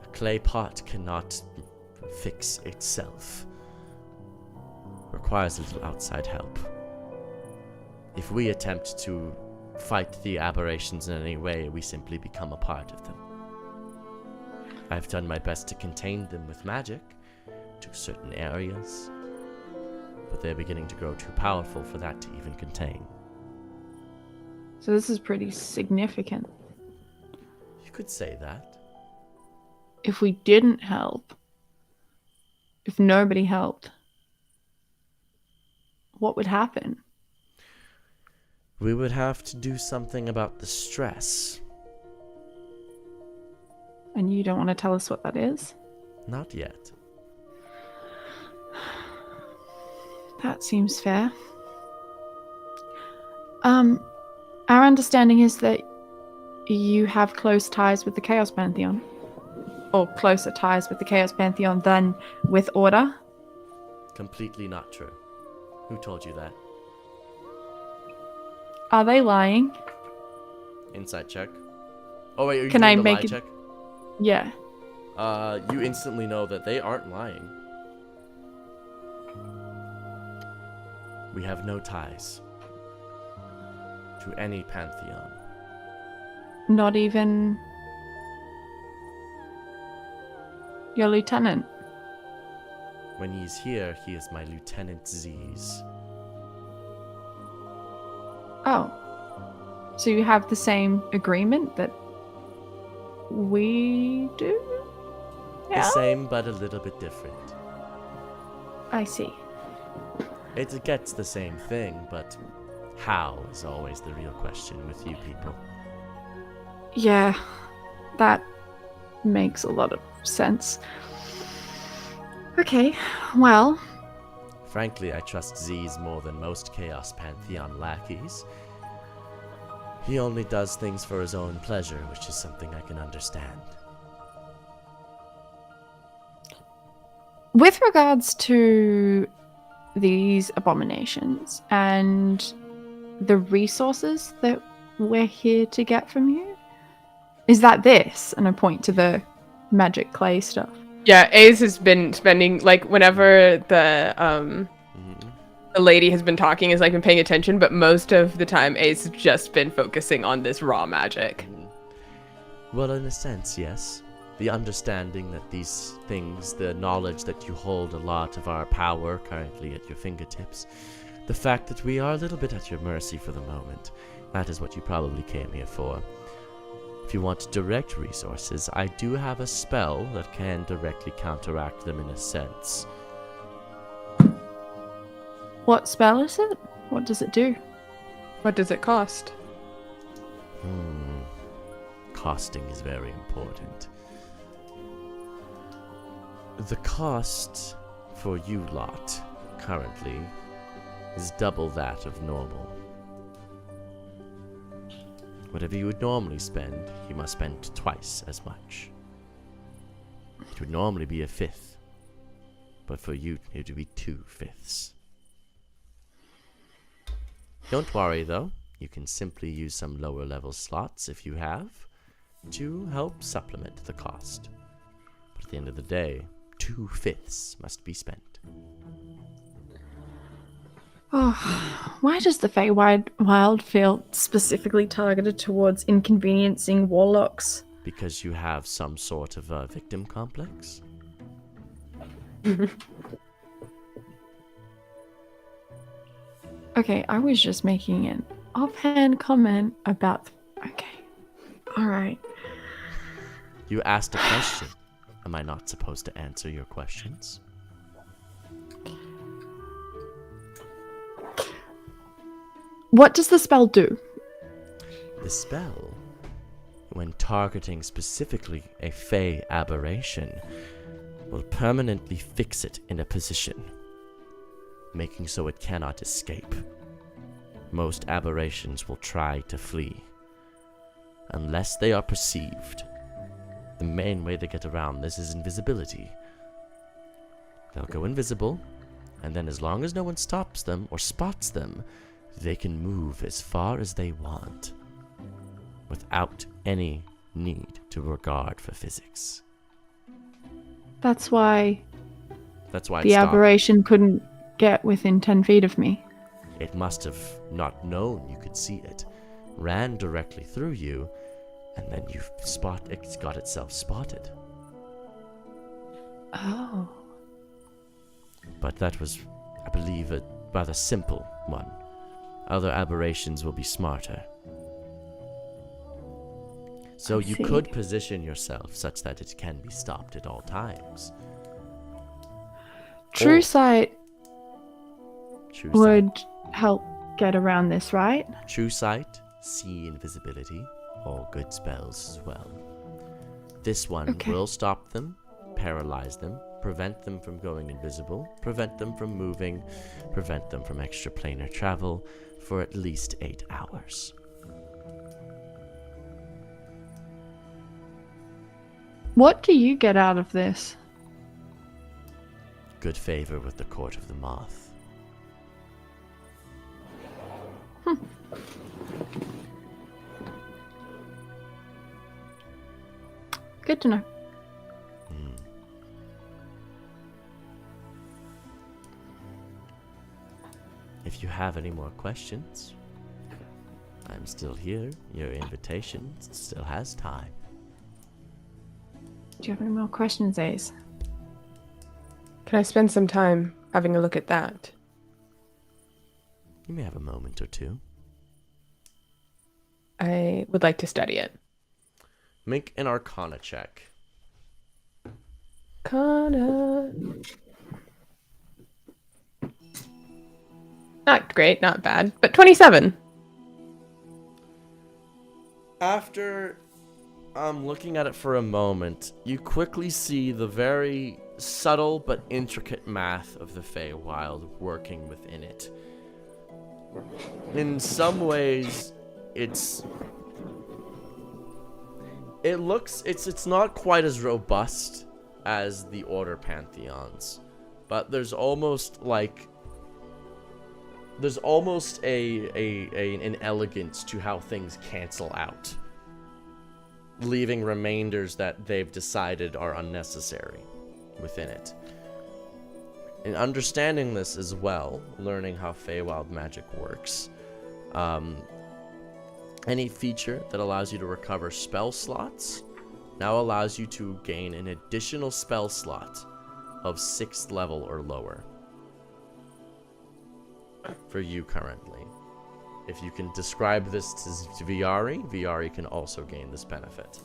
A clay pot cannot fix itself. Requires a little outside help. If we attempt to fight the aberrations in any way, we simply become a part of them. I've done my best to contain them with magic to certain areas, but they're beginning to grow too powerful for that to even contain. So this is pretty significant. You could say that. If we didn't help, if nobody helped, what would happen? We would have to do something about the stress. And you don't want to tell us what that is? Not yet. That seems fair. Our understanding is that you have close ties with the Chaos Pantheon. Or closer ties with the Chaos Pantheon than with Order. Completely not true. Who told you that? Are they lying? Insight check. Oh wait, are you Can doing I the make lie it? check? Yeah. You instantly know that they aren't lying. We have no ties to any Pantheon. Not even your lieutenant. When he's here, he is my Lieutenant Z's. Oh. So you have the same agreement that we do? The same, but a little bit different. I see. It gets the same thing, but how is always the real question with you people. Yeah, that makes a lot of sense. Okay, well, Frankly, I trust Z's more than most Chaos Pantheon lackeys. He only does things for his own pleasure, which is something I can understand. with regards to these abominations and the resources that we're here to get from you, is that this? And I point to the magic clay stuff. Yeah, Ace has been spending, like, whenever the lady has been talking, has, like, been paying attention, but most of the time Ace has just been focusing on this raw magic. Well, in a sense, yes. The understanding that these things, the knowledge that you hold a lot of our power currently at your fingertips, the fact that we are a little bit at your mercy for the moment, that is what you probably came here for. If you want direct resources, I do have a spell that can directly counteract them in a sense. What spell is it? What does it do? What does it cost? Costing is very important. The cost for you lot, currently, is double that of normal. Whatever you would normally spend, you must spend twice as much. It would normally be a fifth, but for you, it would be 2/5. Don't worry, though. You can simply use some lower level slots if you have, to help supplement the cost. But at the end of the day, 2/5 must be spent. Oh, why does the Feywild feel specifically targeted towards inconveniencing warlocks? Because you have some sort of a victim complex? Okay, I was just making an offhand comment about... Okay, alright. You asked a question. Am I not supposed to answer your questions? What does the spell do? The spell, when targeting specifically a Fey aberration, will permanently fix it in a position, making so it cannot escape. Most aberrations will try to flee, unless they are perceived. The main way they get around this is invisibility. They'll go invisible, and then as long as no one stops them or spots them, they can move as far as they want, without any need to regard for physics. That's why That's why the it stopped. aberration couldn't get within 10 feet of me. It must have not known you could see it, ran directly through you, and then it's got itself spotted. Oh. But that was, I believe, a rather simple one. Other aberrations will be smarter. So I you see. could position yourself such that it can be stopped at all times. True Or- sight True would sight. help get around this, right? True sight, see invisibility, all good spells as well. This one Okay. will stop them, paralyze them, prevent them from going invisible, prevent them from moving, prevent them from extraplanar travel for at least 8 hours. What do you get out of this? Good favor with the Court of the Moth. Good to know. If you have any more questions, I'm still here. Your invitation still has time. Do you have any more questions, Ace? Can I spend some time having a look at that? You may have a moment or two. I would like to study it. Make an Arcana check. Kana. Not great, not bad, but 27. After looking at it for a moment, you quickly see the very subtle but intricate math of the Feywild working within it. In some ways, it's not quite as robust as the Order Pantheons, but there's almost an elegance to how things cancel out, leaving remainders that they've decided are unnecessary within it. In understanding this as well, learning how Feywild magic works, any feature that allows you to recover spell slots now allows you to gain an additional spell slot of 6th level or lower for you currently. If you can describe this to Viari, Viari can also gain this benefit.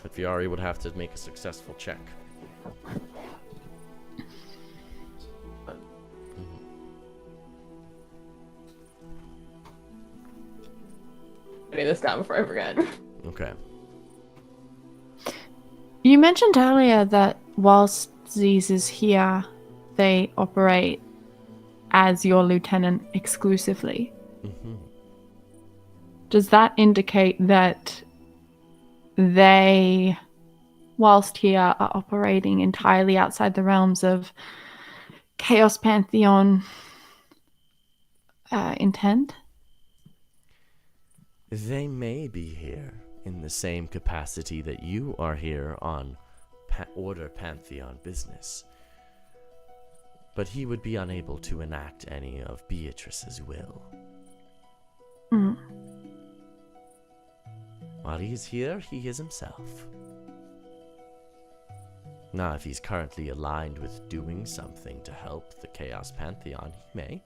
But Viari would have to make a successful check. Writing this down before I forget. Okay. You mentioned earlier that whilst Ziz is here, they operate as your lieutenant exclusively. Mm-hmm. Does that indicate that they, whilst here, are operating entirely outside the realms of Chaos Pantheon intent? They may be here in the same capacity that you are here on Order Pantheon business. But he would be unable to enact any of Beatrice's will. Mm. While he is here, he is himself. Now, if he's currently aligned with doing something to help the Chaos Pantheon, he may.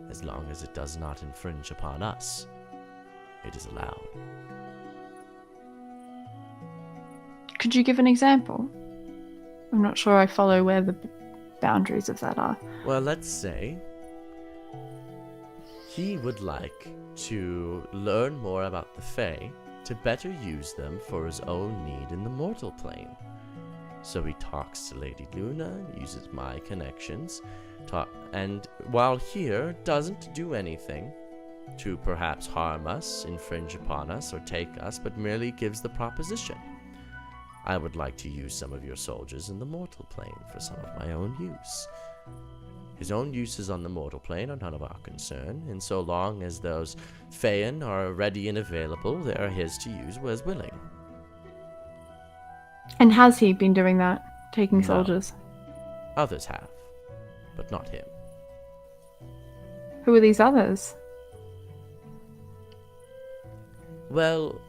As long as it does not infringe upon us, it is allowed. Could you give an example? I'm not sure I follow where the boundaries of that are. Well, let's say he would like to learn more about the Fae to better use them for his own need in the mortal plane. So he talks to Lady Luna, uses my connections, and while here, doesn't do anything to perhaps harm us, infringe upon us, or take us, but merely gives the proposition. I would like to use some of your soldiers in the mortal plane for some of my own use. His own uses on the mortal plane are none of our concern, and so long as those Feyan are ready and available, they are his to use as willing. And has he been doing that? Taking No. soldiers? Others have, but not him. Who are these others? Well,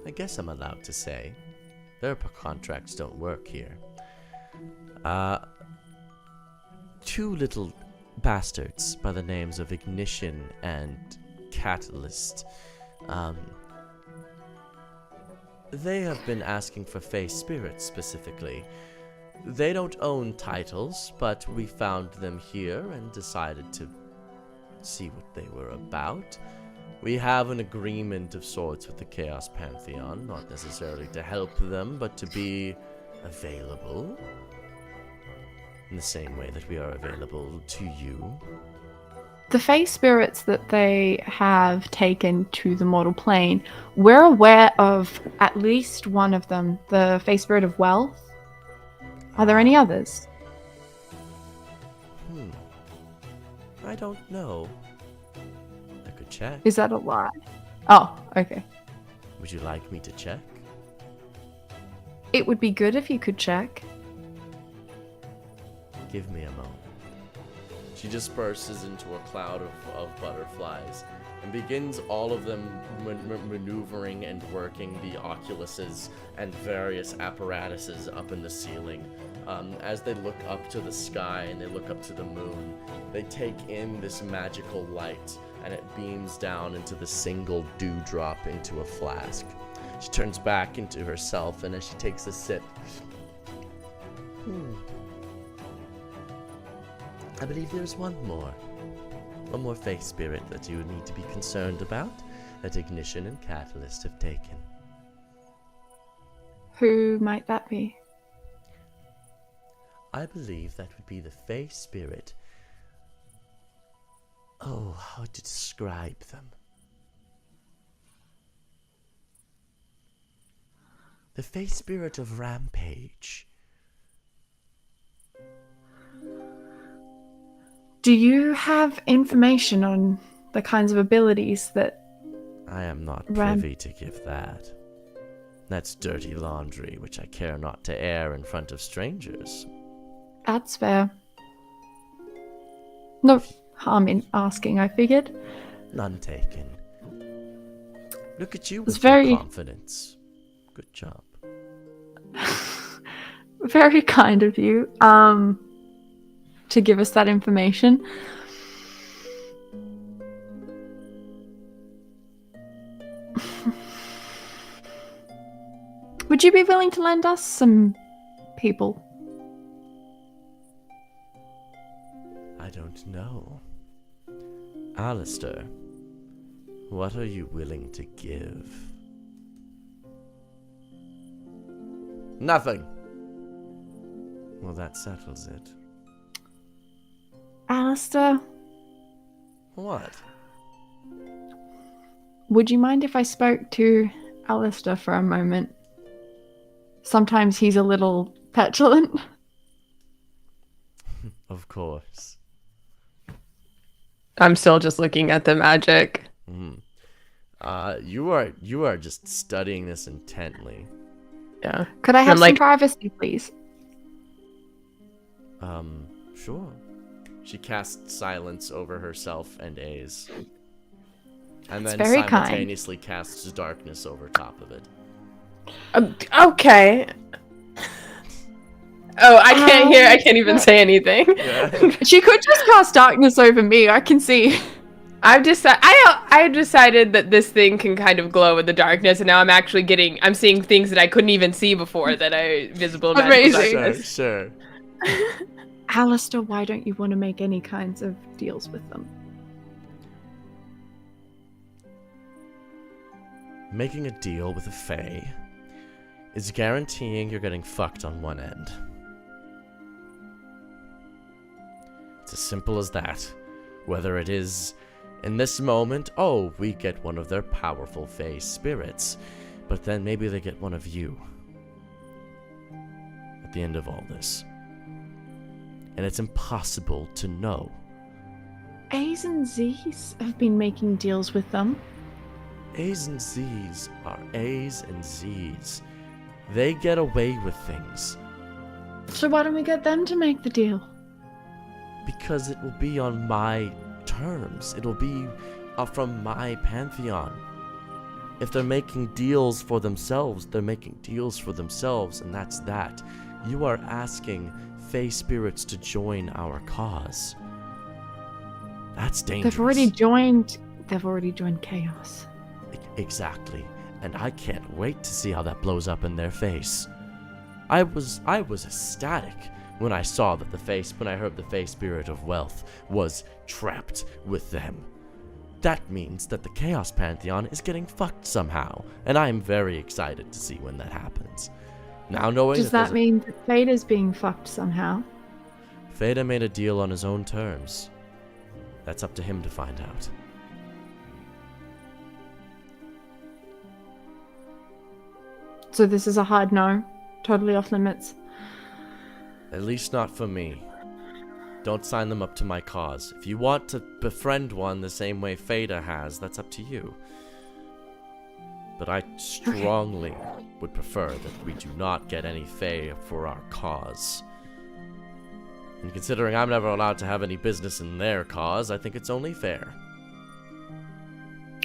I guess I'm allowed to say. Their contracts don't work here. Two little bastards by the names of Ignition and Catalyst. They have been asking for Fey spirits specifically. They don't own titles, but we found them here and decided to see what they were about. We have an agreement of sorts with the Chaos Pantheon, not necessarily to help them, but to be available. In the same way that we are available to you. The Fey spirits that they have taken to the mortal plane, we're aware of at least one of them, the Fey spirit of wealth. Are there any others? I don't know. I could check. Is that a lie? Oh, okay. Would you like me to check? It would be good if you could check. Give me a moment. She disperses into a cloud of butterflies and begins all of them maneuvering and working the oculuses and various apparatuses up in the ceiling. As they look up to the sky and they look up to the moon, they take in this magical light and it beams down into the single dewdrop into a flask. She turns back into herself, and as she takes a sip, I believe there's one more Fey spirit that you need to be concerned about, that Ignition and Catalyst have taken. Who might that be? I believe that would be the Fey spirit. Oh, how to describe them? The Fey spirit of Rampage. Do you have information on the kinds of abilities that... I am not privy to give that. That's dirty laundry, which I care not to air in front of strangers. That's fair. No harm in asking, I figured. None taken. Look at you with very... your confidence. Good job. Very kind of you, to give us that information. Would you be willing to lend us some people? I don't know. Alistair, what are you willing to give? Nothing. Well, that settles it. Alistair, What? would you mind if I spoke to Alistair for a moment? Sometimes he's a little petulant. Of course. I'm still just looking at the magic. You are just studying this intently. Yeah. Could I have I'm some like- privacy, please? Sure. She casts silence over herself and A's. And then very kind. simultaneously casts darkness over top of it. Okay. Oh, I can't hear. I can't even say anything. Yeah. She could just cast darkness over me, I can see. I decided that this thing can kind of glow in the darkness, and now I'm seeing things that I couldn't even see before that are visible in magical Amazing. darkness. Sure. Alistair, why don't you want to make any kinds of deals with them? Making a deal with a Fae is guaranteeing you're getting fucked on one end. It's as simple as that. Whether it is, in this moment, oh, we get one of their powerful Fae spirits, but then maybe they get one of you at the end of all this. And it's impossible to know. A's and Z's have been making deals with them. A's and Z's are A's and Z's. They get away with things So why don't we get them to make the deal? because it will be on my terms. It'll be from my Pantheon. If they're making deals for themselves, they're making deals for themselves, and that's that. You are asking Fey spirits to join our cause. That's dangerous. They've already joined Chaos. Exactly. And I can't wait to see how that blows up in their face. I was ecstatic when I saw that when I heard the Fey spirit of wealth was trapped with them. That means that the Chaos Pantheon is getting fucked somehow, and I am very excited to see when that happens. Now knowing Does that mean that Vader's being fucked somehow? Feda made a deal on his own terms. That's up to him to find out. So this is a hard no? Totally off limits? At least not for me. Don't sign them up to my cause. If you want to befriend one the same way Feda has, that's up to you. But I strongly would prefer that we do not get any Fae for our cause. And considering I'm never allowed to have any business in their cause, I think it's only fair.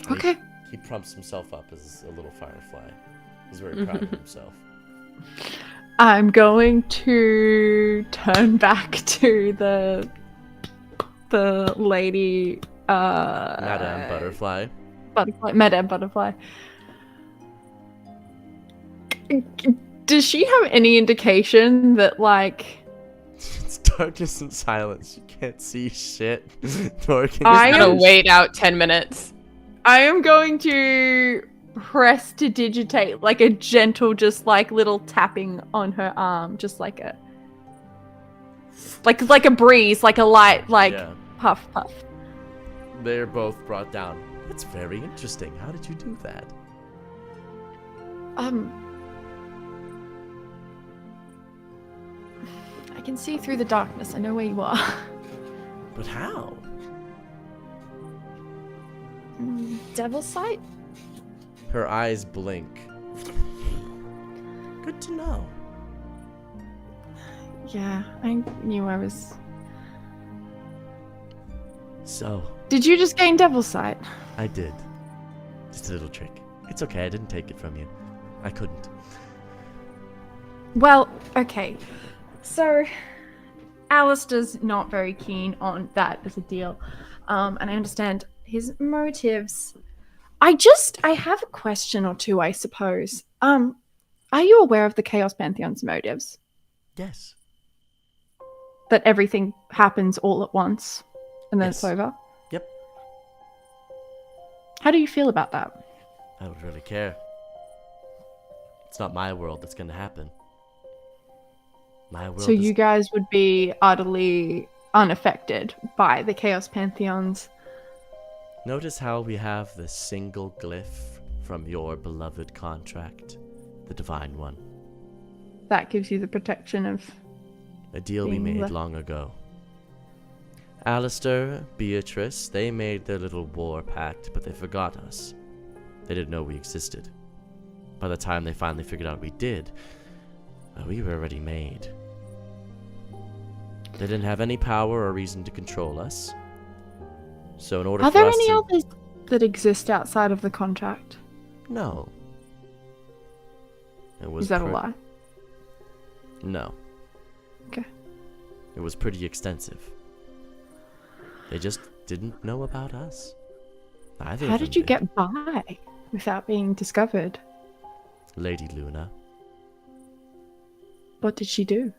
Okay. He prumps himself up as a little firefly. He's very proud of himself. I'm going to turn back to the lady Madame Butterfly. Madame Butterfly. Does she have any indication that, like, It's darkness and silence. You can't see shit. Nor can I I'm you gonna am- wait out 10 minutes. I am going to press to digitate, like a gentle, just like little tapping on her arm, just like a breeze, like a light, like Yeah. puff puff. They're both brought down. That's very interesting. How did you do that? I can see through the darkness. I know where you are. But how? Devil's sight? Her eyes blink. Good to know. Yeah, I knew I was. So, Did you just gain devil's sight? I did. Just a little trick. It's okay, I didn't take it from you. I couldn't. Well, okay. So, Alistair's not very keen on that as a deal. And I understand his motives. I have a question or two, I suppose. Are you aware of the Chaos Pantheon's motives? Yes. That everything happens all at once and then Yes. it's over? Yep. How do you feel about that? I don't really care. It's not my world that's gonna happen. My world So is... you guys would be utterly unaffected by the Chaos Pantheons. Notice how we have the single glyph from your beloved contract, the Divine One. That gives you the protection of... A deal we Being made left- long ago. Alistair, Beatrice, they made their little war pact, but they forgot us. They didn't know we existed. By the time they finally figured out we did, we were already made. They didn't have any power or reason to control us. So in order Are for there us any to... others that exist outside of the contract? No. It was Is that a pre- lie? No. Okay. It was pretty extensive. They just didn't know about us. Neither How of them did you get by without being discovered? Lady Luna. What did she do?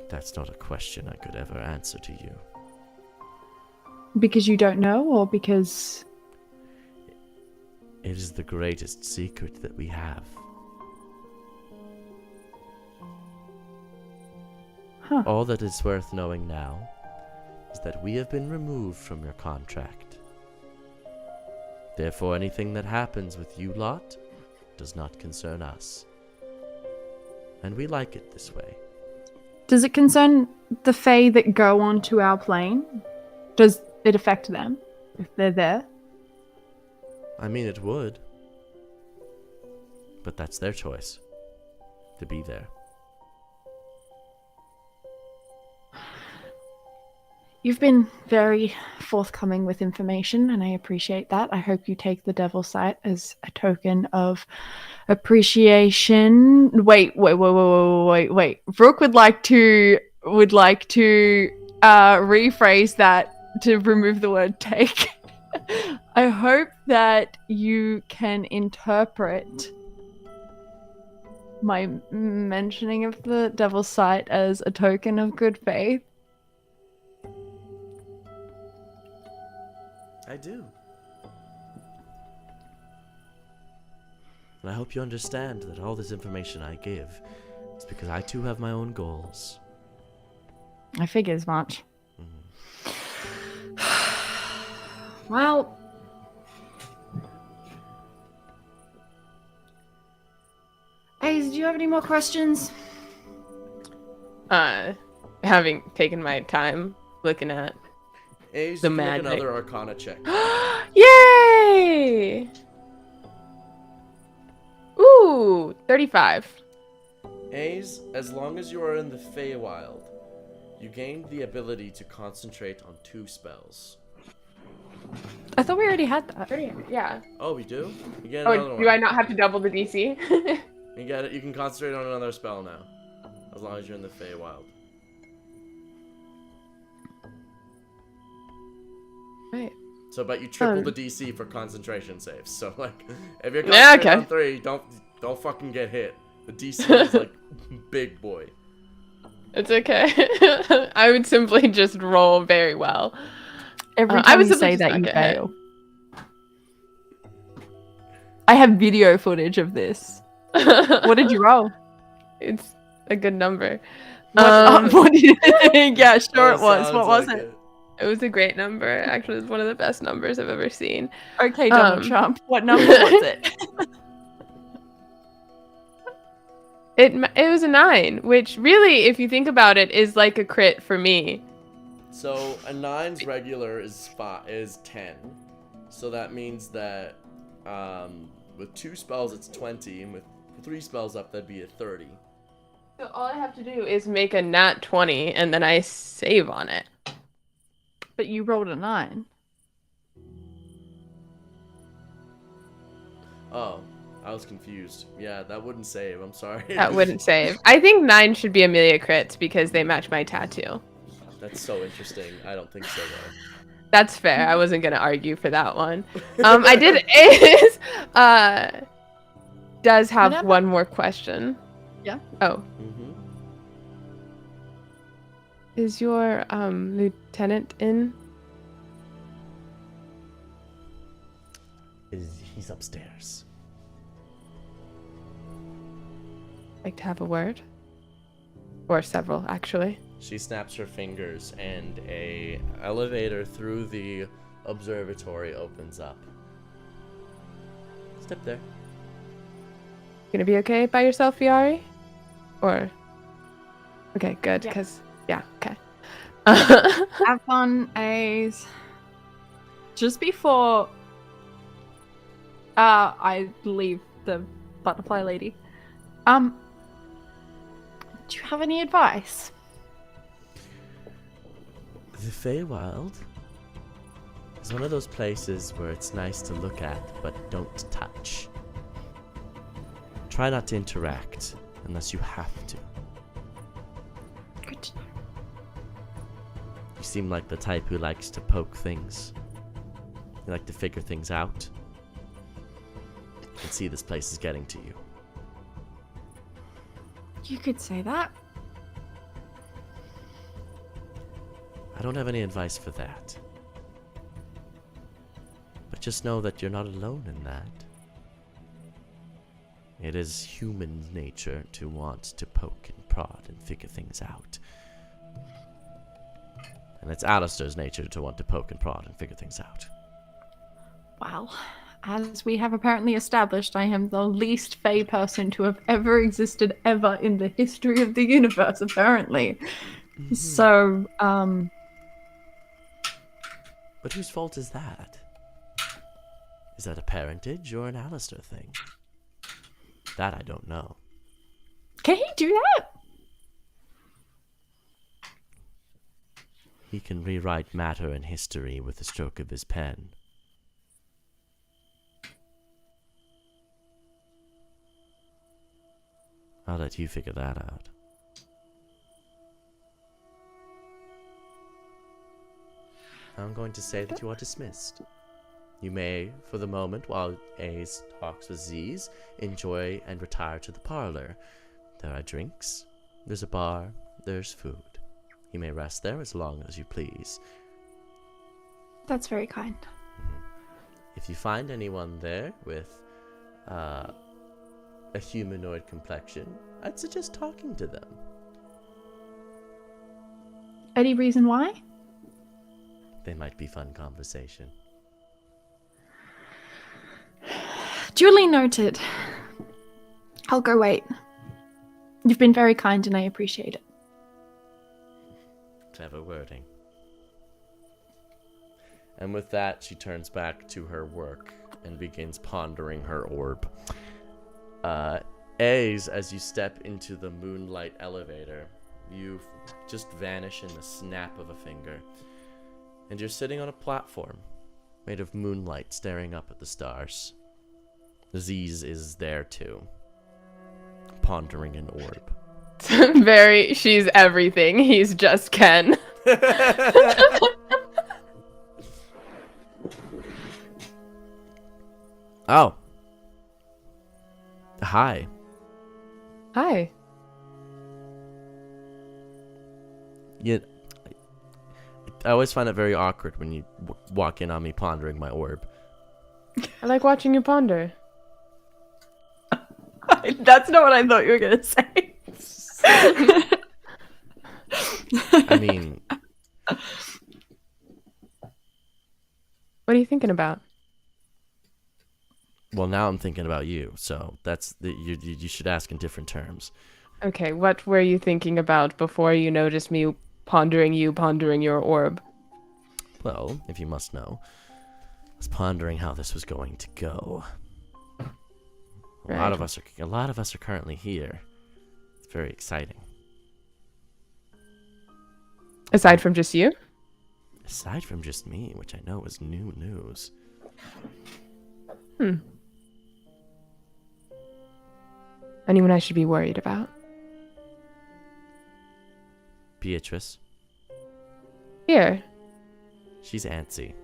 That's not a question I could ever answer to you. Because you don't know, or because... It is the greatest secret that we have. Huh. All that is worth knowing now is that we have been removed from your contract. Therefore, anything that happens with you lot does not concern us. And we like it this way. Does it concern the Fae that go onto our plane? Does it affect them if they're there? I mean, it would. But that's their choice. To be there. You've been very forthcoming with information, and I appreciate that. I hope you take the Devil's Sight as a token of appreciation. Wait. Brooke would like to rephrase that to remove the word take. I hope that you can interpret my mentioning of the Devil's Sight as a token of good faith. I do. And I hope you understand that all this information I give is because I too have my own goals. I figured as much. Well, Ace, do you have any more questions? Having taken my time looking at Ace, The you can make magic. another Arcana check. Yay! Ooh, 35. Ace, as long as you are in the Feywild, you gain the ability to concentrate on 2 spells. I thought we already had that. Yeah. Oh, we do? You get another Oh, one. do I not have to double the DC? You get it. You can concentrate on another spell now, as long as you're in the Feywild. Right. So, but you triple Oh. the DC for concentration saves. So, like, if you're Yeah, concentrating okay. on 3, don't fucking get hit. The DC is like big boy. It's okay. I would simply just roll very well. Every I time would you simply say just that, not you get hit. fail. I have video footage of this. What did you roll? It's a good number. What did you think? Yeah, sure Oh, it was. What sounds was like it? It was a great number. Actually, it's one of the best numbers I've ever seen. Okay, Donald Trump. What number was it? It was a 9, which really, if you think about it, is like a crit for me. So a 9's regular is 10. So that means that with 2 spells it's 20, and with 3 spells up that'd be a 30. So all I have to do is make a nat 20, and then I save on it. But you rolled a 9. Oh, I was confused. Yeah, that wouldn't save. I'm sorry. That wouldn't save. I think 9 should be Amelia crits because they match my tattoo. That's so interesting. I don't think so though. That's fair. I wasn't gonna argue for that one. I did. Ace does have one more question. Yeah. Oh. Mm-hmm. Is your lieutenant in? He's upstairs. Like to have a word? Or several, actually. She snaps her fingers and a elevator through the observatory opens up. Step there. Gonna be okay by yourself, Fiari? Or okay, good, because okay. Have fun, Ace. Just before I leave the butterfly lady, do you have any advice? The Feywild is one of those places where it's nice to look at, but don't touch. Try not to interact unless you have to. Good to know. You seem like the type who likes to poke things. You like to figure things out. You can see this place is getting to you. You could say that. I don't have any advice for that. But just know that you're not alone in that. It is human nature to want to poke and prod and figure things out. And it's Alistair's nature to want to poke and prod and figure things out. Well, as we have apparently established, I am the least Fey person to have ever existed ever in the history of the universe, apparently. Mm-hmm. So, But whose fault is that? Is that a parentage or an Alistair thing? That I don't know. Can he do that? He can rewrite matter and history with the stroke of his pen. I'll let you figure that out. I'm going to say that you are dismissed. You may, for the moment, while Ace talks with Z's, enjoy and retire to the parlor. There are drinks, there's a bar, there's food. You may rest there as long as you please. That's very kind. If you find anyone there with a humanoid complexion, I'd suggest talking to them. Any reason why? They might be fun conversation. Duly noted. I'll go wait. You've been very kind and I appreciate it. Clever wording. And with that, she turns back to her work and begins pondering her orb. As you step into the moonlight elevator, you just vanish in the snap of a finger. And you're sitting on a platform made of moonlight staring up at the stars. Aziz is there too, pondering an orb. She's everything. He's just Ken. Oh. Hi. Hi. Yeah, I always find it very awkward when you walk in on me pondering my orb. I like watching you ponder. That's not what I thought you were gonna say. I mean, What are you thinking about? well, now I'm thinking about you, so you should ask in different terms. Okay, what were you thinking about before you noticed me pondering your orb? Well, if you must know, I was pondering how this was going to go. A lot of us are currently here. It's very exciting. Aside from just you? Aside from just me, which I know is new news. Anyone I should be worried about? Beatrice. Here. She's antsy.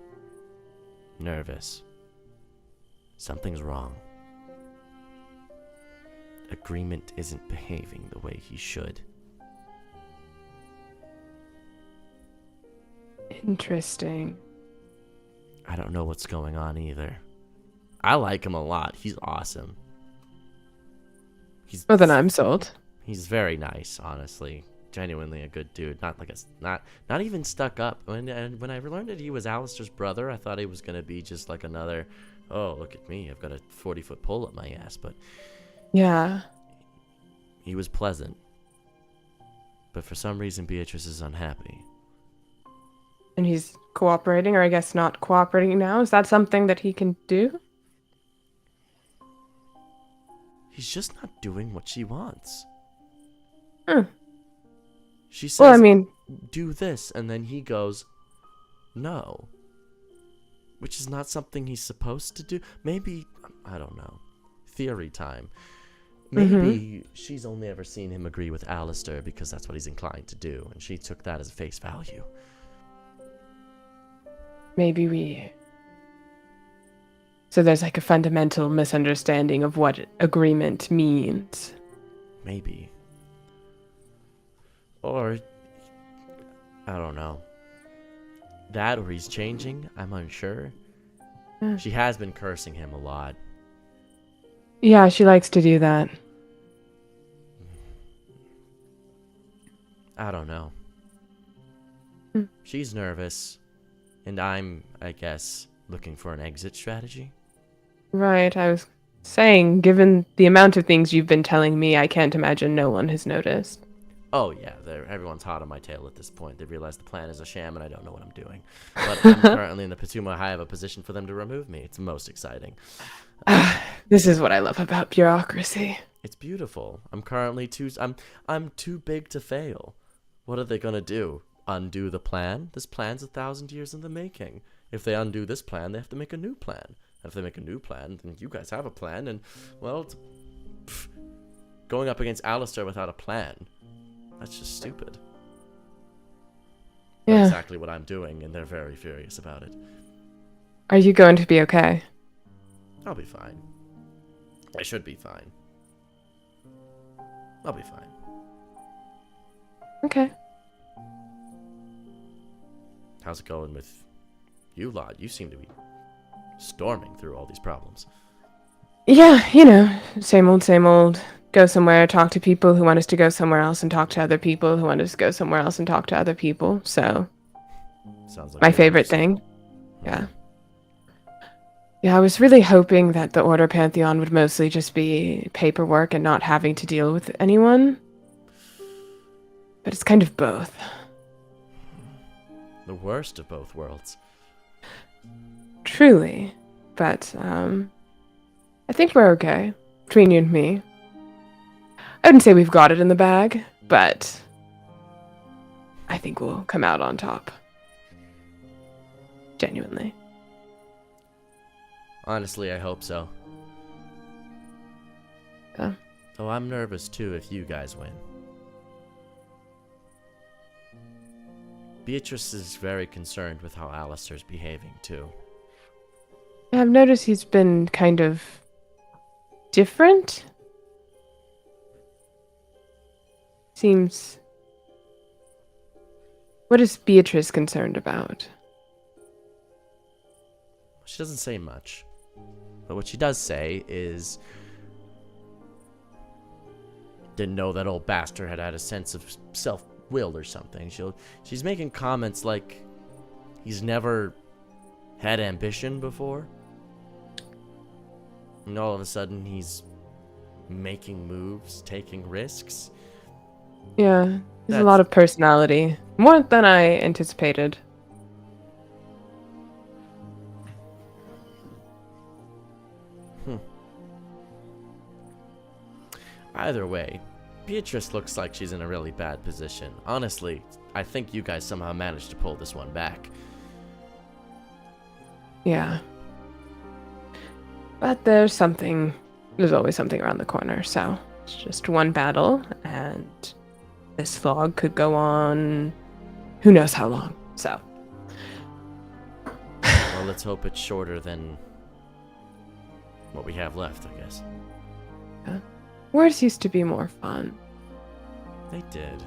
Nervous. Something's wrong. Agreement isn't behaving the way he should. Interesting. I don't know what's going on either. I like him a lot. He's awesome. Well, then I'm sold. He's very nice, honestly. Genuinely a good dude. Not even stuck up. When I learned that he was Alistair's brother, I thought he was gonna be just like another, oh, look at me, I've got a 40-foot pole up my ass. But Yeah. he was pleasant. But for some reason, Beatrice is unhappy. And he's cooperating, or I guess not cooperating now. Is that something that he can do? He's just not doing what she wants. Hmm. She says, Well, I mean, do this, and then he goes, no. Which is not something he's supposed to do. Maybe, I don't know. Theory time. Maybe she's only ever seen him agree with Alistair because that's what he's inclined to do, and she took that as face value. maybe we... So there's like a fundamental misunderstanding of what agreement means. Maybe. Or, I don't know. That or he's changing, I'm unsure. She has been cursing him a lot. Yeah, she likes to do that. I don't know. She's nervous, and I'm, I guess, looking for an exit strategy. Right, I was saying, given the amount of things you've been telling me, I can't imagine no one has noticed. Oh yeah, everyone's hot on my tail at this point. They realize the plan is a sham and I don't know what I'm doing. But I'm currently in the Patuma High of a position for them to remove me. It's most exciting. This is what I love about bureaucracy. It's beautiful. I'm too big to fail. What are they gonna do? Undo the plan? This plan's 1,000 years in the making. If they undo this plan, they have to make a new plan. And if they make a new plan, then you guys have a plan, and, well, going up against Alistair without a plan, that's just stupid. Yeah. That's exactly what I'm doing, and they're very furious about it. Are you going to be okay? I'll be fine. I should be fine. I'll be fine. Okay. How's it going with you lot? You seem to be storming through all these problems. Yeah, you know, same old, same old. Go somewhere, talk to people who want us to go somewhere else, and talk to other people who want us to go somewhere else and talk to other people. So, Sounds like my you're favorite interested. thing. Yeah. Yeah, I was really hoping that the Order Pantheon would mostly just be paperwork and not having to deal with anyone. But it's kind of both. The worst of both worlds. Truly. But, I think we're okay. Between you and me. I wouldn't say we've got it in the bag, but I think we'll come out on top. Genuinely. Honestly, I hope so. Yeah. Though I'm nervous too if you guys win. Beatrice is very concerned with how Alistair's behaving too. I've noticed he's been kind of different. Seems What is Beatrice concerned about? She doesn't say much. But what she does say is, didn't know that old bastard had a sense of self-will or something. She's making comments like he's never had ambition before. And all of a sudden he's making moves, taking risks. Yeah, there's a lot of personality. More than I anticipated. Either way, Beatrice looks like she's in a really bad position. Honestly, I think you guys somehow managed to pull this one back. Yeah. But there's always something around the corner, so it's just one battle, and this fog could go on who knows how long, so. Well, let's hope it's shorter than what we have left, I guess. Yeah. Wars used to be more fun. They did.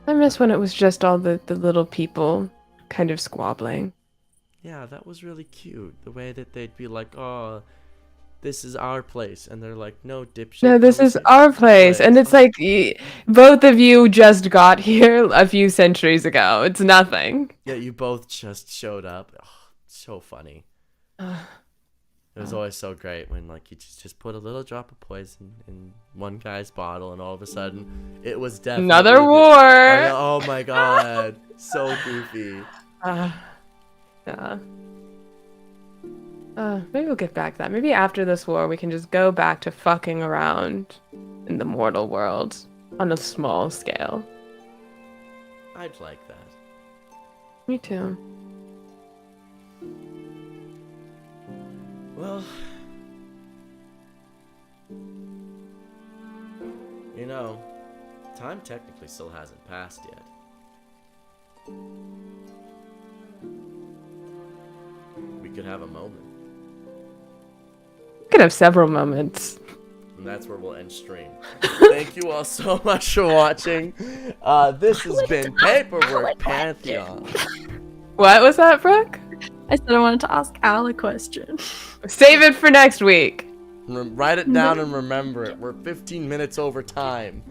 I miss when it was just all the little people kind of squabbling. Yeah, that was really cute. The way that they'd be like, oh, this is our place. And they're like, no, dipshit. No, this is our place. And it's like, both of you just got here a few centuries ago. It's nothing. Yeah, you both just showed up. Oh, so funny. It was always so great when, like, you just put a little drop of poison in one guy's bottle, and all of a sudden, it was definitely another war. Oh my god, so goofy. Yeah. Maybe we'll get back to that. Maybe after this war, we can just go back to fucking around in the mortal world on a small scale. I'd like that. Me too. Well, you know, time technically still hasn't passed yet. We could have a moment. We could have several moments. And that's where we'll end stream. Thank you all so much for watching. This has been Paperwork Pantheon. What was that, Brooke? I said I wanted to ask Al a question. Save it for next week. Write it down and remember it. We're 15 minutes over time.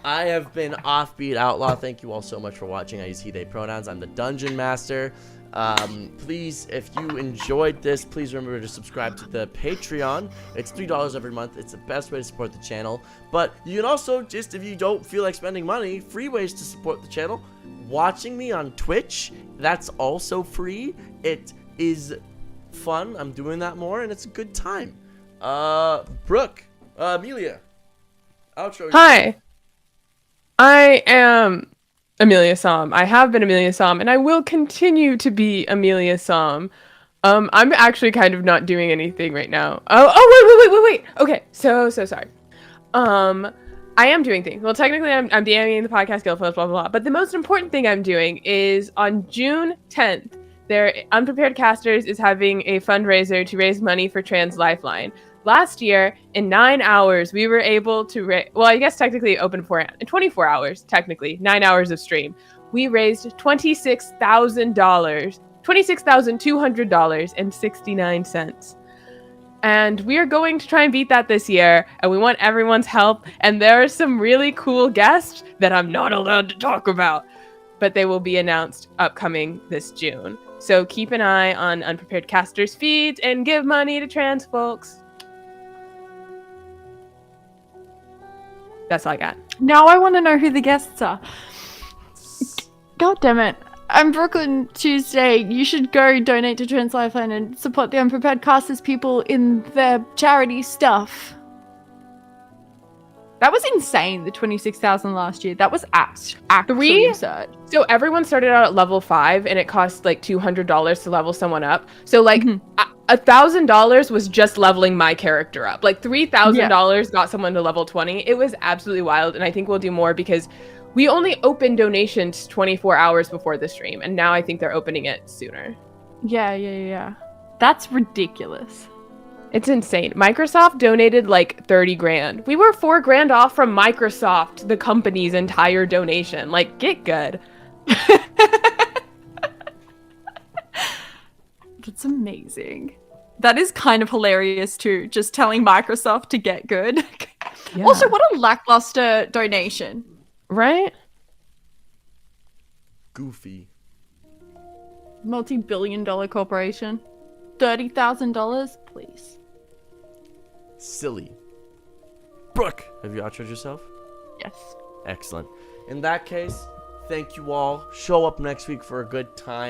I have been Offbeat Outlaw. Thank you all so much for watching. I use he, they pronouns. I'm the Dungeon Master. Please, if you enjoyed this, please remember to subscribe to the Patreon. It's $3 every month. It's the best way to support the channel. But you can also, just if you don't feel like spending money, free ways to support the channel. Watching me on Twitch, that's also free. It is fun. I'm doing that more, and it's a good time. Brooke, Amelia, outro. Hi, I am Amelia Som. I have been Amelia Som, and I will continue to be Amelia Som. I'm actually kind of not doing anything right now. Wait. Okay, so sorry. I am doing things. Well, technically, I'm DMing the podcast guild, blah, blah, blah. But the most important thing I'm doing is on June 10th, their Unprepared Casters is having a fundraiser to raise money for Trans Lifeline. Last year, in 9 hours, we were able to well, I guess technically open for 24 hours, technically, 9 hours of stream. We raised $26,200, $26,200.69. And we are going to try and beat that this year, and we want everyone's help. And there are some really cool guests that I'm not allowed to talk about, but they will be announced upcoming this June. So keep an eye on Unprepared Casters feeds and give money to trans folks. That's all I got. Now I want to know who the guests are. God damn it. I'm Brooklyn Tuesday. You should go donate to Trans Lifeline and support the Unprepared Casters people in their charity stuff. That was insane, the 26,000 last year. That was actually absurd. So everyone started out at level 5, and it cost like $200 to level someone up. So like $1,000 was just leveling my character up. Like $3,000 got someone to level 20. It was absolutely wild, and I think we'll do more because we only opened donations 24 hours before the stream, and now I think they're opening it sooner. Yeah. That's ridiculous. It's insane. Microsoft donated like 30 grand. We were 4 grand off from Microsoft, the company's entire donation. Like, get good. That's amazing. That is kind of hilarious too, just telling Microsoft to get good. Yeah. Also, what a lackluster donation. Right? Goofy. Multi-billion-dollar corporation. $30,000, please. Silly. Brooke, have you outroed yourself? Yes. Excellent. In that case, thank you all. Show up next week for a good time.